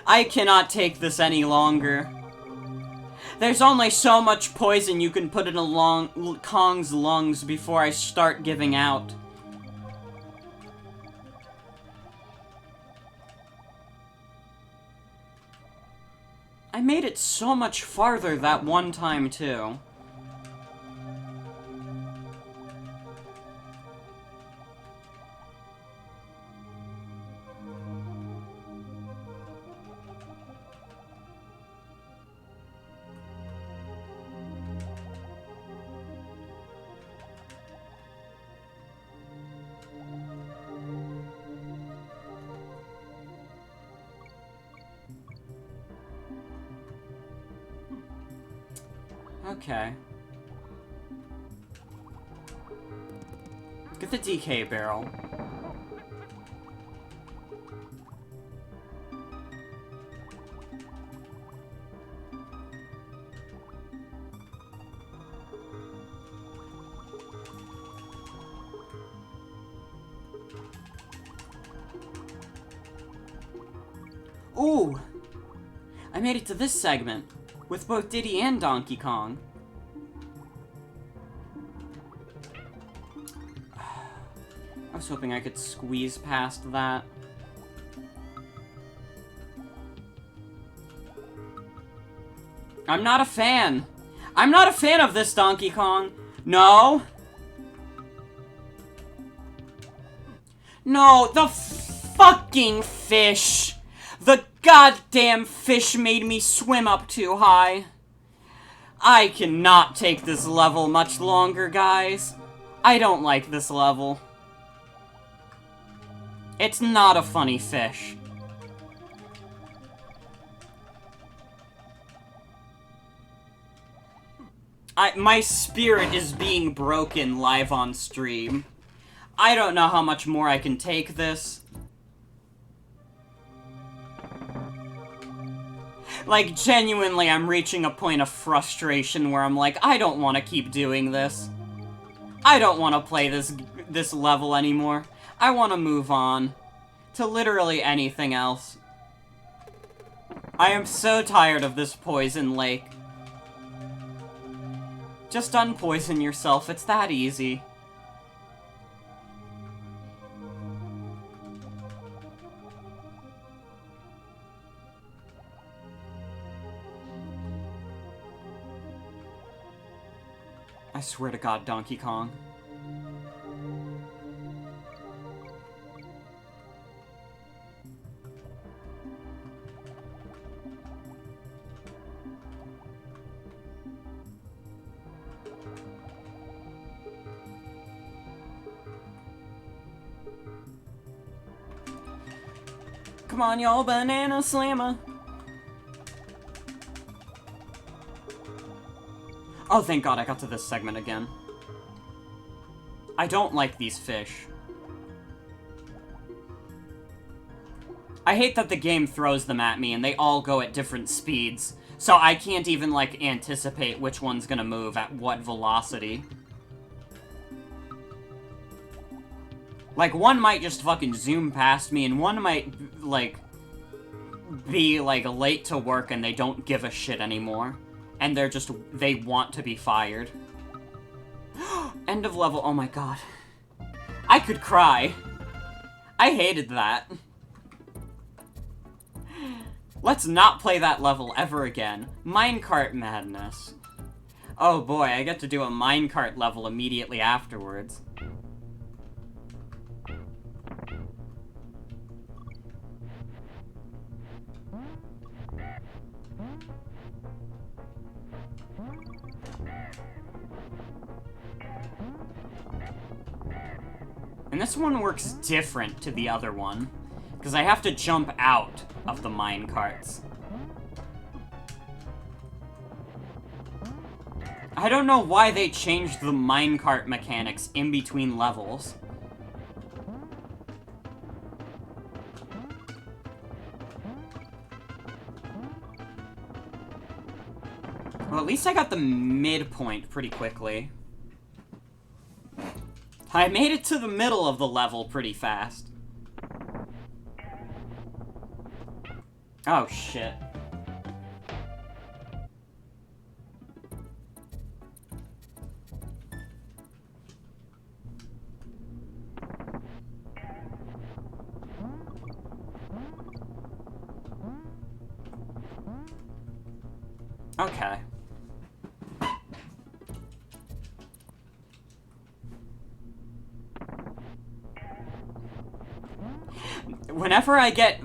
I cannot take this any longer. There's only so much poison you can put in Kong's lungs before I start giving out. I made it so much farther that one time, too. Okay. Get the DK barrel. Ooh! I made it to this segment, with both Diddy and Donkey Kong. I was hoping I could squeeze past that. I'm not a fan! I'm not a fan of this, Donkey Kong! No! No, the fucking fish! The goddamn fish made me swim up too high. I cannot take this level much longer, guys. I don't like this level. It's not a funny fish. My spirit is being broken live on stream. I don't know how much more I can take this. Like, genuinely, I'm reaching a point of frustration where I'm like, I don't want to keep doing this. I don't want to play this level anymore. I want to move on to literally anything else. I am so tired of this poison lake. Just unpoison yourself, it's that easy. I swear to God, Donkey Kong. Come on, y'all, banana slammer. Oh, thank God I got to this segment again. I don't like these fish. I hate that the game throws them at me and they all go at different speeds, so I can't even, like, anticipate which one's gonna move at what velocity. Like, one might just fucking zoom past me, and one might, like, be, like, late to work and they don't give a shit anymore. And they're just, they want to be fired. End of level, oh my god. I could cry. I hated that. Let's not play that level ever again. Minecart madness. Oh boy, I get to do a minecart level immediately afterwards. And this one works different to the other one, because I have to jump out of the minecarts. I don't know why they changed the minecart mechanics in between levels. Well, at least I got the midpoint pretty quickly. I made it to the middle of the level pretty fast. Oh, shit. Okay. Whenever I get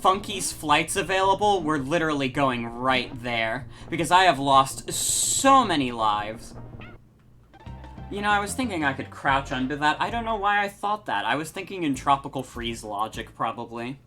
Funky's flights available, we're literally going right there, because I have lost so many lives. You know, I was thinking I could crouch under that. I don't know why I thought that. I was thinking in Tropical Freeze logic, probably.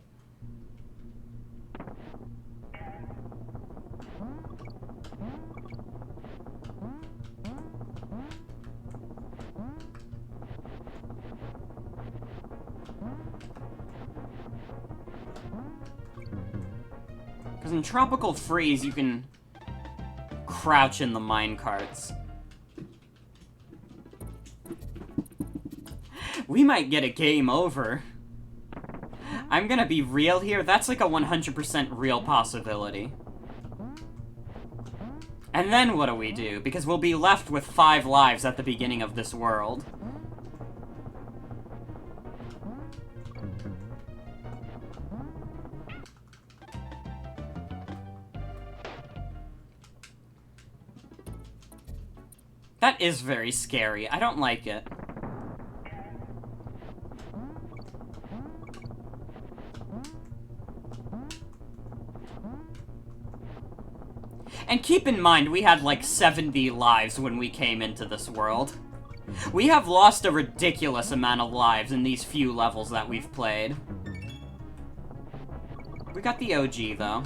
Because in Tropical Freeze, you can crouch in the minecarts. We might get a game over. I'm gonna be real here, that's like a 100% real possibility. And then what do we do? Because we'll be left with 5 lives at the beginning of this world. That is very scary. I don't like it. And keep in mind, we had like 70 lives when we came into this world. We have lost a ridiculous amount of lives in these few levels that we've played. We got the OG, though.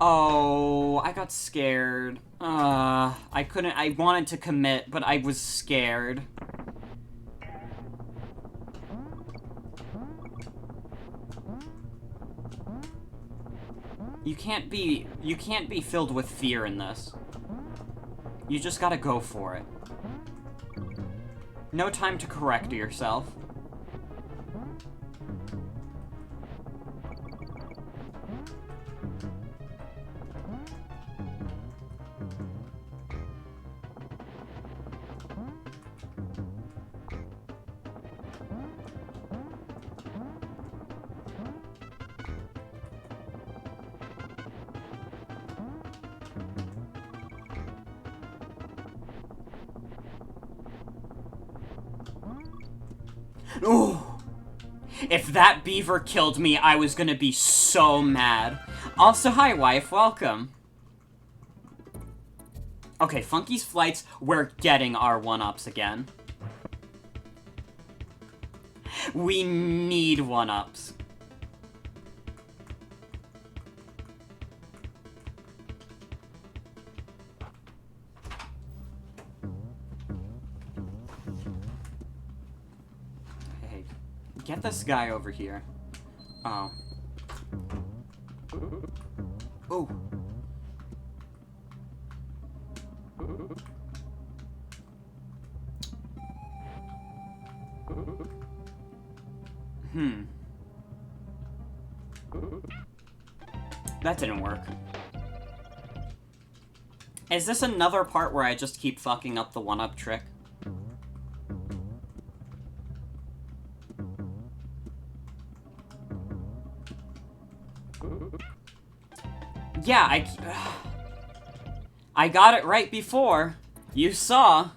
Oh, I got scared. I wanted to commit, but I was scared. You can't be filled with fear in this. You just gotta go for it. No time to correct yourself. Ooh. If that beaver killed me, I was gonna be so mad. Also, hi, wife. Welcome. Okay, Funky's flights, we're getting our one-ups again. We need one-ups. get this guy over here. Oh. Oh. That didn't work. Is this another part where I just keep fucking up the one-up trick? Yeah, I got it right before. You saw.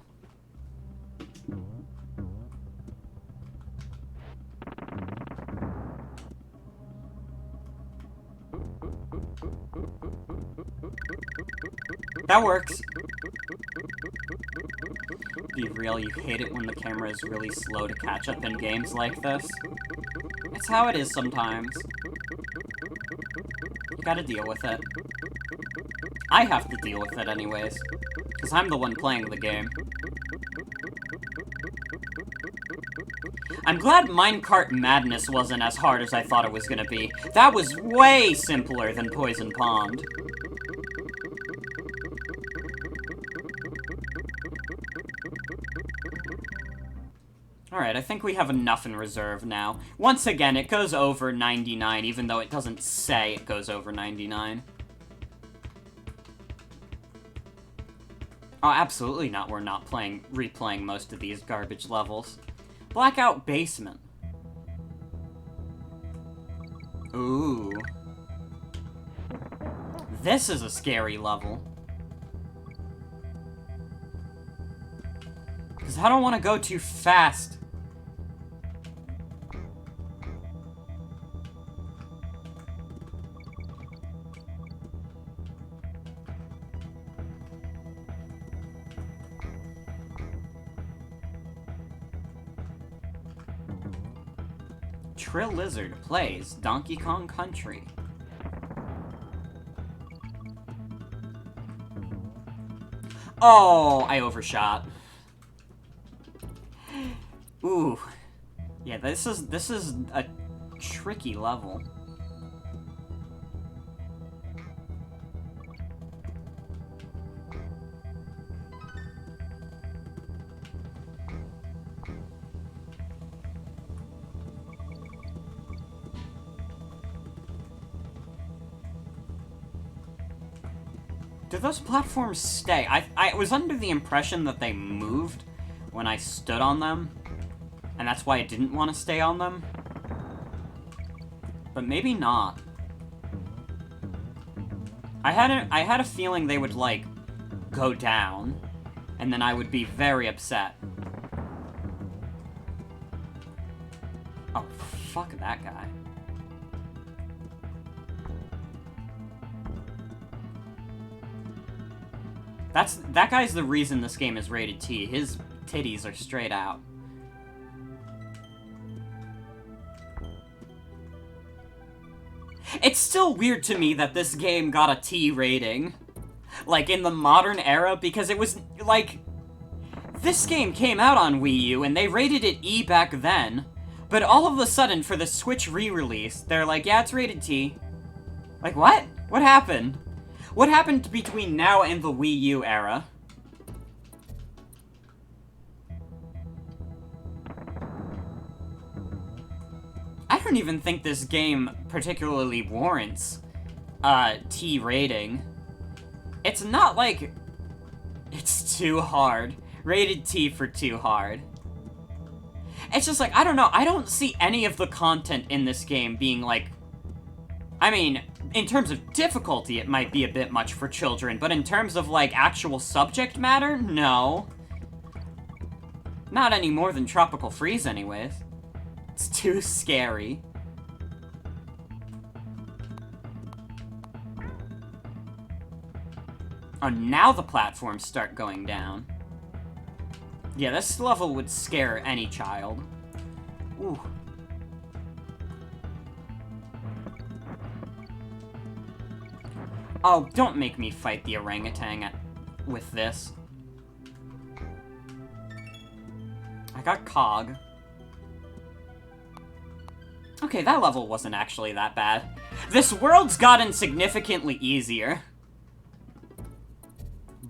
That works. Be real, you hate it when the camera is really slow to catch up in games like this. It's how it is sometimes. You gotta deal with it. I have to deal with it anyways, because I'm the one playing the game. I'm glad Minecart Madness wasn't as hard as I thought it was gonna be. That was way simpler than Poison Pond. Alright, I think we have enough in reserve now. Once again, it goes over 99, even though it doesn't say it goes over 99. Oh, absolutely not. We're not replaying most of these garbage levels. Blackout Basement. Ooh. This is a scary level. Because I don't want to go too fast. Trill Lizard plays Donkey Kong Country. Oh, I overshot. Ooh. Yeah, this is a tricky level. Do those platforms stay? I was under the impression that they moved when I stood on them, and that's why I didn't want to stay on them. But maybe not. I had a feeling they would, like, go down, and then I would be very upset. Oh, fuck that guy. That guy's the reason this game is rated T. His titties are straight out. It's still weird to me that this game got a T rating. Like, in the modern era, because it was, like... This game came out on Wii U, and they rated it E back then. But all of a sudden, for the Switch re-release, they're like, yeah, it's rated T. Like, what? What happened? What happened between now and the Wii U era? I don't even think this game particularly warrants a T rating. It's not like it's too hard. Rated T for too hard. It's just like, I don't know, I don't see any of the content in this game being like... I mean, in terms of difficulty, it might be a bit much for children, but in terms of, like, actual subject matter, no. Not any more than Tropical Freeze, anyways. It's too scary. Oh, now the platforms start going down. Yeah, this level would scare any child. Ooh. Oh, don't make me fight the orangutan with this. I got Cog. Okay, that level wasn't actually that bad. This world's gotten significantly easier.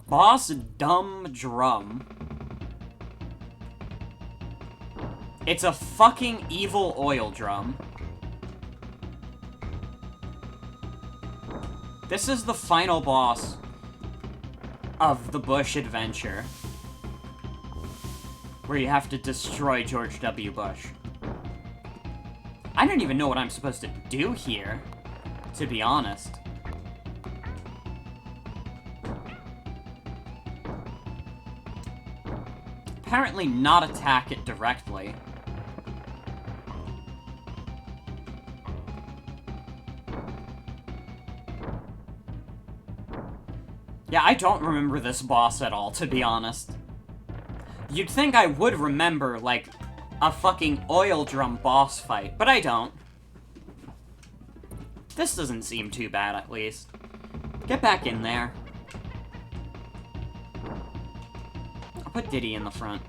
Boss Dumb Drum. It's a fucking evil oil drum. This is the final boss of the Bush adventure, where you have to destroy George W. Bush. I don't even know what I'm supposed to do here, to be honest. Apparently not attack it directly. Yeah, I don't remember this boss at all, to be honest. You'd think I would remember, like, a fucking oil drum boss fight, but I don't. This doesn't seem too bad, at least. Get back in there. I'll put Diddy in the front.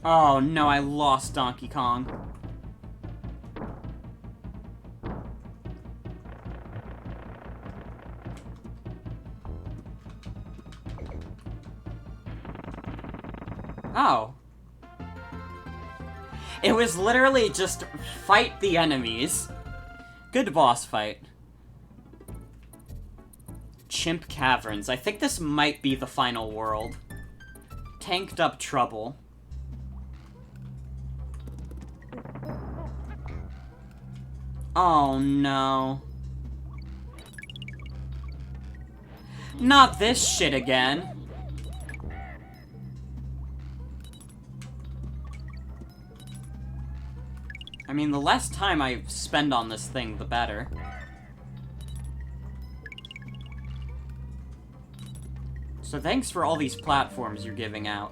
Oh no, I lost Donkey Kong. Oh. It was literally just fight the enemies. Good boss fight. Chimp Caverns. I think this might be the final world. Tanked Up Trouble. Oh no. Not this shit again. I mean, the less time I spend on this thing, the better. So thanks for all these platforms you're giving out.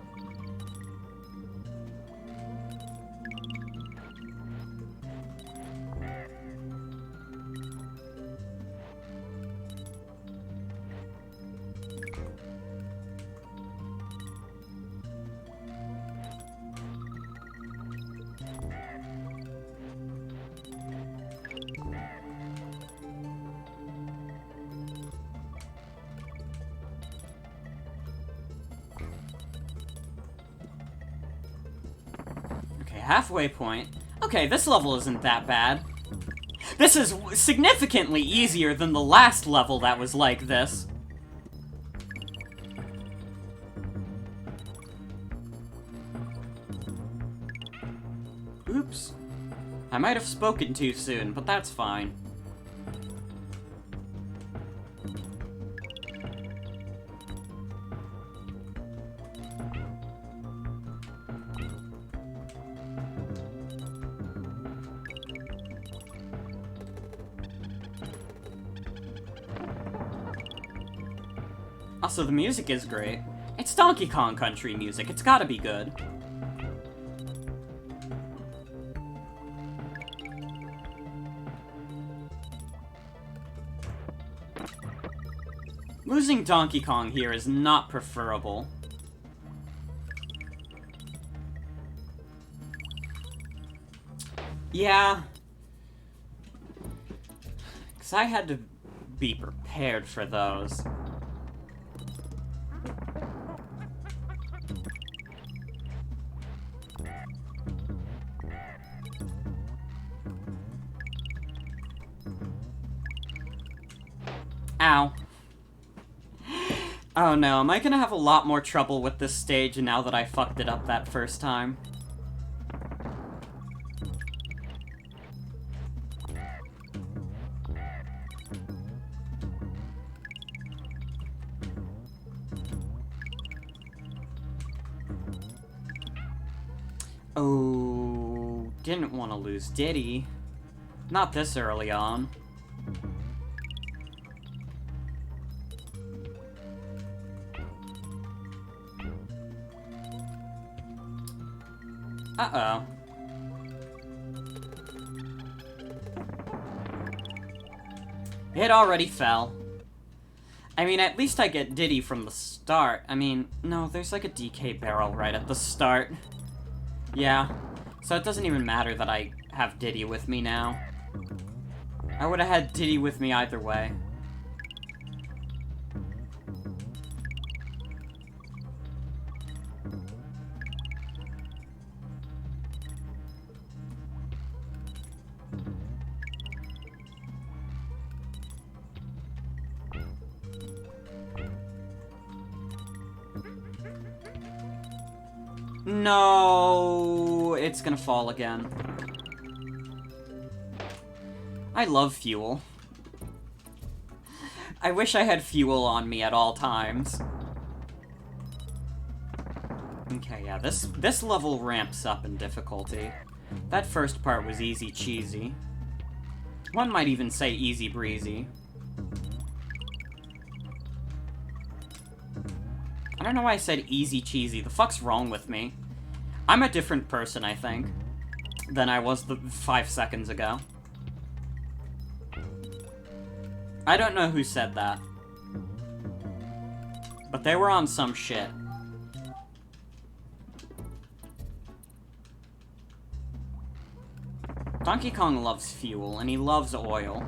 Halfway point. Okay, this level isn't that bad. This is significantly easier than the last level that was like this. Oops. I might have spoken too soon, but that's fine. Also, the music is great. It's Donkey Kong Country music. It's gotta be good. Losing Donkey Kong here is not preferable. Yeah. 'Cause I had to be prepared for those. Ow. Oh no, am I gonna have a lot more trouble with this stage now that I fucked it up that first time? Oh, didn't want to lose Diddy. Not this early on. Uh-oh. It already fell. I mean, at least I get Diddy from the start. I mean, no, there's like a DK barrel right at the start. Yeah. So it doesn't even matter that I have Diddy with me now. I would have had Diddy with me either way. No, it's gonna fall again. I love fuel. I wish I had fuel on me at all times. Okay, yeah, this level ramps up in difficulty. That first part was easy cheesy. One might even say easy breezy. I don't know why I said easy cheesy. The fuck's wrong with me? I'm a different person, I think, than I was 5 seconds ago. I don't know who said that. But they were on some shit. Donkey Kong loves fuel, and he loves oil.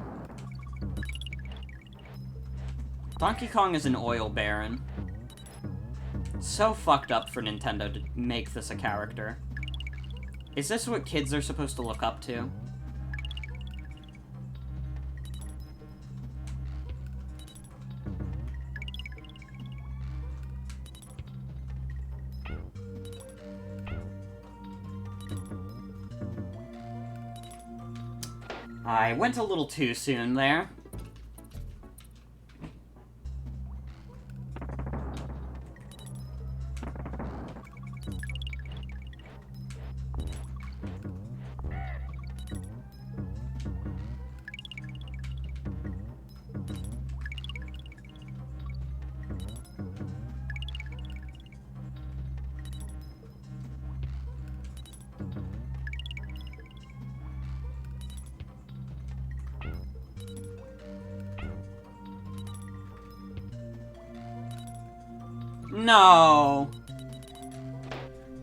Donkey Kong is an oil baron. So fucked up for Nintendo to make this a character. Is this what kids are supposed to look up to? I went a little too soon there. No.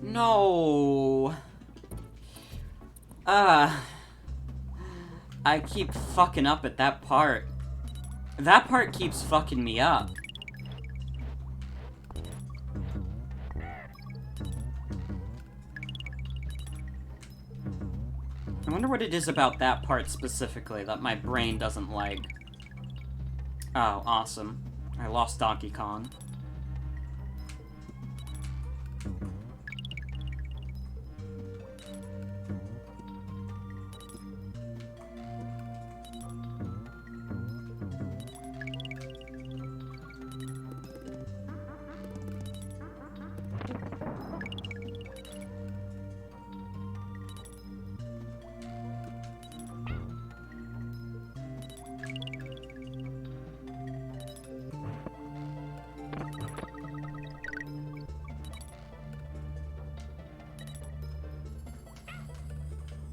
No. I keep fucking up at that part. That part keeps fucking me up. I wonder what it is about that part specifically that my brain doesn't like. Oh, awesome. I lost Donkey Kong.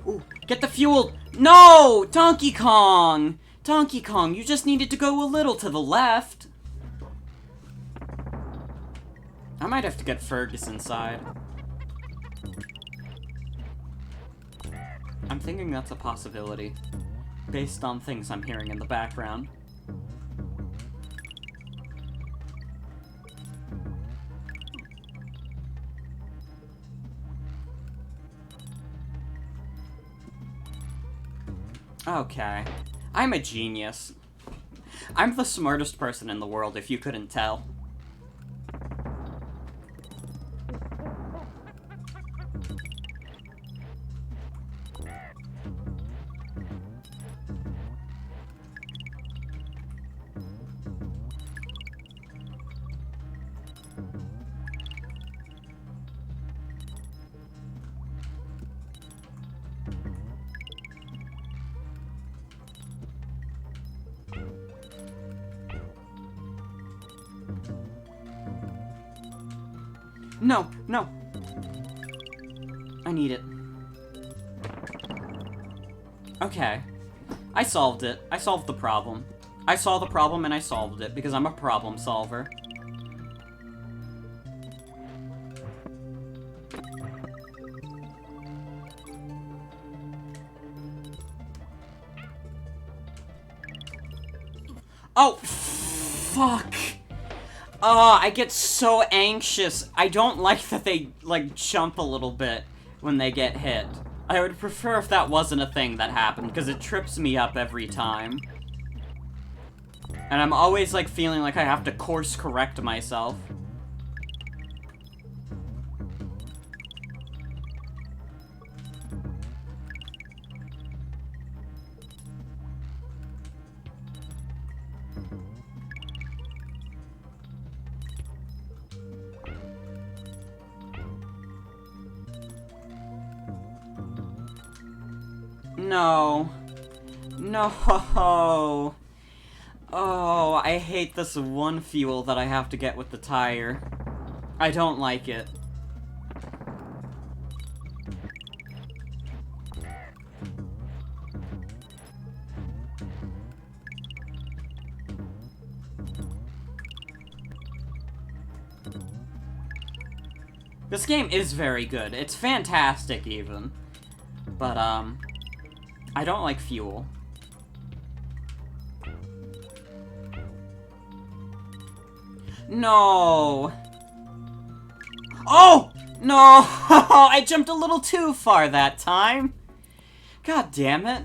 Ooh, get the fuel! No! Donkey Kong! Donkey Kong, you just needed to go a little to the left. I might have to get Fergus inside. I'm thinking that's a possibility, based on things I'm hearing in the background. Okay. I'm a genius. I'm the smartest person in the world, if you couldn't tell. No, no. I need it. Okay. I solved it. I solved the problem. I saw the problem and I solved it, because I'm a problem solver. Oh, fuck. Oh, I get so anxious. I don't like that they, like, jump a little bit when they get hit. I would prefer if that wasn't a thing that happened, because it trips me up every time. And I'm always, like, feeling like I have to course correct myself. No. No. Oh, I hate this one fuel that I have to get with the tire. I don't like it. This game is very good. It's fantastic, even. But, I don't like fuel. No! Oh! No! I jumped a little too far that time! God damn it.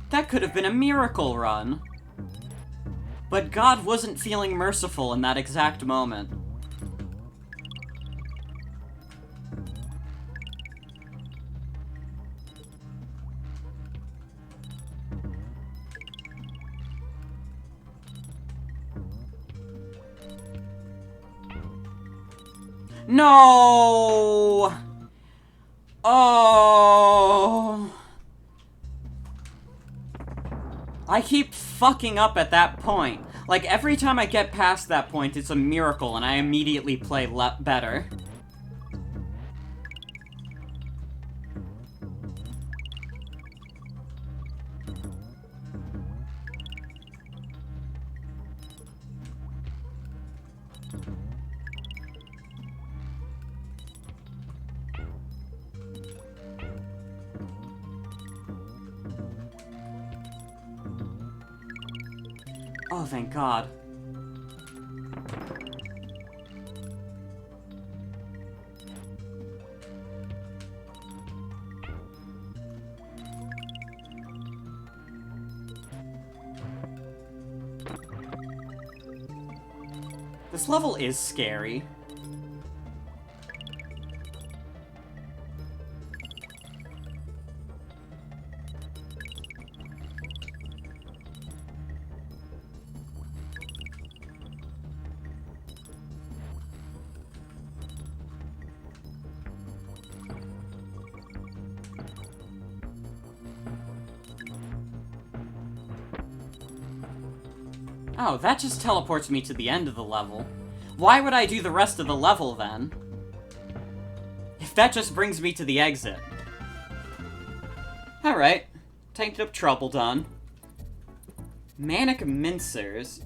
That could have been a miracle run. But God wasn't feeling merciful in that exact moment. No! Oh! I keep fucking up at that point. Like, every time I get past that point, it's a miracle, and I immediately play better. Oh, thank God. This level is scary. Oh, that just teleports me to the end of the level. Why would I do the rest of the level, then? If that just brings me to the exit. Alright. Tainted Up Trouble done. Manic Mincers.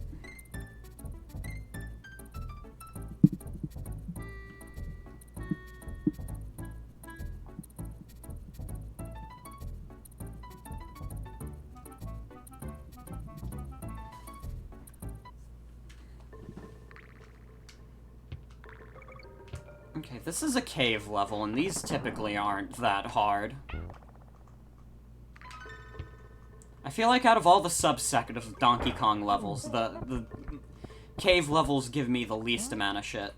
Okay, this is a cave level, and these typically aren't that hard. I feel like out of all the subsect of Donkey Kong levels, the cave levels give me the least amount of shit.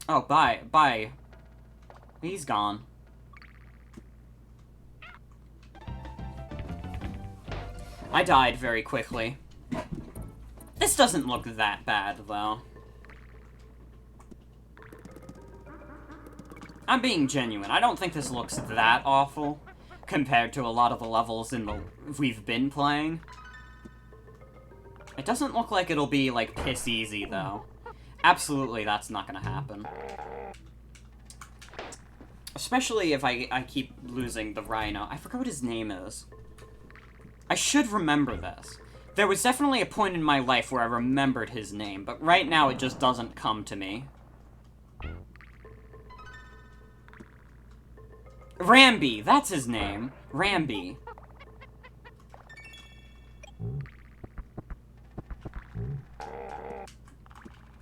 Oh, bye. He's gone. I died very quickly. This doesn't look that bad, though. I'm being genuine. I don't think this looks that awful compared to a lot of the levels we've been playing. It doesn't look like it'll be, like, piss easy, though. Absolutely, that's not gonna happen. Especially if I keep losing the rhino. I forgot what his name is. I should remember this. There was definitely a point in my life where I remembered his name, but right now it just doesn't come to me. Rambi, that's his name. Rambi.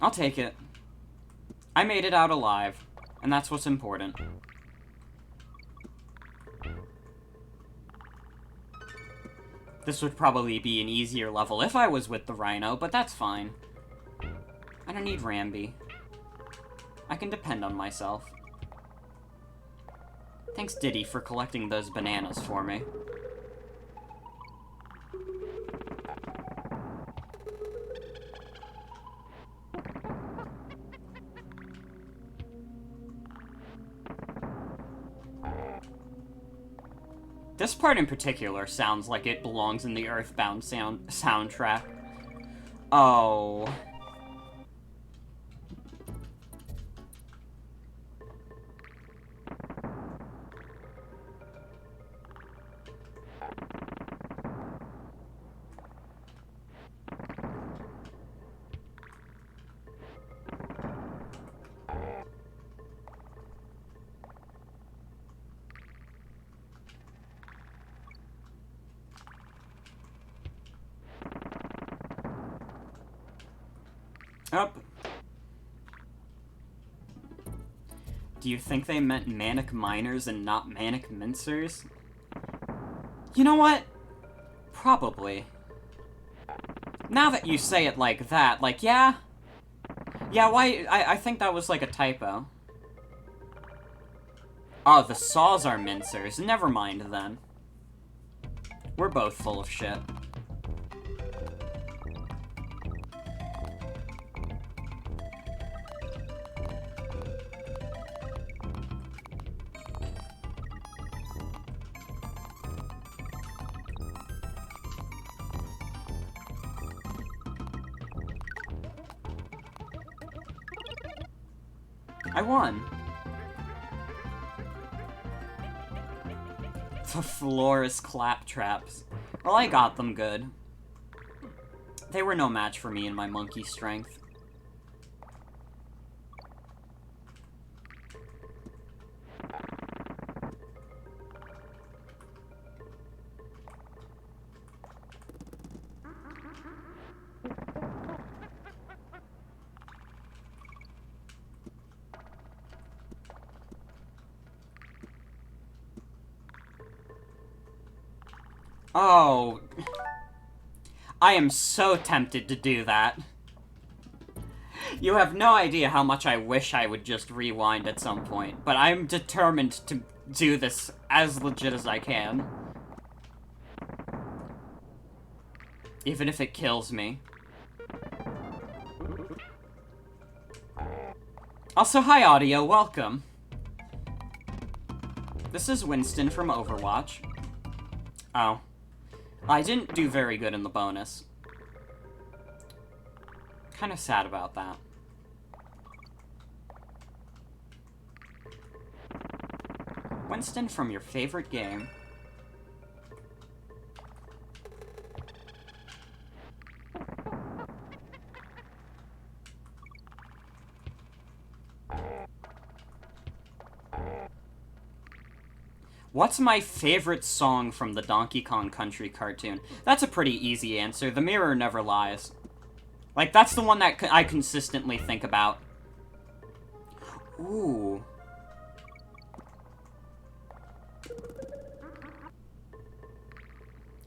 I'll take it. I made it out alive, and that's what's important. This would probably be an easier level if I was with the rhino, but that's fine. I don't need Rambi. I can depend on myself. Thanks, Diddy, for collecting those bananas for me. This part in particular sounds like it belongs in the Earthbound soundtrack. Oh. Up. Do you think they meant manic miners and not manic mincers? You know what? Probably. Now that you say it like that, like, yeah? Yeah, why? I think that was like a typo. Oh, the saws are mincers. Never mind, then. We're both full of shit. I won. The Flores claptraps. Well, I got them good. They were no match for me and my monkey strength. Oh. I am so tempted to do that. You have no idea how much I wish I would just rewind at some point, but I'm determined to do this as legit as I can. Even if it kills me. Also, hi audio, welcome. This is Winston from Overwatch. Oh. I didn't do very good in the bonus. Kind of sad about that. Winston from your favorite game. What's my favorite song from the Donkey Kong Country cartoon? That's a pretty easy answer. The Mirror Never Lies. Like, that's the one that I consistently think about. Ooh.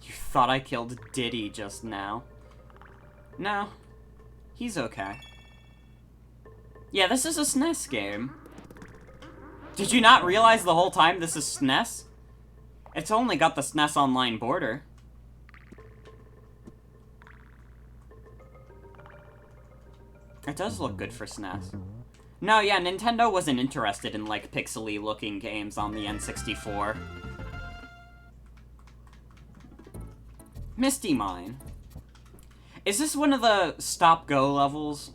You thought I killed Diddy just now. No. He's okay. Yeah, this is a SNES game. Did you not realize the whole time this is SNES? It's only got the SNES Online border. It does look good for SNES. No, yeah, Nintendo wasn't interested in, like, pixely-looking games on the N64. Misty Mine. Is this one of the stop-go levels?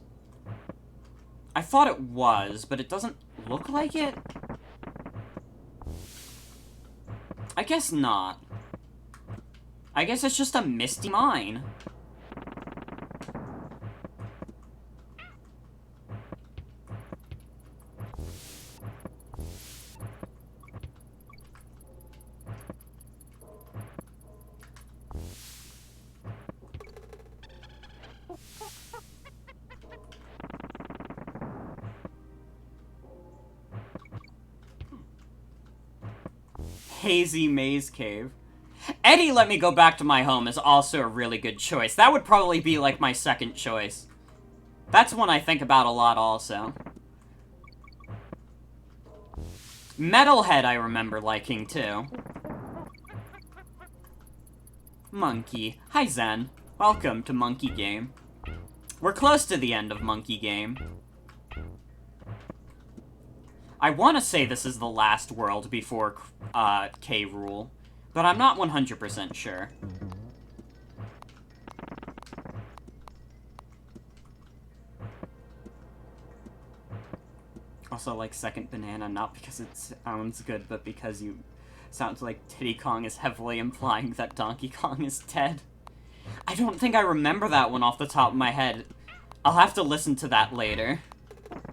I thought it was, but it doesn't look like it? I guess not. I guess it's just a Misty Mine. Hazy Maze Cave. Eddie Let Me Go Back to My Home is also a really good choice. That would probably be, like, my second choice. That's one I think about a lot, also. Metalhead I remember liking, too. Monkey. Hi, Zen. Welcome to Monkey Game. We're close to the end of Monkey Game. I want to say this is the last world before, K. Rool, but I'm not 100% sure. Also, like, Second Banana, not because it sounds good, but because sounds like Diddy Kong is heavily implying that Donkey Kong is dead. I don't think I remember that one off the top of my head. I'll have to listen to that later,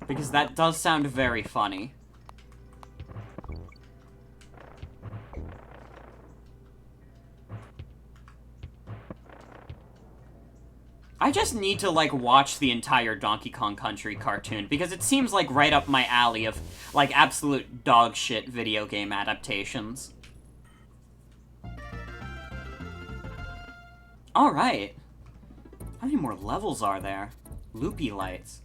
because that does sound very funny. I just need to, like, watch the entire Donkey Kong Country cartoon, because it seems like right up my alley of, like, absolute dog shit video game adaptations. Alright. How many more levels are there? Loopy lights.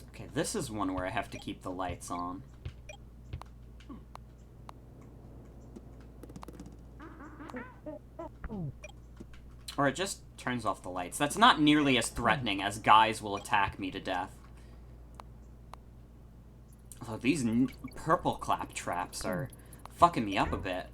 Okay, this is one where I have to keep the lights on. Or it just turns off the lights. That's not nearly as threatening as guys will attack me to death. Although these purple clap traps are fucking me up a bit.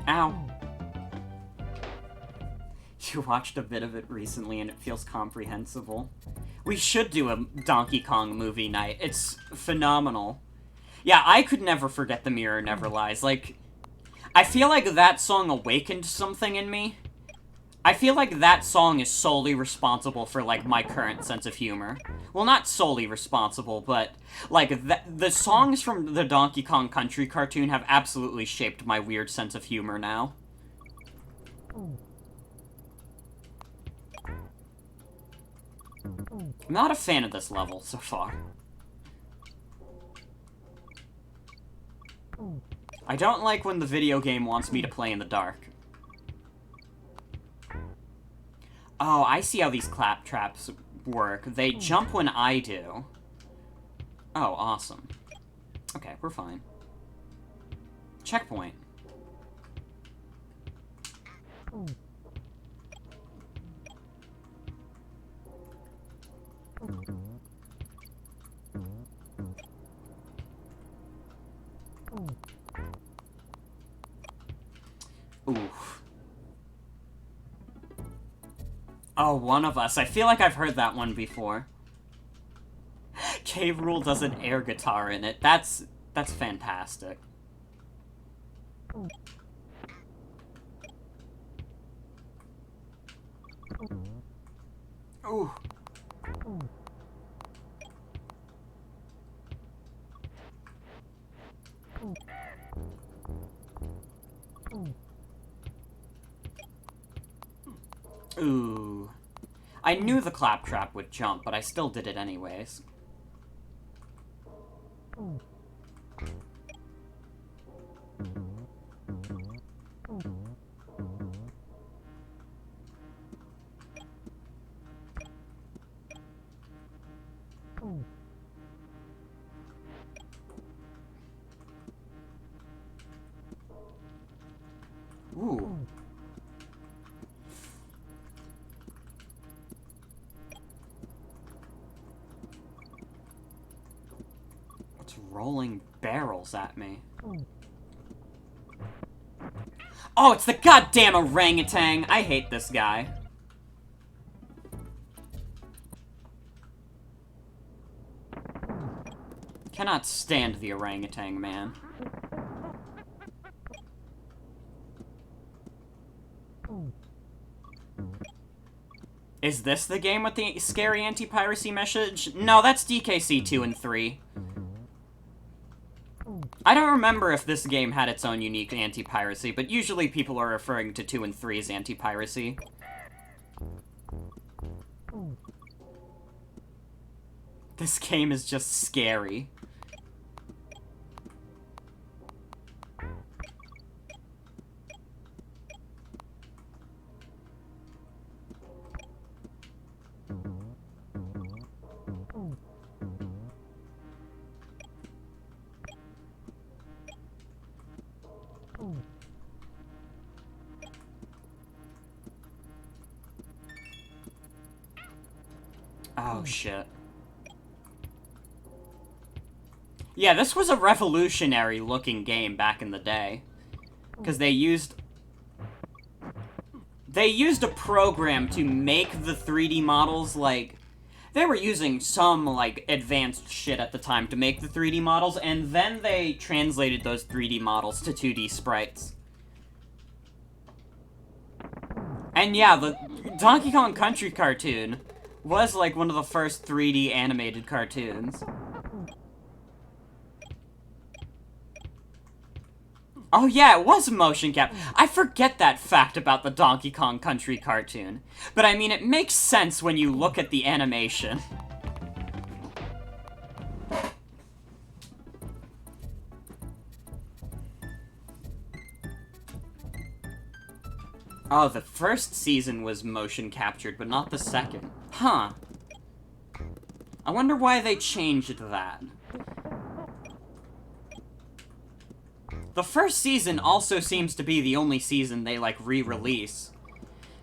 Ow. You watched a bit of it recently and it feels comprehensible. We should do a Donkey Kong movie night. It's phenomenal. Yeah, I could never forget The Mirror Never Lies. Like, I feel like that song awakened something in me. I feel like that song is solely responsible for, like, my current sense of humor. Well, not solely responsible, but, like, the songs from the Donkey Kong Country cartoon have absolutely shaped my weird sense of humor now. I'm not a fan of this level so far. I don't like when the video game wants me to play in the dark. Oh, I see how these clap traps work. They jump when I do. Oh, awesome. Okay, we're fine. Checkpoint. Oof. Oh, One of Us. I feel like I've heard that one before. K. Rool does an air guitar in it. That's fantastic. Ooh. Ooh. I knew the claptrap would jump, but I still did it anyways. Ooh. What's rolling barrels at me? Oh, it's the goddamn orangutan! I hate this guy. Cannot stand the orangutan, man. Is this the game with the scary anti-piracy message? No, that's DKC 2 and 3. I don't remember if this game had its own unique anti-piracy, but usually people are referring to 2 and 3 as anti-piracy. This game is just scary. Oh, shit. Yeah, this was a revolutionary-looking game back in the day. Because they used a program to make the 3D models, like... They were using some, like, advanced shit at the time to make the 3D models, and then they translated those 3D models to 2D sprites. And yeah, the Donkey Kong Country cartoon was, like, one of the first 3D animated cartoons. Oh yeah, it was motion cap. I forget that fact about the Donkey Kong Country cartoon. But I mean, it makes sense when you look at the animation. Oh, the first season was motion captured, but not the second. Huh. I wonder why they changed that. The first season also seems to be the only season they, like, re-release.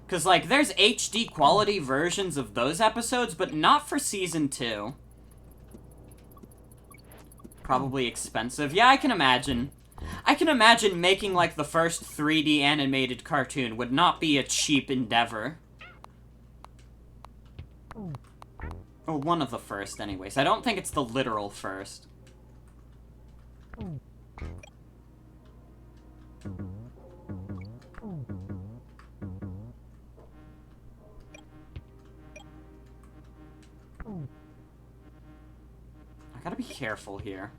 Because, like, there's HD quality versions of those episodes, but not for Season 2. Probably expensive. Yeah, I can imagine. I can imagine making, like, the first 3D animated cartoon would not be a cheap endeavor. Well, one of the first, anyways. I don't think it's the literal first. I gotta be careful here.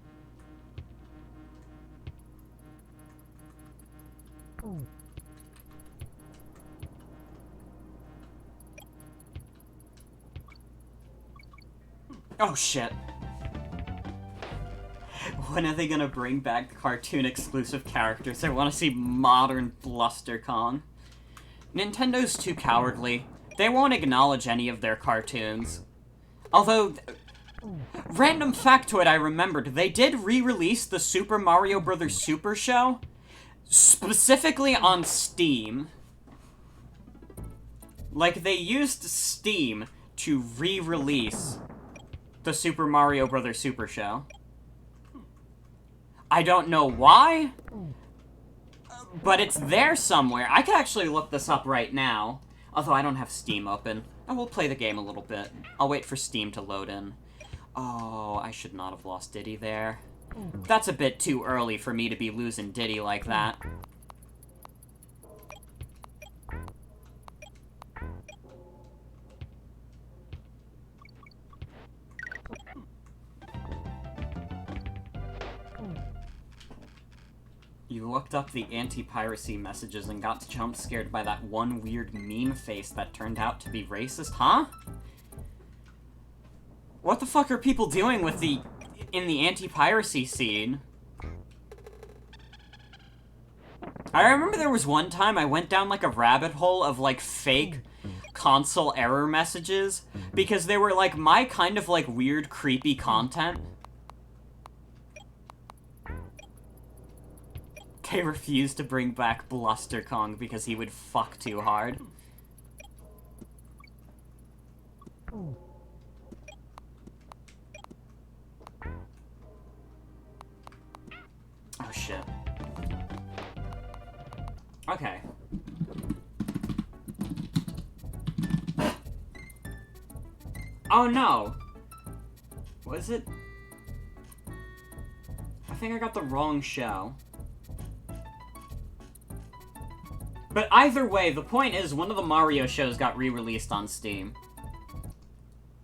Oh shit. When are they gonna bring back the cartoon-exclusive characters? I want to see modern Bluster Kong. Nintendo's too cowardly. They won't acknowledge any of their cartoons. Although, random factoid I remembered, they did re-release the Super Mario Bros. Super Show, specifically on Steam. Like, they used Steam to re-release the Super Mario Bros. Super Show. I don't know why, but it's there somewhere. I could actually look this up right now, although I don't have Steam open. I will play the game a little bit. I'll wait for Steam to load in. Oh, I should not have lost Diddy there. That's a bit too early for me to be losing Diddy like that. You looked up the anti-piracy messages and got jump scared by that one weird meme face that turned out to be racist, huh? What the fuck are people doing with in the anti-piracy scene? I remember there was one time I went down like a rabbit hole of like fake console error messages because they were like my kind of like weird creepy content. They refused to bring back Bluster Kong because he would fuck too hard. Oh shit. Okay. Oh no! Was it? I think I got the wrong show. But either way, the point is one of the Mario shows got re-released on Steam.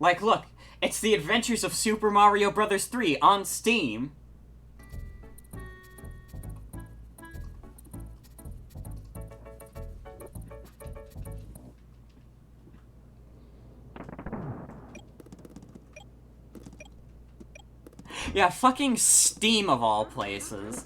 Like, look, it's The Adventures of Super Mario Bros. 3 on Steam. Yeah, fucking Steam of all places.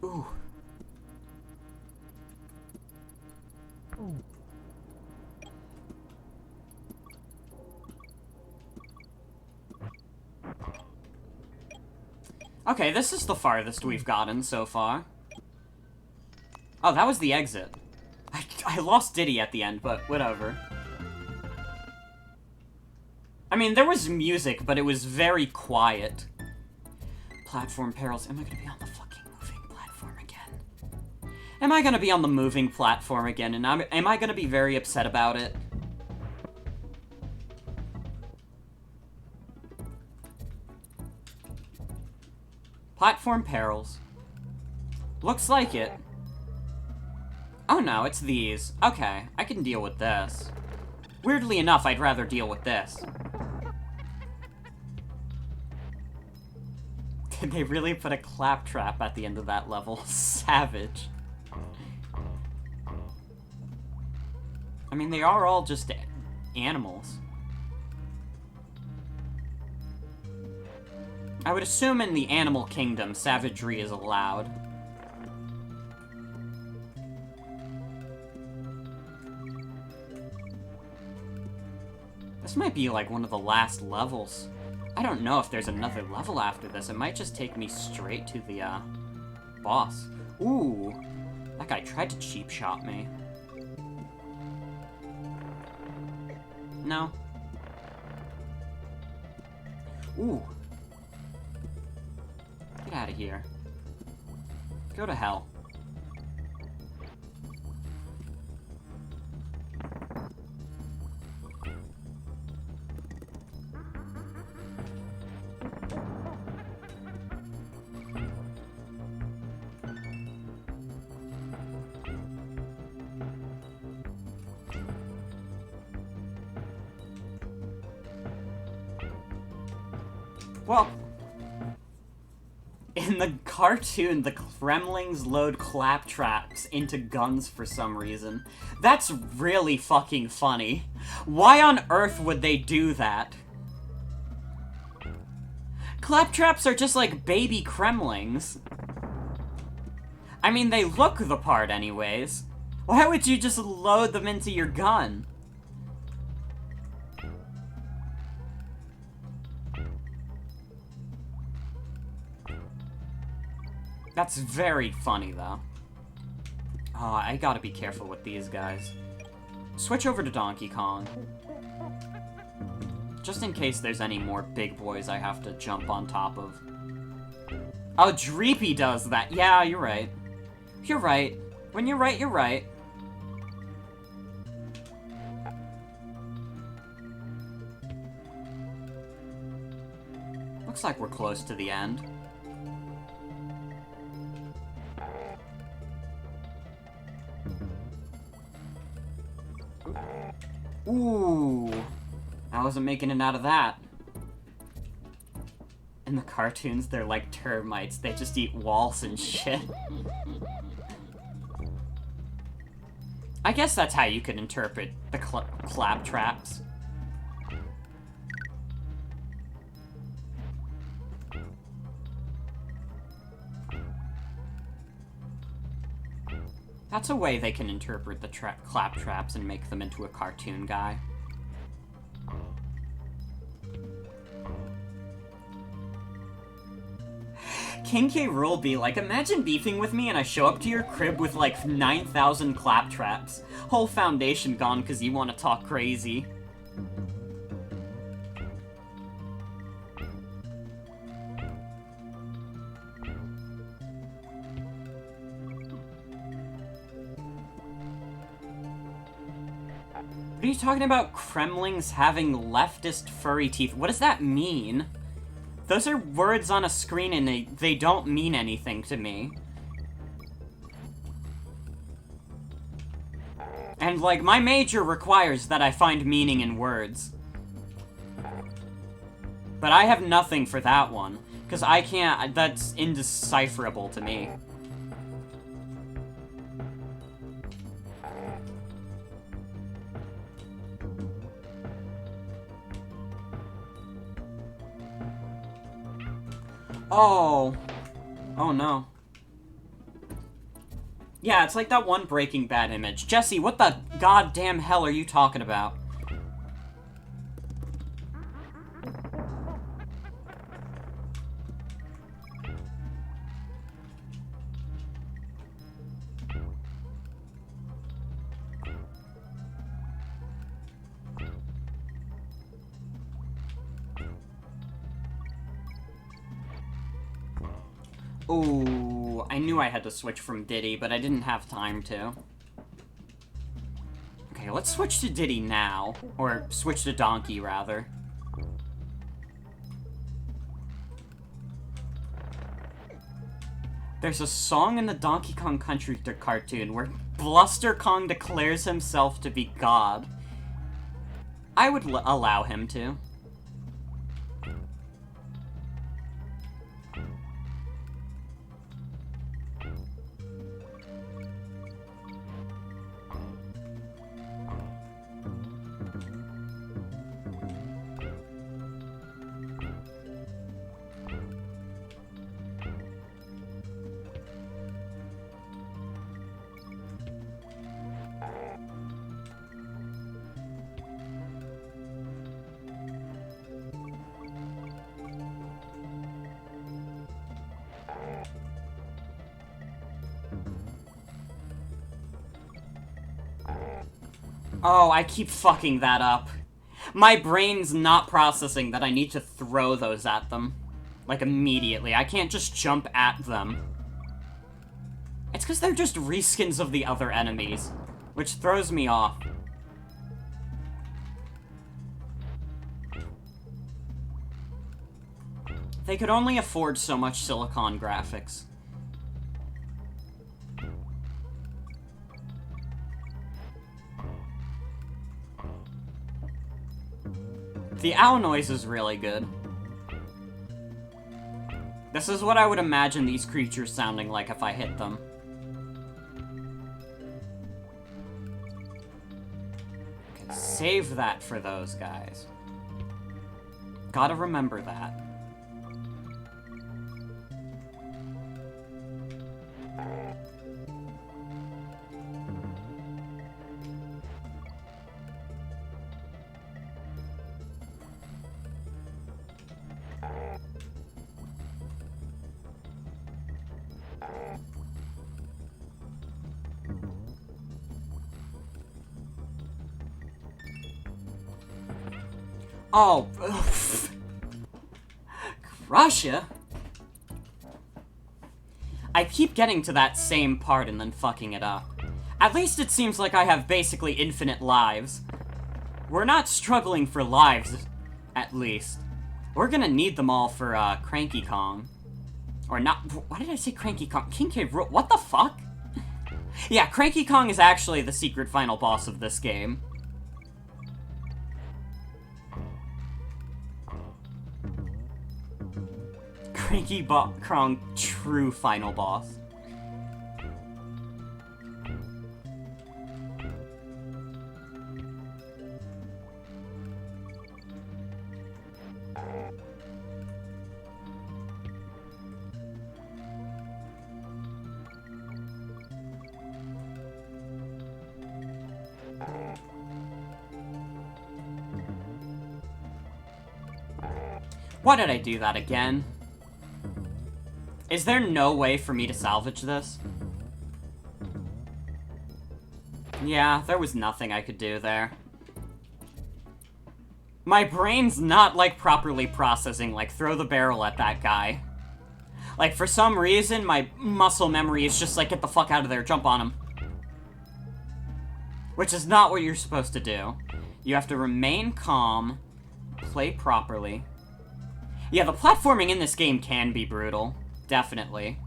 Ooh. Okay, this is the farthest we've gotten so far. Oh, that was the exit. I lost Diddy at the end, but whatever. I mean, there was music, but it was very quiet. Platform perils. Am I gonna be on the fucking moving platform again? Am I gonna be on the moving platform again, and am I gonna be very upset about it? Platform perils. Looks like it. Oh no, it's these. Okay, I can deal with this. Weirdly enough, I'd rather deal with this. Did they really put a claptrap at the end of that level? Savage. I mean, they are all just animals. I would assume in the animal kingdom, savagery is allowed. This might be like one of the last levels. I don't know if there's another level after this. It might just take me straight to the, boss. Ooh, that guy tried to cheap shot me. No. Ooh. Get out of here. Go to hell. Well, in the cartoon, the Kremlings load claptraps into guns for some reason. That's really fucking funny. Why on earth would they do that? Claptraps are just like baby Kremlings. I mean, they look the part anyways. Why would you just load them into your gun? That's very funny, though. Oh, I gotta be careful with these guys. Switch over to Donkey Kong. Just in case there's any more big boys I have to jump on top of. Oh, Dreepy does that. Yeah, you're right. You're right. When you're right, you're right. Looks like we're close to the end. Ooh. I wasn't making it out of that. In the cartoons, they're like termites. They just eat walls and shit. I guess that's how you could interpret the claptraps. That's a way they can interpret the claptraps and make them into a cartoon guy. King K. Rool be like, imagine beefing with me and I show up to your crib with like 9,000 claptraps. Whole foundation gone because you want to talk crazy. What are you talking about Kremlings having leftist furry teeth? What does that mean? Those are words on a screen and they don't mean anything to me. And, like, my major requires that I find meaning in words. But I have nothing for that one, because I can't, that's indecipherable to me. Oh. Oh no. Yeah, it's like that one Breaking Bad image. Jesse, what the goddamn hell are you talking about? Ooh, I knew I had to switch from Diddy, but I didn't have time to. Okay, let's switch to Diddy now. Or switch to Donkey, rather. There's a song in the Donkey Kong Country cartoon where Bluster Kong declares himself to be God. I would allow him to. Oh, I keep fucking that up. My brain's not processing that I need to throw those at them. Like, immediately. I can't just jump at them. It's because they're just reskins of the other enemies, which throws me off. They could only afford so much silicon graphics. The owl noise is really good. This is what I would imagine these creatures sounding like if I hit them. Okay, save that for those guys. Gotta remember that. Oh, Russia? I keep getting to that same part and then fucking it up. At least it seems like I have basically infinite lives. We're not struggling for lives, at least. We're gonna need them all for, Cranky Kong. Or not- why did I say Cranky Kong? King K. Rool, what the fuck? Yeah, Cranky Kong is actually the secret final boss of this game. Cranky Kong true final boss. Why did I do that again? Is there no way for me to salvage this? Yeah, there was nothing I could do there. My brain's not, like, properly processing, like, throw the barrel at that guy. Like, for some reason, my muscle memory is just like, get the fuck out of there, jump on him. Which is not what you're supposed to do. You have to remain calm, play properly. Yeah, the platforming in this game can be brutal. Definitely.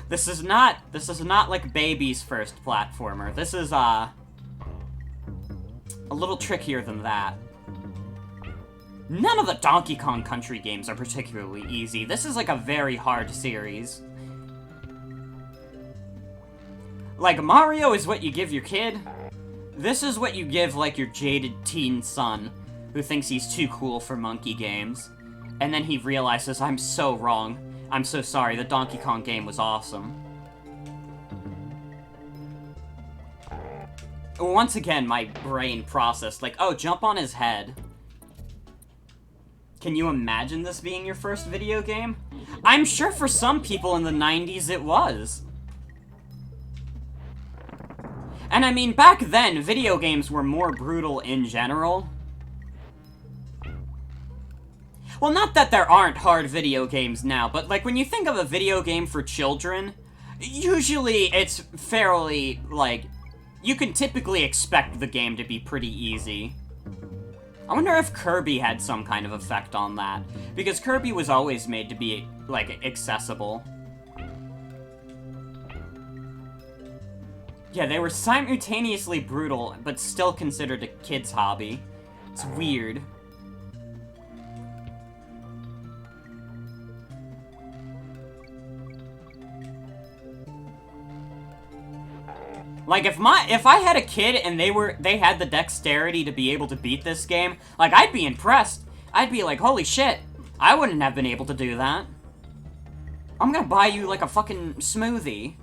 This is not like Baby's first platformer. This is, a little trickier than that. None of the Donkey Kong Country games are particularly easy. This is like a very hard series. Like, Mario is what you give your kid. This is what you give, like, your jaded teen son, who thinks he's too cool for monkey games. And then he realizes, I'm so wrong. I'm so sorry, the Donkey Kong game was awesome. Once again, my brain processed, like, oh, jump on his head. Can you imagine this being your first video game? I'm sure for some people in the 90s it was. And I mean, back then, video games were more brutal in general. Well, not that there aren't hard video games now, but, like, when you think of a video game for children, usually it's fairly, like, you can typically expect the game to be pretty easy. I wonder if Kirby had some kind of effect on that, because Kirby was always made to be, like, accessible. Yeah, they were simultaneously brutal, but still considered a kid's hobby. It's weird. Like, if I had a kid and they had the dexterity to be able to beat this game, like, I'd be impressed. I'd be like, holy shit, I wouldn't have been able to do that. I'm gonna buy you, like, a fucking smoothie.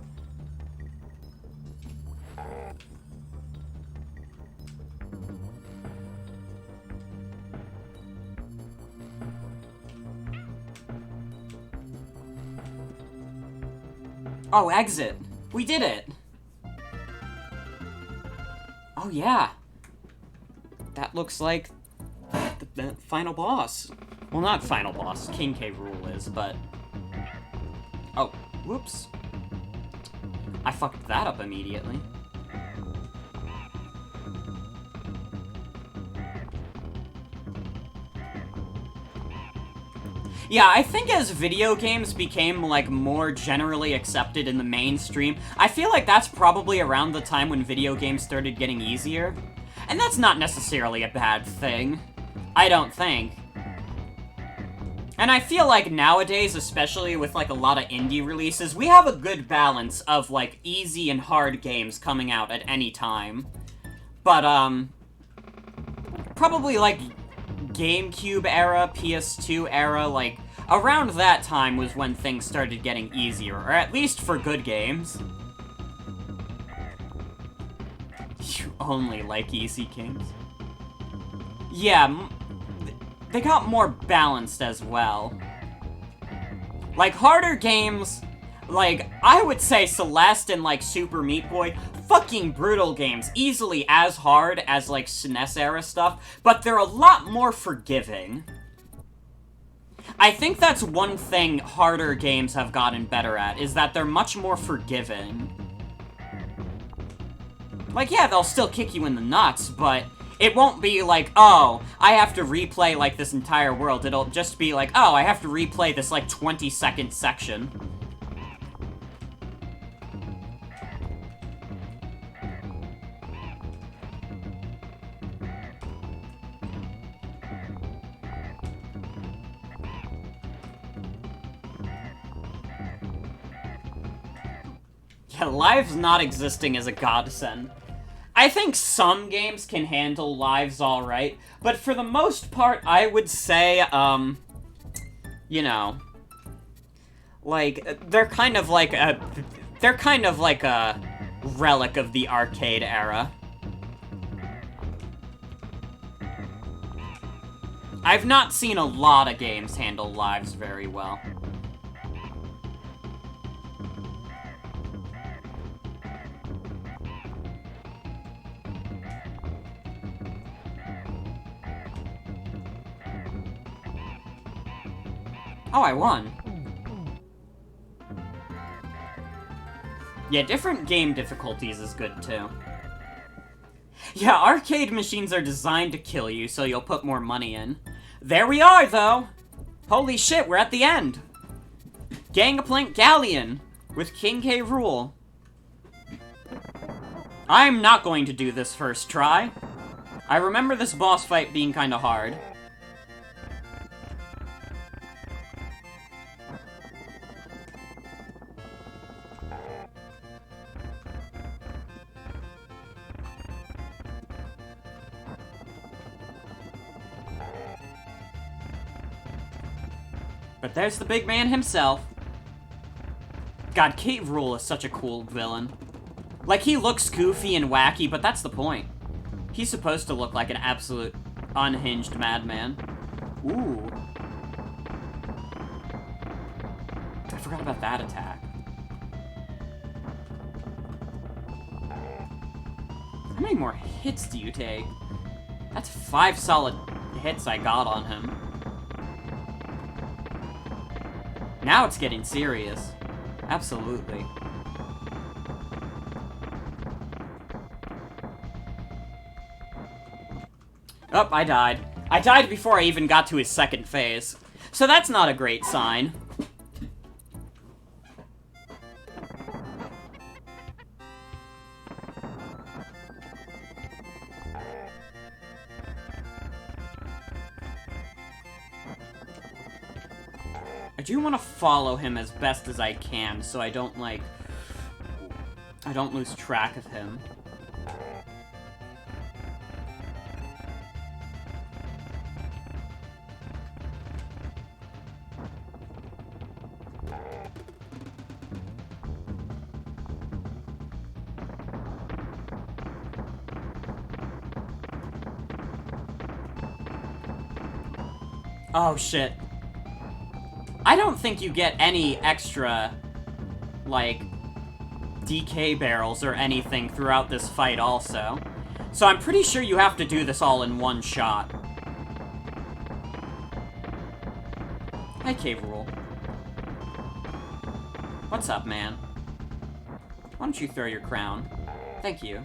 Oh, exit. We did it. Oh, yeah. That looks like the final boss. Well, not final boss. King K. Rool is, but... Oh, whoops. I fucked that up immediately. Yeah, I think as video games became, like, more generally accepted in the mainstream, I feel like that's probably around the time when video games started getting easier. And that's not necessarily a bad thing. I don't think. And I feel like nowadays, especially with, like, a lot of indie releases, we have a good balance of, like, easy and hard games coming out at any time. But, probably, like, GameCube era, PS2 era, like, around that time was when things started getting easier, or at least for good games. You only like easy games? Yeah, they got more balanced as well. Like, harder games, like, I would say Celeste and, like, Super Meat Boy, fucking brutal games, easily as hard as, like, SNES era stuff, but they're a lot more forgiving. I think that's one thing harder games have gotten better at, is that they're much more forgiving. Like, yeah, they'll still kick you in the nuts, but it won't be like, oh, I have to replay, like, this entire world. It'll just be like, oh, I have to replay this, like, 20-second section. Yeah, lives not existing is a godsend. I think some games can handle lives alright, but for the most part, I would say, you know, like, they're kind of like a relic of the arcade era. I've not seen a lot of games handle lives very well. Oh, I won. Yeah, different game difficulties is good, too. Yeah, arcade machines are designed to kill you, so you'll put more money in. There we are, though! Holy shit, we're at the end! Gangplank Galleon with King K. Rool. I'm not going to do this first try. I remember this boss fight being kinda hard. But there's the big man himself. God, K. Rool is such a cool villain. Like, he looks goofy and wacky, but that's the point. He's supposed to look like an absolute unhinged madman. Ooh. I forgot about that attack. How many more hits do you take? That's 5 solid hits I got on him. Now it's getting serious. Absolutely. Oh, I died. I died before I even got to his second phase. So that's not a great sign. I do want to follow him as best as I can, so I don't, like... I don't lose track of him. Oh, shit. I don't think you get any extra, like, DK barrels or anything throughout this fight also. So I'm pretty sure you have to do this all in one shot. Hi, K. Rool. What's up, man? Why don't you throw your crown? Thank you.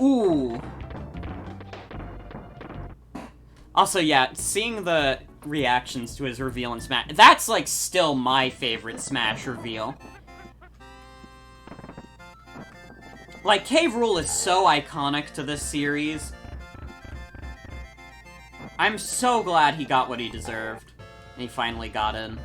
Ooh. Also, yeah, seeing the reactions to his reveal in Smash, that's, like, still my favorite Smash reveal. Like, K. Rool is so iconic to this series. I'm so glad he got what he deserved. And he finally got in.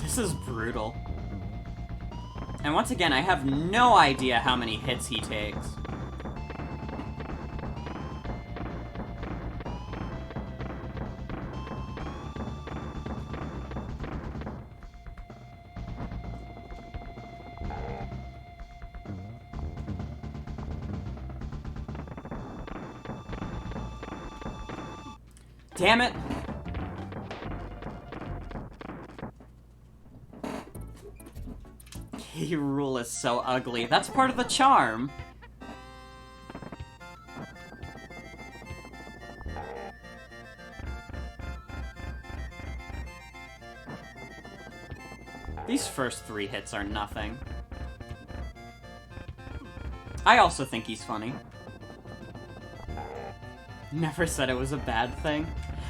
This is brutal. And once again, I have no idea how many hits he takes. Damn it! K. Rool is so ugly. That's part of the charm. These first 3 hits are nothing. I also think he's funny. Never said it was a bad thing.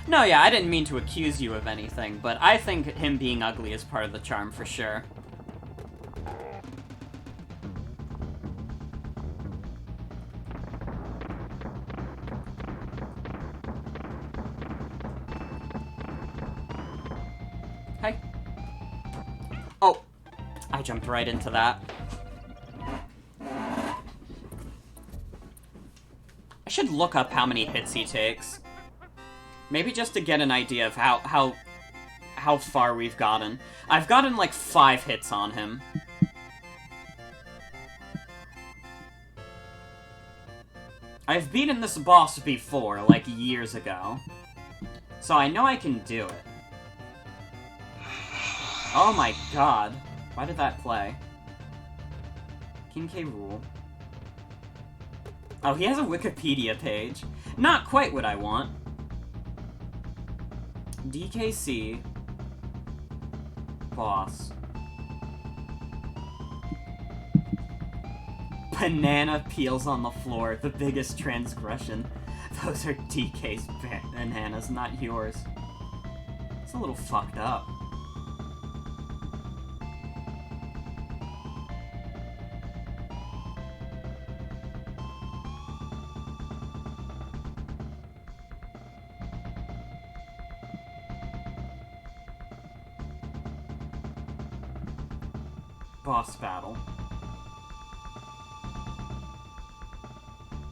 No, yeah, I didn't mean to accuse you of anything, but I think him being ugly is part of the charm for sure. Hey. Oh, I jumped right into that. I should look up how many hits he takes. Maybe just to get an idea of how far we've gotten. I've gotten like 5 hits on him. I've beaten this boss before, like years ago. So I know I can do it. Oh my god. Why did that play? King K. Rool. Oh, he has a Wikipedia page. Not quite what I want. DKC. Boss. Banana peels on the floor. The biggest transgression. Those are DK's bananas, not yours. It's a little fucked up. Boss battle.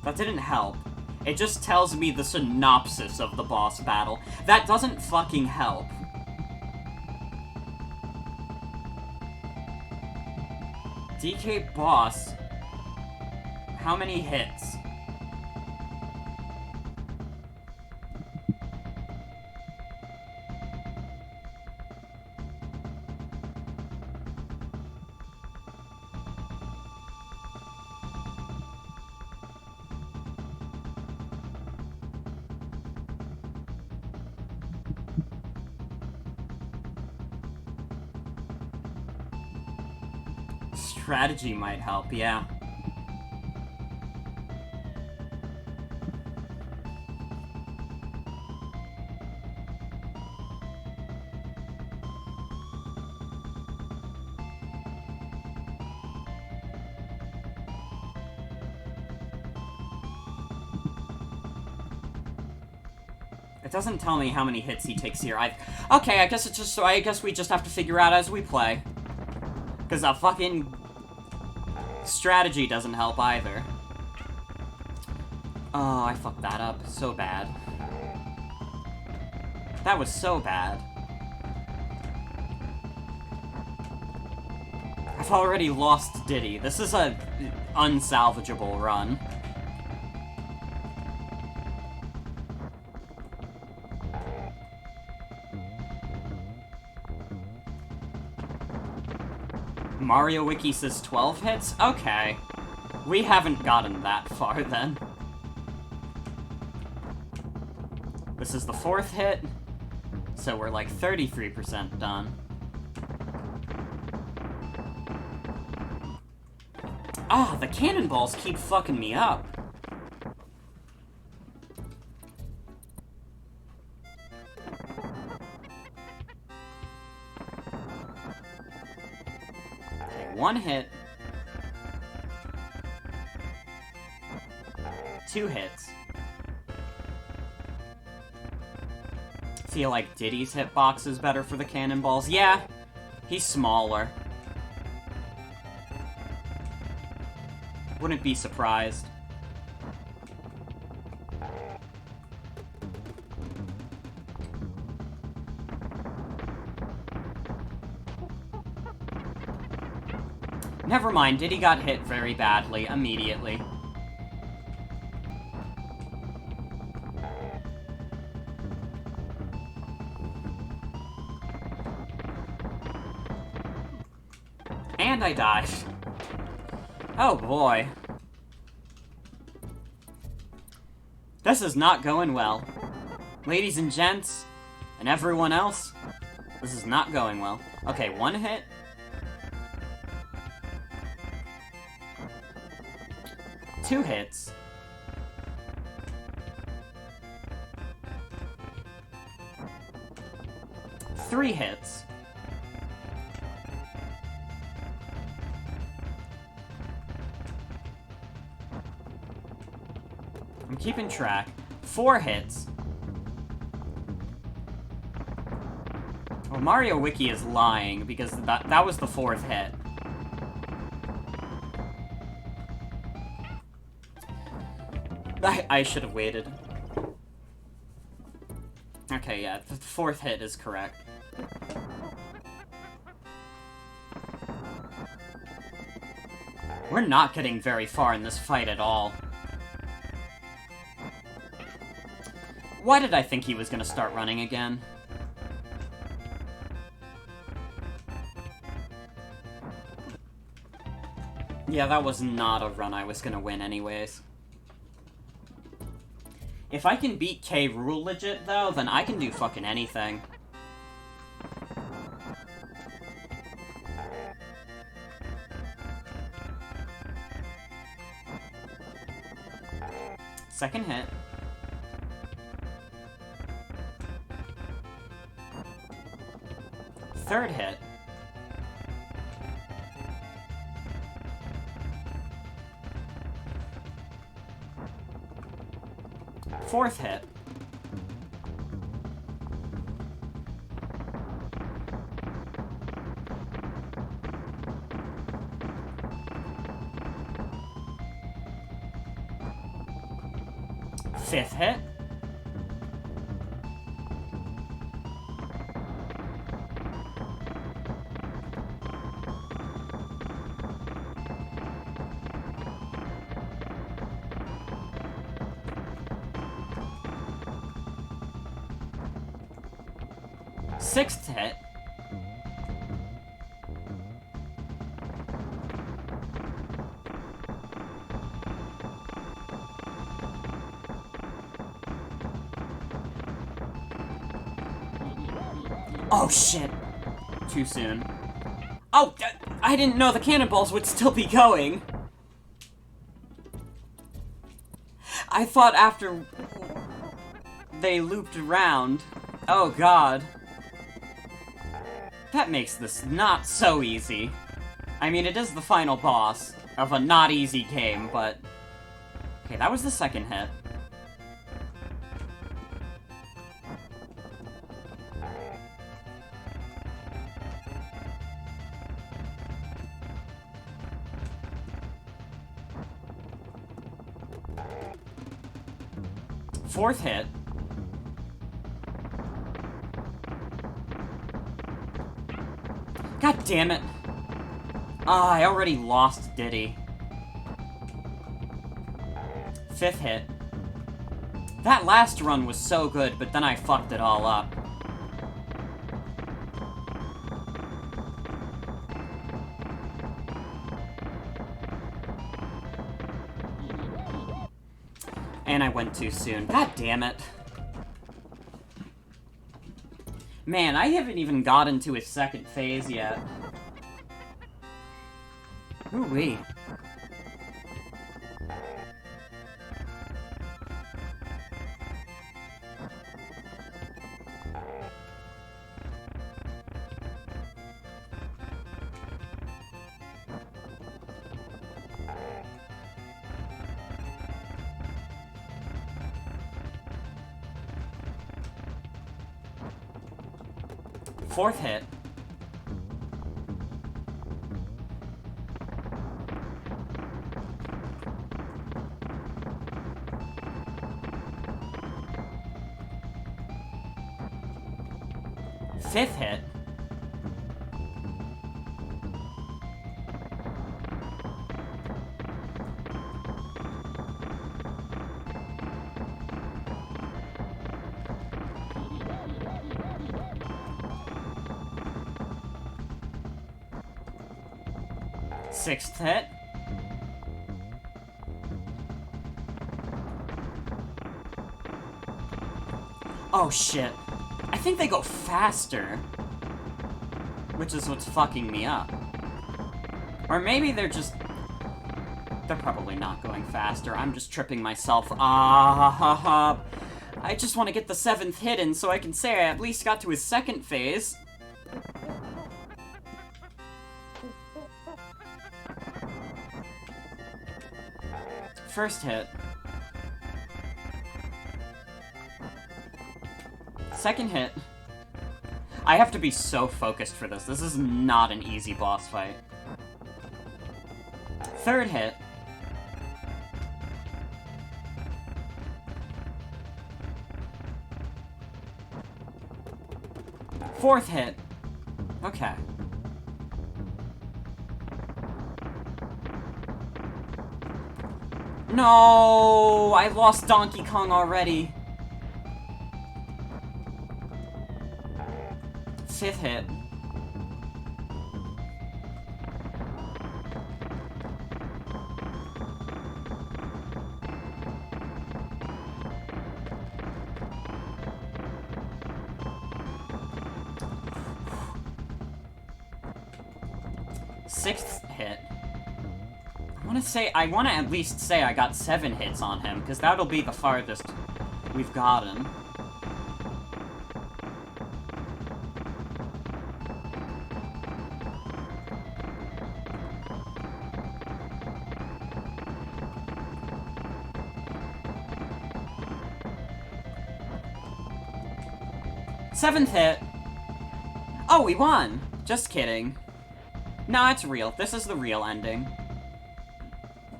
That didn't help. It just tells me the synopsis of the boss battle. That doesn't fucking help. DK boss. How many hits? Strategy might help, yeah. It doesn't tell me how many hits he takes here. Okay, I guess we just have to figure out as we play. Because a fucking strategy doesn't help either. Oh, I fucked that up so bad. That was so bad. I've already lost Diddy. This is a unsalvageable run. Mario Wiki says 12 hits? Okay. We haven't gotten that far, then. This is the 4th hit, so we're like 33% done. Ah, the cannonballs keep fucking me up. One hit. 2 hits. Feel like Diddy's hitbox is better for the cannonballs. Yeah, he's smaller. Wouldn't be surprised. Never mind, Diddy got hit very badly, immediately. And I died. Oh boy. This is not going well. Ladies and gents, and everyone else, this is not going well. Okay, 1 hit, 2 hits. Three hits. I'm keeping track. 4 hits. Well, Mario Wiki is lying, because that was the 4th hit. I should have waited. Okay, yeah, the 4th hit is correct. We're not getting very far in this fight at all. Why did I think he was gonna start running again? Yeah, that was not a run I was gonna win anyways. If I can beat K. Rool legit, though, then I can do fucking anything. Second hit. Third hit. Fourth hit. Fifth hit. Sixth hit. Oh shit! Too soon. Oh, I didn't know the cannonballs would still be going! I thought after they looped around. Oh god. That makes this not so easy. I mean, it is the final boss of a not easy game, but... Okay, that was the second hit. Fourth hit. God damn it. Ah, I already lost Diddy. Fifth hit. That last run was so good, but then I fucked it all up. And I went too soon. God damn it. Man, I haven't even gotten to his second phase yet. Ooh-wee. Fourth hit. Fifth hit. Sixth hit. Oh shit. I think they go faster. Which is what's fucking me up. Or maybe they're just... They're probably not going faster. I'm just tripping myself. I just want to get the 7th hit in so I can say I at least got to his 2nd phase. First hit. 2nd hit. I have to be so focused for this. This is not an easy boss fight. 3rd hit. Fourth hit. Okay. No! I lost Donkey Kong already. 5th hit. Sixth hit. I want to at least say I got 7 hits on him, because that'll be the farthest we've gotten. Seventh hit. Oh, we won! Just kidding. No, it's real. This is the real ending.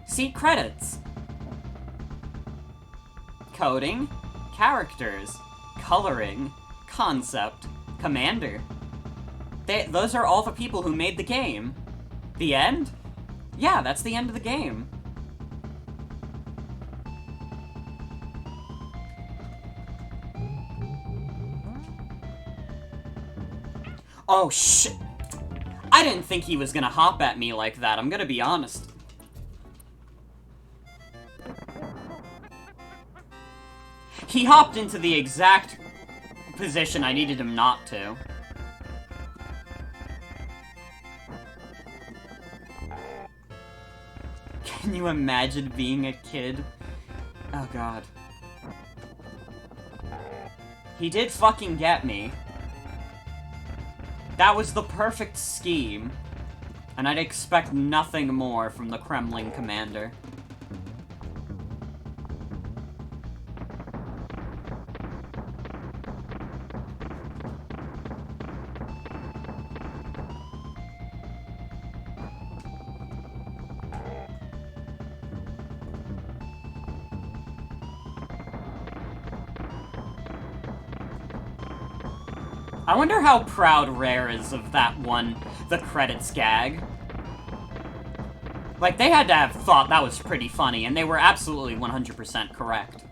See credits. Coding, characters, coloring, concept, commander. Those are all the people who made the game. The end? Yeah, that's the end of the game. Oh, shit. I didn't think he was gonna hop at me like that, I'm gonna be honest. He hopped into the exact position I needed him not to. Can you imagine being a kid? Oh god. He did fucking get me. That was the perfect scheme, and I'd expect nothing more from the Kremling commander. I wonder how proud Rare is of that one, the credits gag. Like, they had to have thought that was pretty funny, and they were absolutely 100% correct.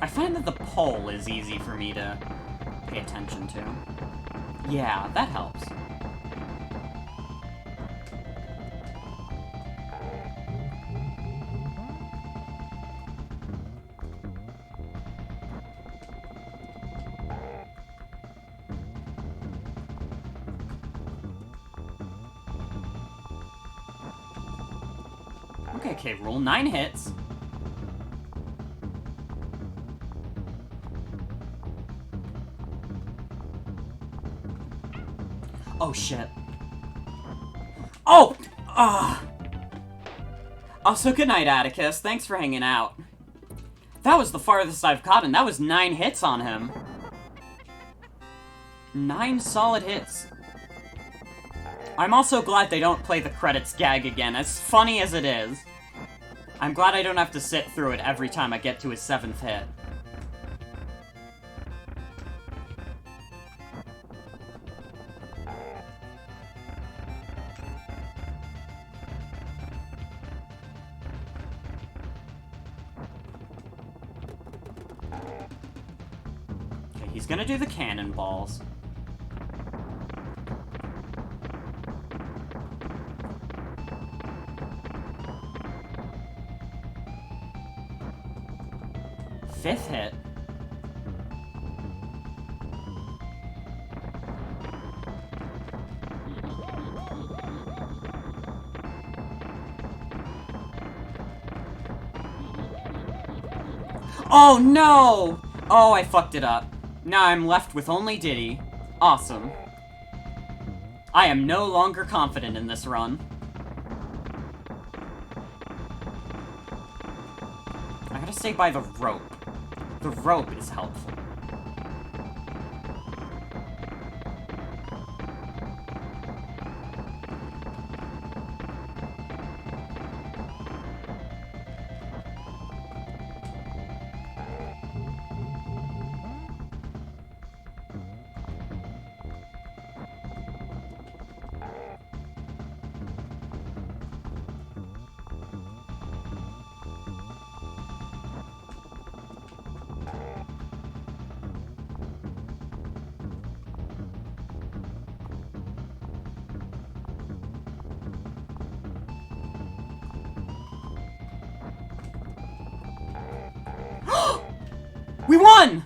I find that the pole is easy for me to pay attention to. Yeah, that helps. Okay, K. Rool, 9 hits. Oh, shit. Oh! Also, good night, Atticus. Thanks for hanging out. That was the farthest I've gotten. That was 9 hits on him. 9 solid hits. I'm also glad they don't play the credits gag again, as funny as it is. I'm glad I don't have to sit through it every time I get to his 7th hit. He's gonna do the cannonballs. fifth hit. Oh no! Oh, I fucked it up. Now I'm left with only Diddy. Awesome. I am no longer confident in this run. I gotta stay by the rope. The rope is helpful. We won!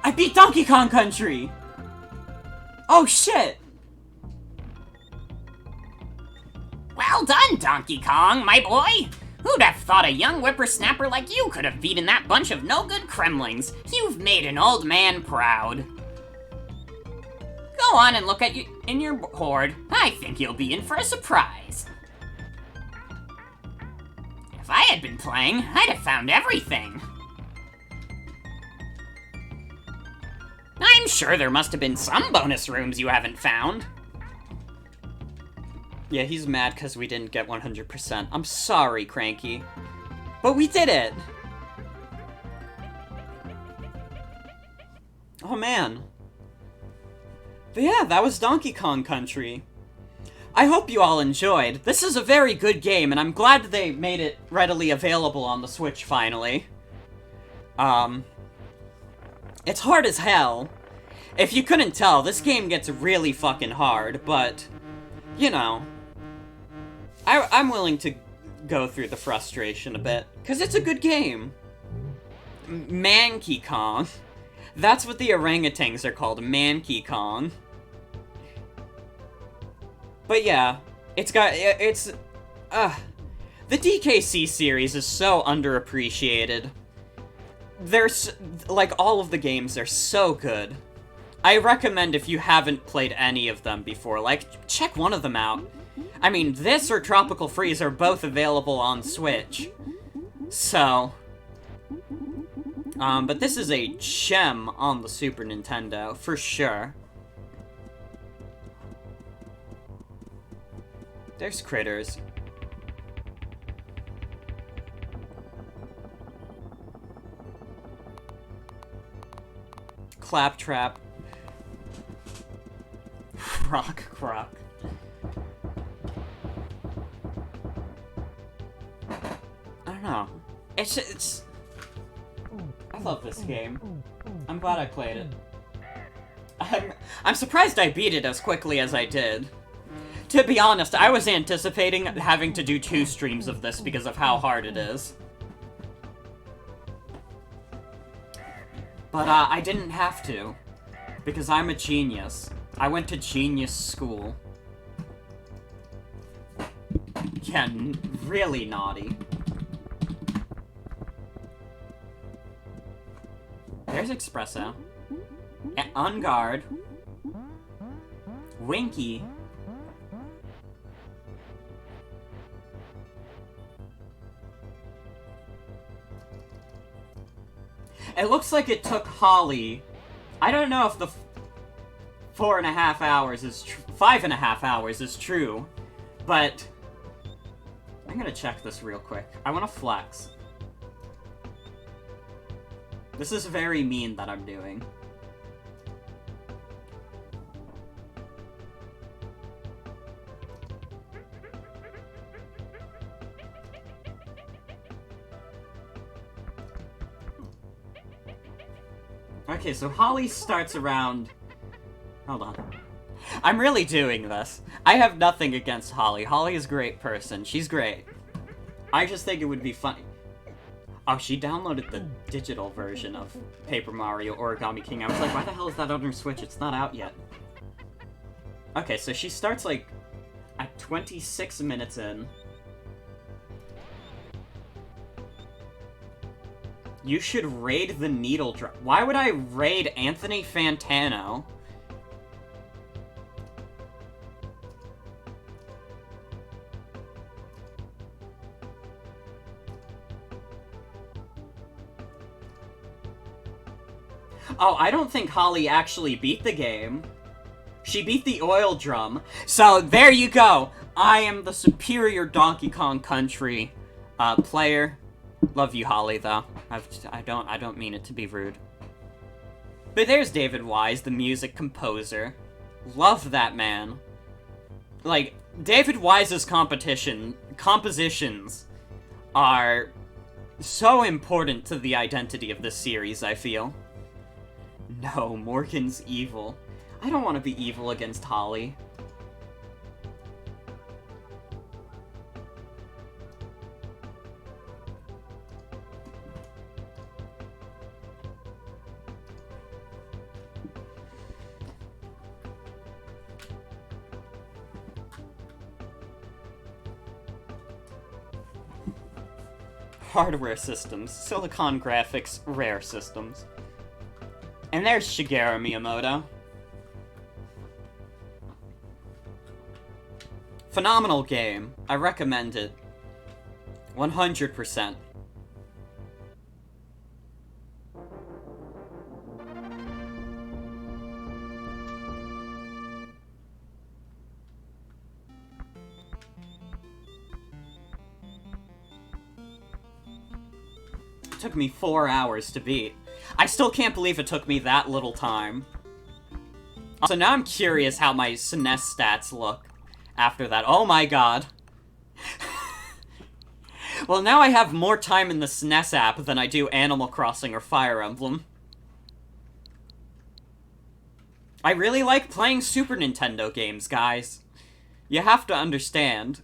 I beat Donkey Kong Country! Oh shit! Well done, Donkey Kong, my boy! Who'd have thought a young whippersnapper like you could have beaten that bunch of no-good Kremlings? You've made an old man proud. Go on and look at you in your hoard. I think you'll be in for a surprise. If I had been playing, I'd have found everything. I'm sure there must have been some bonus rooms you haven't found. Yeah, he's mad because we didn't get 100%. I'm sorry, Cranky. But we did it! Oh, man. But yeah, that was Donkey Kong Country. I hope you all enjoyed. This is a very good game, and I'm glad they made it readily available on the Switch, finally. It's hard as hell. If you couldn't tell, this game gets really fucking hard, but, you know, I'm willing to go through the frustration a bit, because it's a good game. Mankey Kong. That's what the orangutans are called, Mankey Kong. But yeah, the DKC series is so underappreciated. There's, like, all of the games are so good. I recommend if you haven't played any of them before, like, check one of them out. I mean, this or Tropical Freeze are both available on Switch. So, but this is a gem on the Super Nintendo, for sure. There's critters. Claptrap. Rock Croc. I don't know. It's... I love this game. I'm glad I played it. I'm surprised I beat it as quickly as I did. To be honest, I was anticipating having to do 2 streams of this because of how hard it is. But, I didn't have to. Because I'm a genius. I went to genius school. Yeah, really naughty. There's Espresso. On guard. Winky. It looks like it took Holly. I don't know if the 4.5 hours is 5.5 hours is true, but I'm gonna check this real quick. I want to flex. This is very mean that I'm doing. Okay, so Holly starts around... Hold on. I'm really doing this. I have nothing against Holly. Holly is a great person. She's great. I just think it would be funny. Oh, she downloaded the digital version of Paper Mario Origami King. I was like, why the hell is that on her Switch? It's not out yet. Okay, so she starts, like, at 26 minutes in. You should raid the Needle Drop. Why would I raid Anthony Fantano? Oh, I don't think Holly actually beat the game. She beat the oil drum. So, there you go. I am the superior Donkey Kong Country player. Love you, Holly, though. I don't mean it to be rude. But there's David Wise, the music composer. Love that man. Like, David Wise's compositions are so important to the identity of this series, I feel. No, Morgan's evil. I don't want to be evil against Holly. Hardware systems, Silicon Graphics, Rare Systems. And there's Shigeru Miyamoto. Phenomenal game. I recommend it. 100%. It took me 4 hours to beat. I still can't believe it took me that little time. So now I'm curious how my SNES stats look after that. Oh my god. Well, now I have more time in the SNES app than I do Animal Crossing or Fire Emblem. I really like playing Super Nintendo games, guys. You have to understand.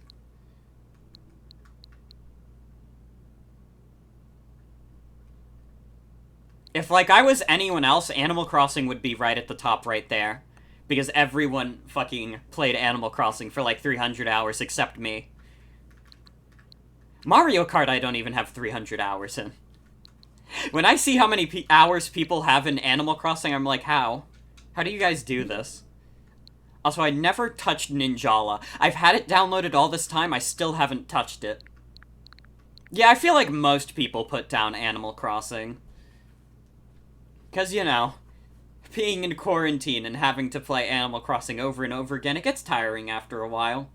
If, like, I was anyone else, Animal Crossing would be right at the top right there. Because everyone fucking played Animal Crossing for, like, 300 hours except me. Mario Kart I don't even have 300 hours in. When I see how many hours people have in Animal Crossing, I'm like, how? How do you guys do this? Also, I never touched Ninjala. I've had it downloaded all this time, I still haven't touched it. Yeah, I feel like most people put down Animal Crossing. Because, you know, being in quarantine and having to play Animal Crossing over and over again, it gets tiring after a while.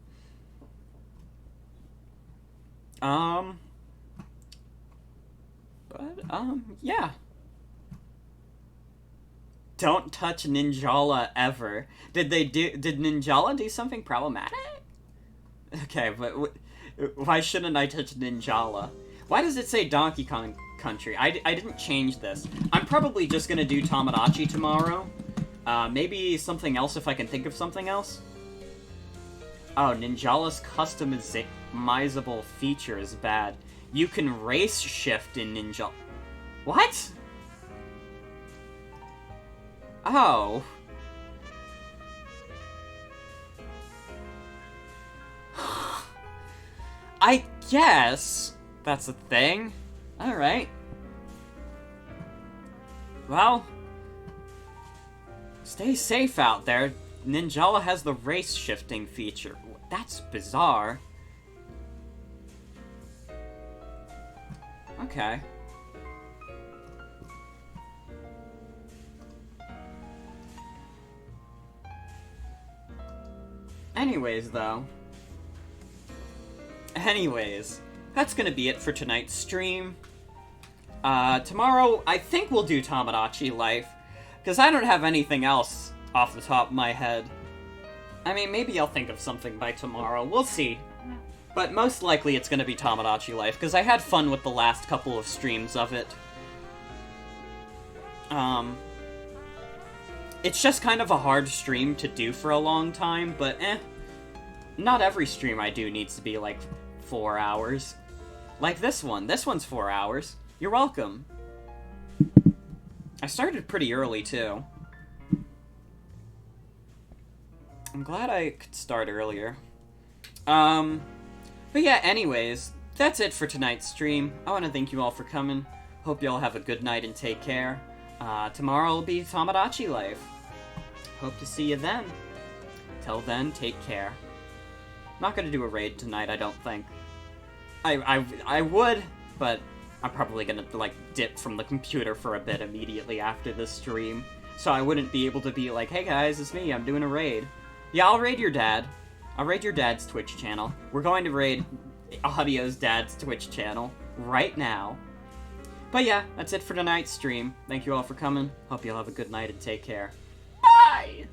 Yeah. Don't touch Ninjala ever. Did Ninjala do something problematic? Okay, but why shouldn't I touch Ninjala? Why does it say Donkey Kong Country? I didn't change this. I'm probably just gonna do Tomodachi tomorrow. Maybe something else if I can think of something else. Oh, Ninjala's customizable feature is bad. You can race shift in Ninjala. What? Oh. I guess that's a thing. Alright. Well, stay safe out there. Ninjala has the race shifting feature. That's bizarre. Okay. Anyways, that's gonna be it for tonight's stream. Tomorrow, I think we'll do Tomodachi Life, because I don't have anything else off the top of my head. I mean, maybe I'll think of something by tomorrow, we'll see. But most likely it's gonna be Tomodachi Life, because I had fun with the last couple of streams of it. It's just kind of a hard stream to do for a long time, but not every stream I do needs to be, like, 4 hours. Like this one. This one's 4 hours. You're welcome. I started pretty early, too. I'm glad I could start earlier. But yeah, anyways, that's it for tonight's stream. I want to thank you all for coming. Hope you all have a good night and take care. Tomorrow will be Tomodachi Life. Hope to see you then. Till then, take care. Not gonna do a raid tonight, I don't think. I would, but I'm probably gonna, like, dip from the computer for a bit immediately after this stream. So I wouldn't be able to be like, hey guys, it's me, I'm doing a raid. Yeah, I'll raid your dad. I'll raid your dad's Twitch channel. We're going to raid Audio's dad's Twitch channel right now. But yeah, that's it for tonight's stream. Thank you all for coming. Hope you all have a good night and take care. Bye!